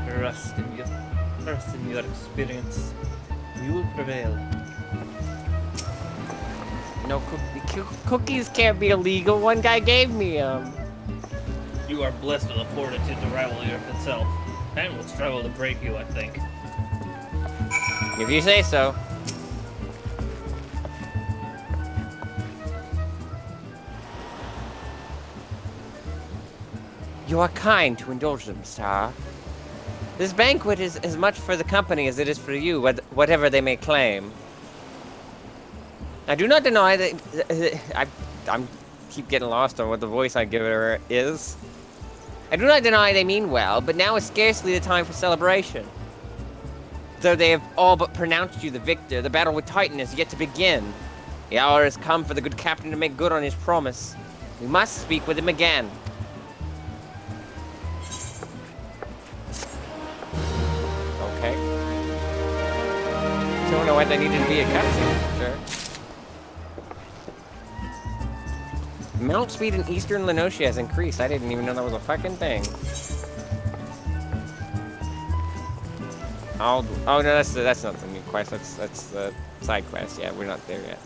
Trust in your experience. You will prevail. No cookies can't be illegal. One guy gave me them. You are blessed with the fortitude to rival the Earth itself. And will struggle to break you, I think. If you say so. You are kind to indulge them, Star. This banquet is as much for the company as it is for you, whatever they may claim. I do not deny that I'm keep getting lost on what the voice I give her is. I do not deny they mean well, but now is scarcely the time for celebration. Though they have all but pronounced you the victor, the battle with Titan is yet to begin. The hour has come for the good captain to make good on his promise. We must speak with him again. Okay. Don't know why they needed to be a cutscene. Sure. Mount speed in Eastern Lenosia has increased. I didn't even know that was a fucking thing. Oh no, that's not the new quest. That's the side quest. Yeah, we're not there yet.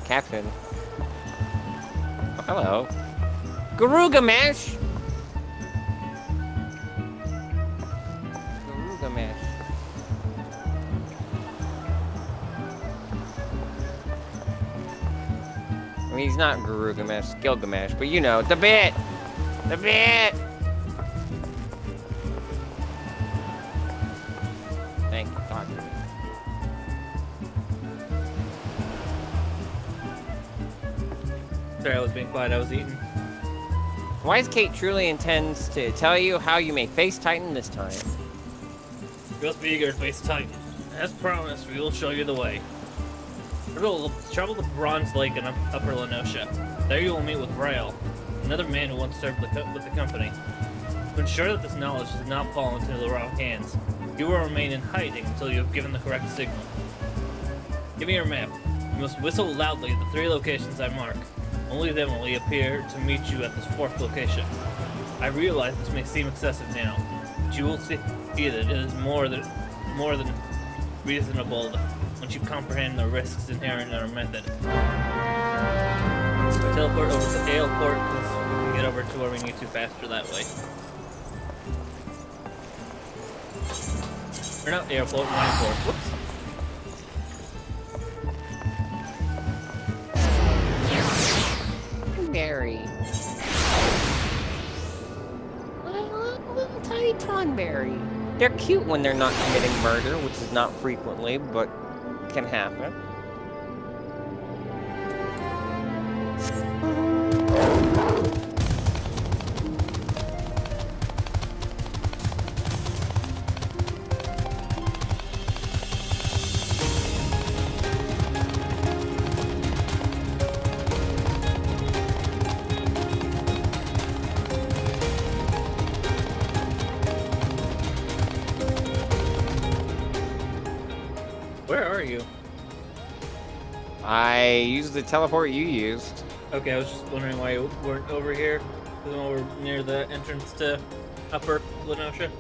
Captain. Oh, hello. Garugamash. Garugamash. I mean, he's not Garugamash, Gilgamesh, but you know, the bit! The bit! Thank you, talk to me. Sorry, I was being quiet, I was eating. Wise Kate truly intends to tell you how you may face Titan this time. You must be eager to face Titan. As promised, we will show you the way. Travel to Bronze Lake in Upper Lenosia. There you will meet with Rael, another man who once served with the company. To ensure that this knowledge does not fall into the wrong hands, you will remain in hiding until you have given the correct signal. Give me your map. You must whistle loudly at the 3 locations I mark. Only then will he appear to meet you at this 4th location. I realize this may seem excessive now, but you will see that it is more than reasonable once you comprehend the risks inherent in our method. So teleport over to Aleport because we can get over to where we need to faster that way. Or not Airport, Wineport. Whoops. Berry. Little tiny Tonberry. They're cute when they're not committing murder, which is not frequently, but can happen. Where are you? I used the teleport you used. Okay, I was just wondering why you weren't over here. Because we're near the entrance to Upper Lenosia.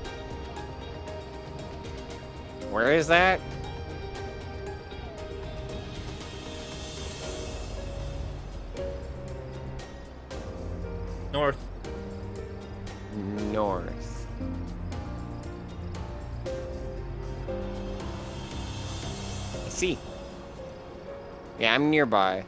Where is that? North. see. Yeah, I'm nearby.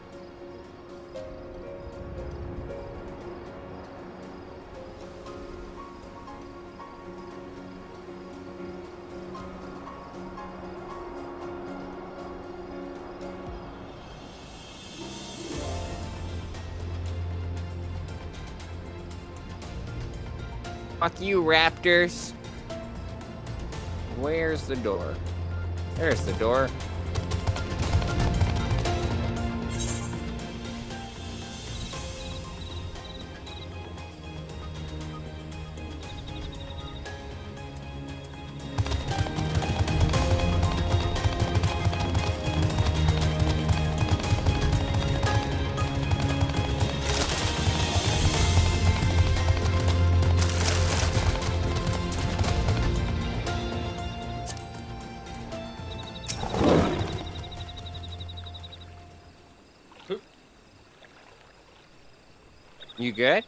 Fuck you, raptors. Where's the door? There's the door. You good?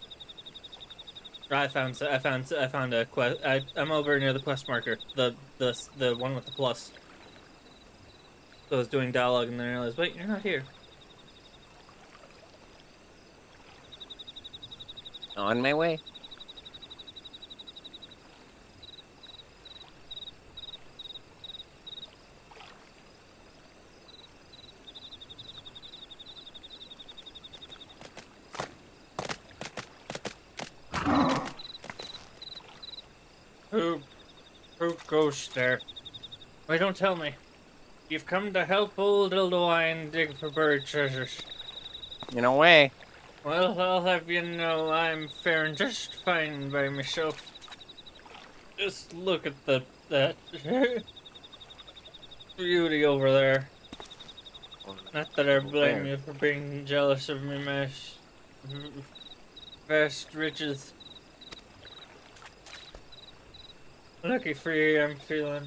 I found a quest. I'm over near the quest marker. The one with the plus. So I was doing dialogue and then I realized, wait, you're not here. On my way. Who goes there? Wait, don't tell me. You've come to help old Ildewine dig for buried treasures. In a way. Well, I'll have you know I'm faring just fine by myself. Just look at that beauty over there. Not that I blame you for being jealous of me, vast riches. Lucky for you, I'm feeling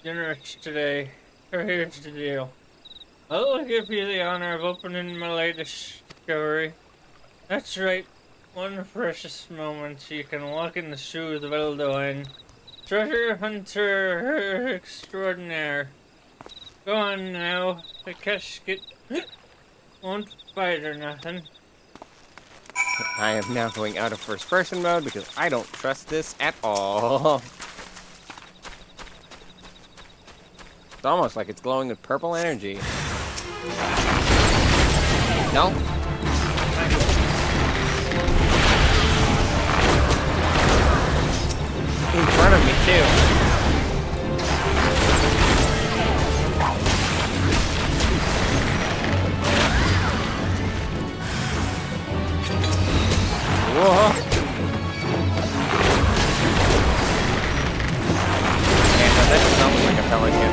generous today. So here's the deal. I'll give you the honor of opening my latest discovery. That's right. One precious moment you can walk in the shoes of Eldoine. Treasure hunter extraordinaire. Go on now. The casket won't bite or nothing. I am now going out of first person mode because I don't trust this at all. It's almost like it's glowing with purple energy. No? In front of me, too. Whoa! And that doesn't sound like a pelican.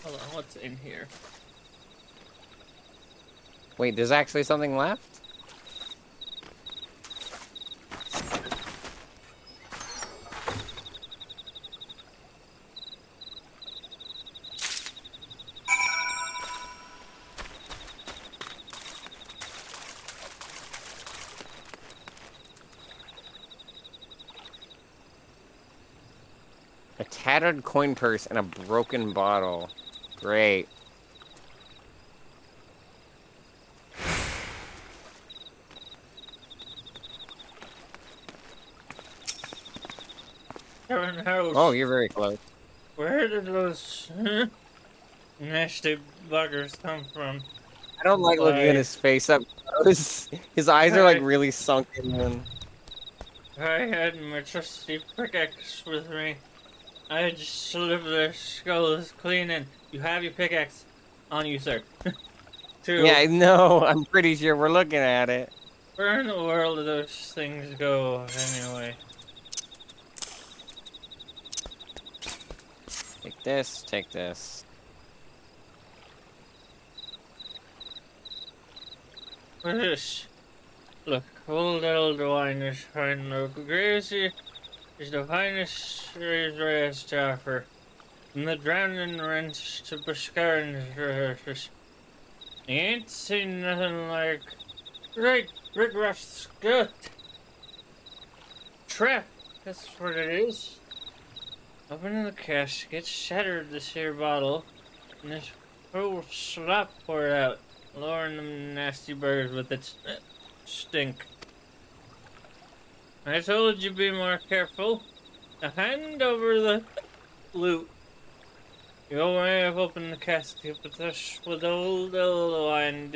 Hold on, what's in here? Wait, there's actually something left? A tattered coin purse and a broken bottle. Great. Karen House. Oh, you're very close. Where did those nasty buggers come from? I don't like looking at his face up close. His eyes are like really sunken in. I had my trusty pickaxe with me. I just slipped their skulls clean in. You have your pickaxe on you, sir. Two. Yeah, I know. I'm pretty sure we're looking at it. Where in the world do those things go, anyway? Take this, take this. What is this? Look, old Eldewine is fine. The Gracie is the finest raised to offer. And the drowning rents to Biscarin's rehearsals. You ain't seen nothing like great big rough scut. Trap, that's what it is. Opening the casket, shattered this here bottle, and this whole slop poured out, lowering them nasty birds with its stink. I told you be more careful. Now hand over the loot. You may have opened the casket, but this with old wine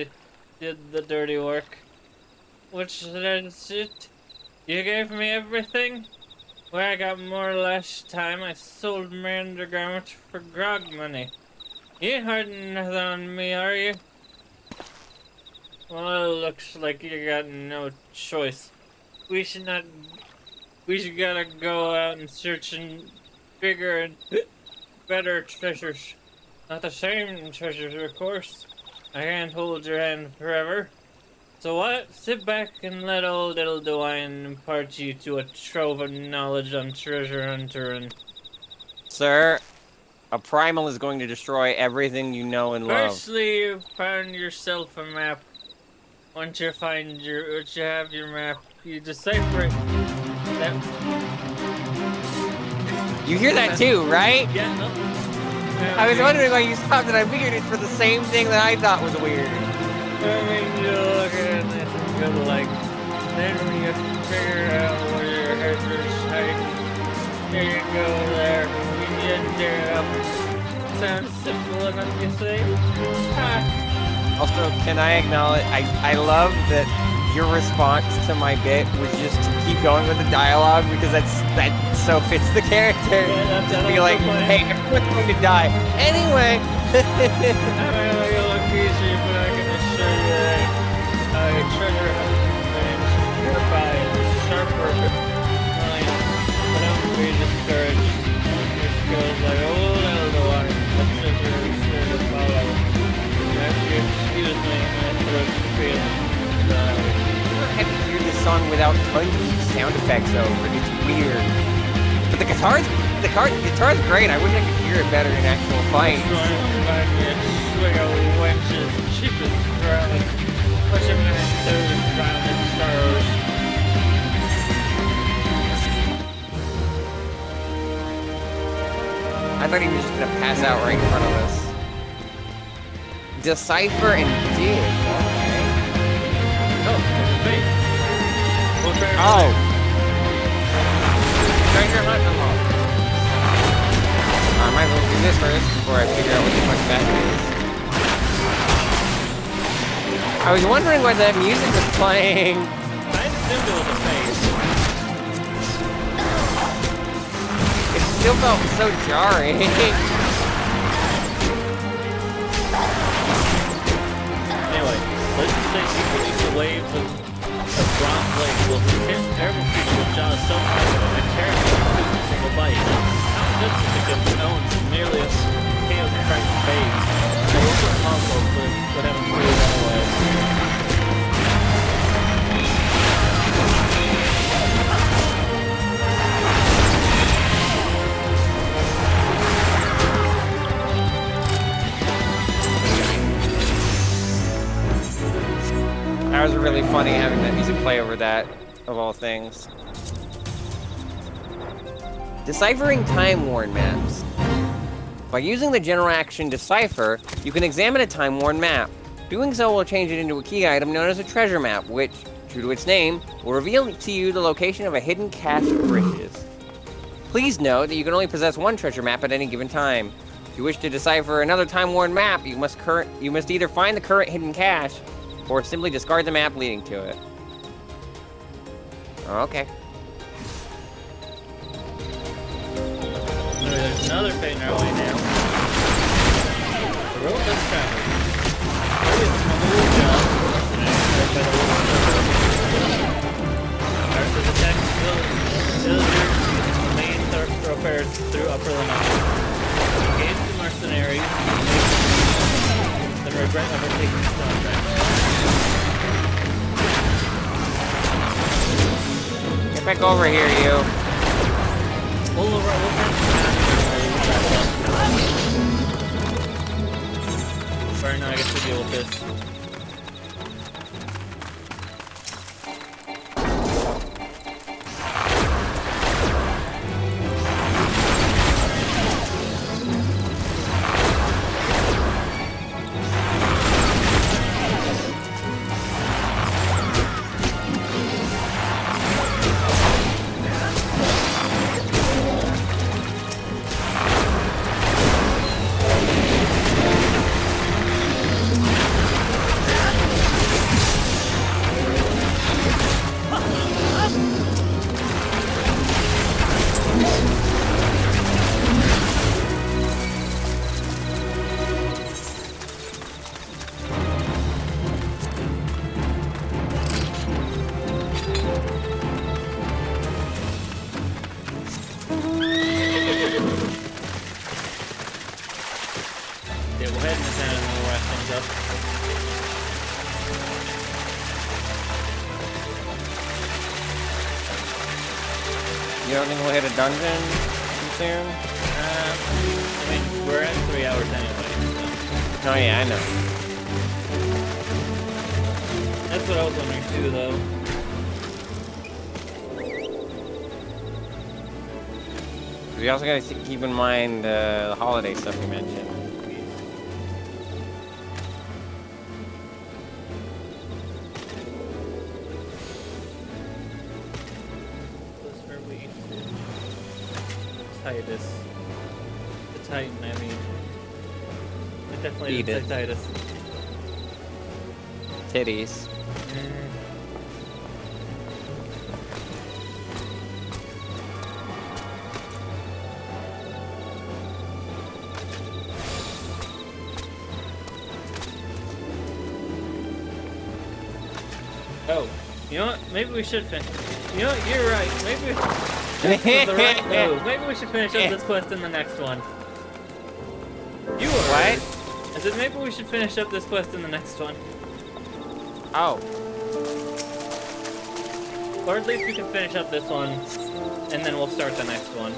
did the dirty work. Which is it? You gave me everything? Well, I got more last time. I sold my undergarment for grog money. You ain't hiding nothing on me, are you? Well, it looks like you got no choice. We should gotta go out and search in bigger and better treasures. Not the same treasures, of course. I can't hold your hand forever. So what? Sit back and let old little Dwayne impart you to a trove of knowledge on treasure hunter. Sir, a primal is going to destroy everything you know and love. Firstly, you found yourself a map. Once you have your map, you decipher it. You hear that too, right? Yeah, no. I was wondering why you stopped, and I figured it's for the same thing that I thought was weird. I mean, you look at it and it's good, like, then when you figure out where your head is hiding, there you go there, you tear it up. Sounds simple enough, you say? Ha! Also, can I acknowledge, I love that your response to my bit was just to keep going with the dialogue, because that so fits the character. Yeah, just be like, hey, everyone's going to die. Anyway! I mean, like, it look easy, but I can assure you that your treasure hunting nearby is sharper mind. But don't be discouraged. Your skills like old Eldor, the treasure is sure to follow. You have to excuse me, my throat's feeling dry. I had to hear this song without tons of sound effects over it. It's weird. But the guitar's great. I wish I could hear it better in actual fights. Swing of wenches, cheap as drowning. Push him in through the drowning stars. I thought he was just gonna pass out right in front of us. Decipher and dig. Okay. Oh, there's a bait. Oh. Treasure hunt unlocked. I might as well do this first before I figure out what the fuck that is. I was wondering why that music was playing. I assumed it was a face. It still felt so jarring. Anyway, let's just say equally the waves of bronze blade will hit terrible creature with jaws so hard that it tears through a single bite. Not just because it owns merely a tail cracked face. They also also would have improved anyway. That was really funny having that music play over that, of all things. Deciphering time-worn maps. By using the general action Decipher, you can examine a time-worn map. Doing so will change it into a key item known as a treasure map, which, true to its name, will reveal to you the location of a hidden cache of riches. Please note that you can only possess one treasure map at any given time. If you wish to decipher another time-worn map, you must either find the current hidden cache, or simply discard the map leading to it. Okay. There's another fate in our way now. The road less traveled. There is a little job. Led by the little server. Arthur's attack villagers using the main thoroughfares through Upper Limit. Engage the mercenaries, then regret ever taking this contract. Get back over here, you. For Alright, now I get to deal with this. Yeah, we'll head in this end and we'll wrap things up. You don't think we'll hit a dungeon too soon? I mean, we're at 3 hours anyway, so. Oh yeah, I know. That's what I was wondering too, though. We also gotta keep in mind the holiday stuff you mentioned. Where are we? Titus. The Titan, I mean. It definitely Eat didn't it. say Titus. Titties. Oh, you know what? Maybe we should finish. You know what? You're right. Maybe this was the right move. Maybe we should finish up this quest in the next one. You were What? right. I said maybe we should finish up this quest in the next one. Oh. Or at least we can finish up this one, and then we'll start the next one.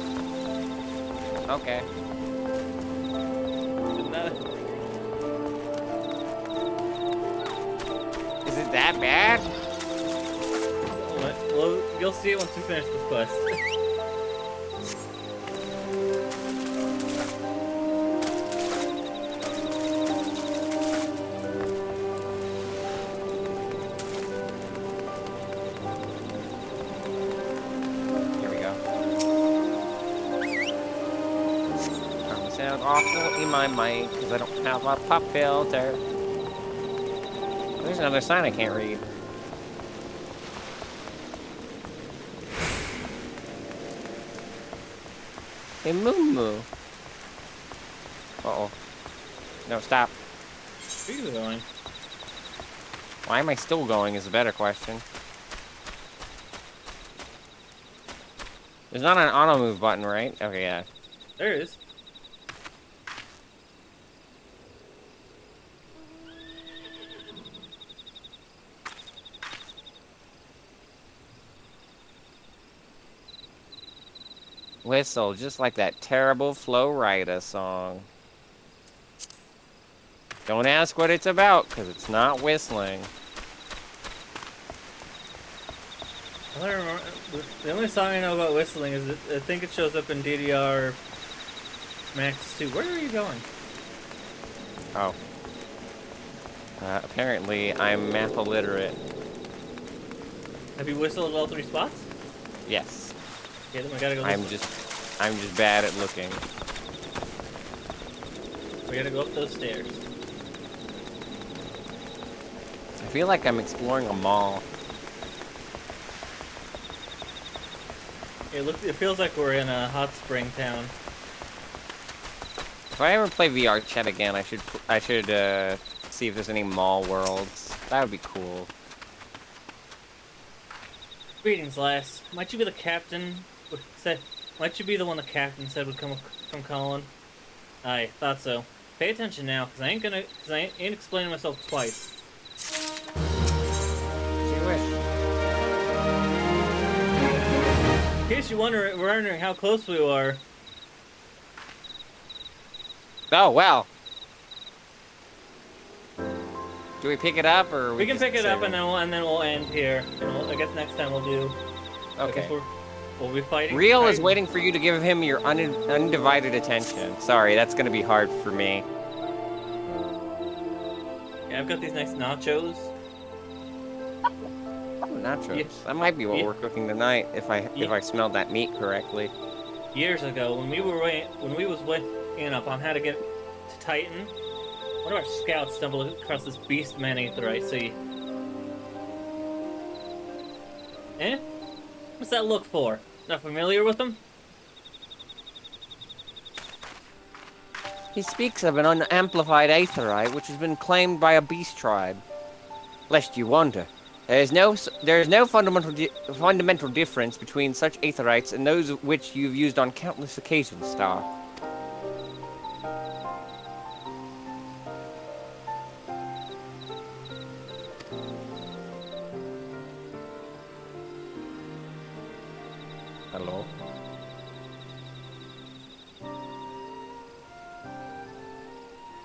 Okay. Isn't that- Is it that bad? Well, you'll see it once we finish this quest. Here we go. Sound awful in my mic because I don't have a pop filter. There's another sign I can't read. Hey, Moo Moo. Uh-oh. No, stop. Where are you going? Why am I still going is a better question. There's not an auto move button, right? Okay, yeah. There it is. Whistle, just like that terrible Flo Rida song. Don't ask what it's about, because it's not whistling. I don't remember. The only song I know about whistling is I think it shows up in DDR Max 2. Where are you going? Oh. Apparently, I'm map illiterate. Have you whistled all 3 spots? Yes. Okay, then we gotta go. I'm just bad at looking. We gotta go up those stairs. I feel like I'm exploring a mall. It feels like we're in a hot spring town. If I ever play VR chat again, I should see if there's any mall worlds. That would be cool. Greetings, lass. Might you be the captain? Might you be the one the captain said would come calling? Aye, thought so. Pay attention now, cause I ain't explaining myself twice. She wish. In case you're wondering how close we are, Oh well. Do we pick it up or We can just pick it save up and then we'll end here. And I guess next time we'll do. I Okay. guess we'll be fighting. Real is Titan. waiting for you to give him your undivided attention. Sorry, that's gonna be hard for me. Yeah, I've got these nice nachos. Oh, nachos. Yeah. That might be what Yeah. we're cooking tonight if I smelled that meat correctly. Years ago, when we was weighing up on how to get to Titan, one of our scouts stumbled across this beast man aetherite. See? Eh? What's that look for? Not familiar with them? He speaks of an unamplified aetherite which has been claimed by a beast tribe. Lest you wonder, there is no fundamental difference between such aetherites and those which you've used on countless occasions, Star. Hello?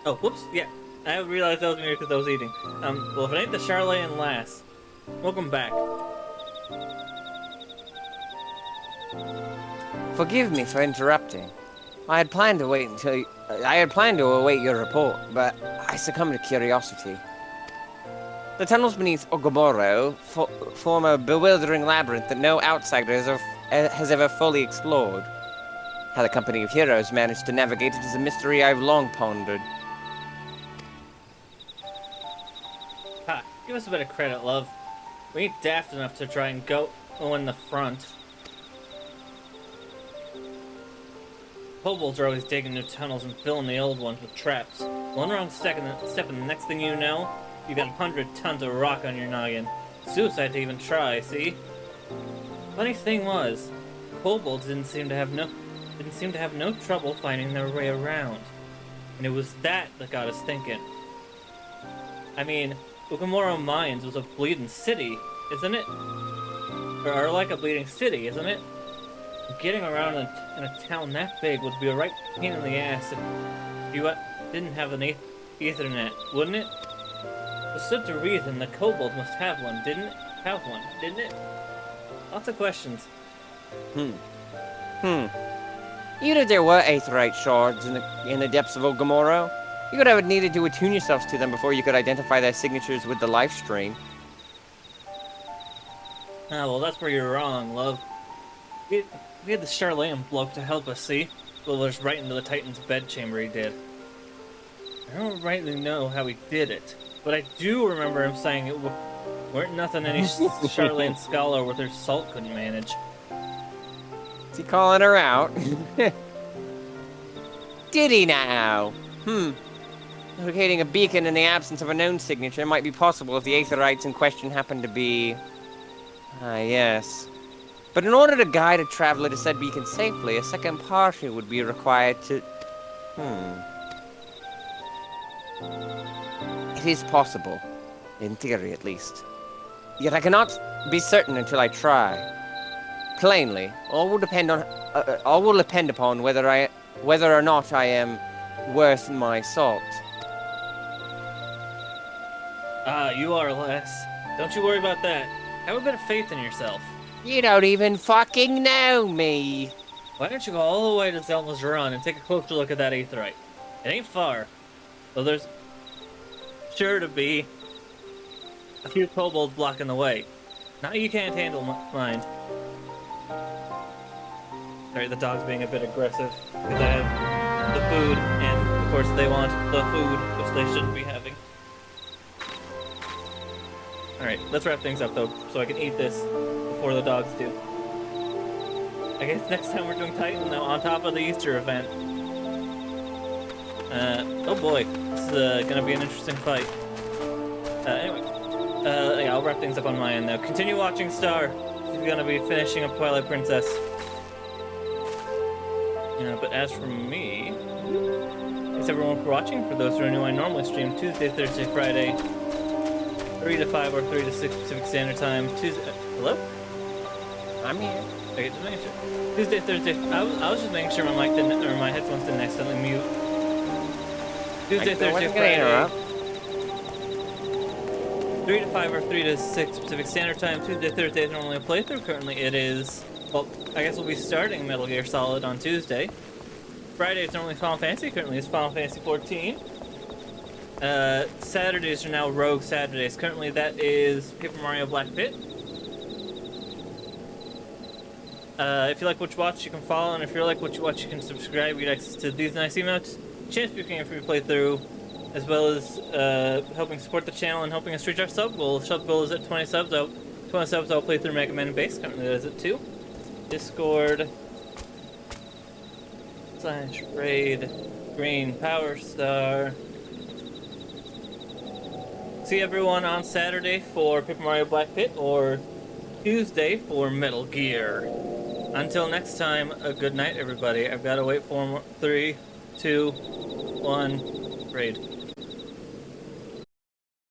Oh, whoops, yeah. I realized that was me because I was eating. Well, if it ain't the Charlatan Lass, welcome back. Forgive me for interrupting. I had planned to await your report, but I succumbed to curiosity. The tunnels beneath Ogomoro form a bewildering labyrinth that no outsider has ever fully explored. How the company of heroes managed to navigate it is a mystery I've long pondered. Ha, give us a bit of credit, love. We ain't daft enough to try and go in the front. Kobolds are always digging new tunnels and filling the old ones with traps. One wrong step and the next thing you know, you got 100 tons of rock on your noggin. Suicide to even try, see? Funny thing was, kobolds didn't seem to have no trouble finding their way around. And it was that got us thinking. I mean, Ugamoro Mines was a bleeding city, isn't it? Or like a bleeding city, isn't it? Getting around in a town that big would be a right pain in the ass if you didn't have an Ethernet, wouldn't it? For such a reason, the kobolds must have one, didn't it? Lots of questions. You knew there were aetherite shards in the depths of Ogomoro. You could have needed to attune yourselves to them before you could identify their signatures with the life stream. Ah, well, that's where you're wrong, love. We had the Charlatan bloke to help us, see? Well, us right into the Titan's bedchamber he did. I don't rightly know how he did it, but I do remember him saying it weren't nothing any Charlatan scholar with her salt couldn't manage. Is he calling her out? Did he now? Locating a beacon in the absence of a known signature might be possible if the aetherites in question happen to be... yes. But in order to guide a traveler to said beacon safely, a second party would be required to... It is possible. In theory, at least. Yet I cannot be certain until I try. Plainly, all will depend upon whether or not I am worth my salt. Ah, you are, lass. Don't you worry about that. Have a bit of faith in yourself. You don't even fucking know me. Why don't you go all the way to Zelma's Run and take a closer look at that aetherite? It ain't far, though there's sure to be a few kobolds blocking the way. Now you can't handle mine. Sorry, the dog's being a bit aggressive because I have the food, and of course they want the food, which they shouldn't be having. Alright, let's wrap things up though, so I can eat this before the dogs do. I guess next time we're doing Titan now, on top of the Easter event. Oh boy, this is gonna be an interesting fight. Anyway, yeah, I'll wrap things up on my end now. Continue watching Star. She's gonna be finishing up Twilight Princess. But as for me, thanks everyone for watching. For those who are new, I normally stream Tuesday, Thursday, Friday, 3 to 5 or 3 to 6 Pacific Standard Time. Tuesday. Hello? I'm here. Okay, just making sure. Tuesday, Thursday. I was just making sure my mic didn't, or my headphones didn't accidentally mute. Tuesday, Thursday, Friday. 3 to 5 or 3 to 6 Pacific Standard Time. Tuesday, Thursday is normally a playthrough. Currently it is, well, I guess we'll be starting Metal Gear Solid on Tuesday. Friday is normally Final Fantasy. Currently it's Final Fantasy 14. Saturdays are now Rogue Saturdays. Currently that is Paper Mario Black Pit. If you like what you watch, you can follow, and if you like what you watch, you can subscribe. You get access to these nice emotes, chance to be a free playthrough, as well as helping support the channel and helping us reach our sub goal. Sub goal is at 20 subs. 20 subs, I'll play through Mega Man and Base. Currently that is at 2. Discord / raid green power star. See everyone on Saturday for Paper Mario Black Pit or Tuesday for Metal Gear. Until next time, a good night, everybody. I've got to wait for 3, 2, 1, raid.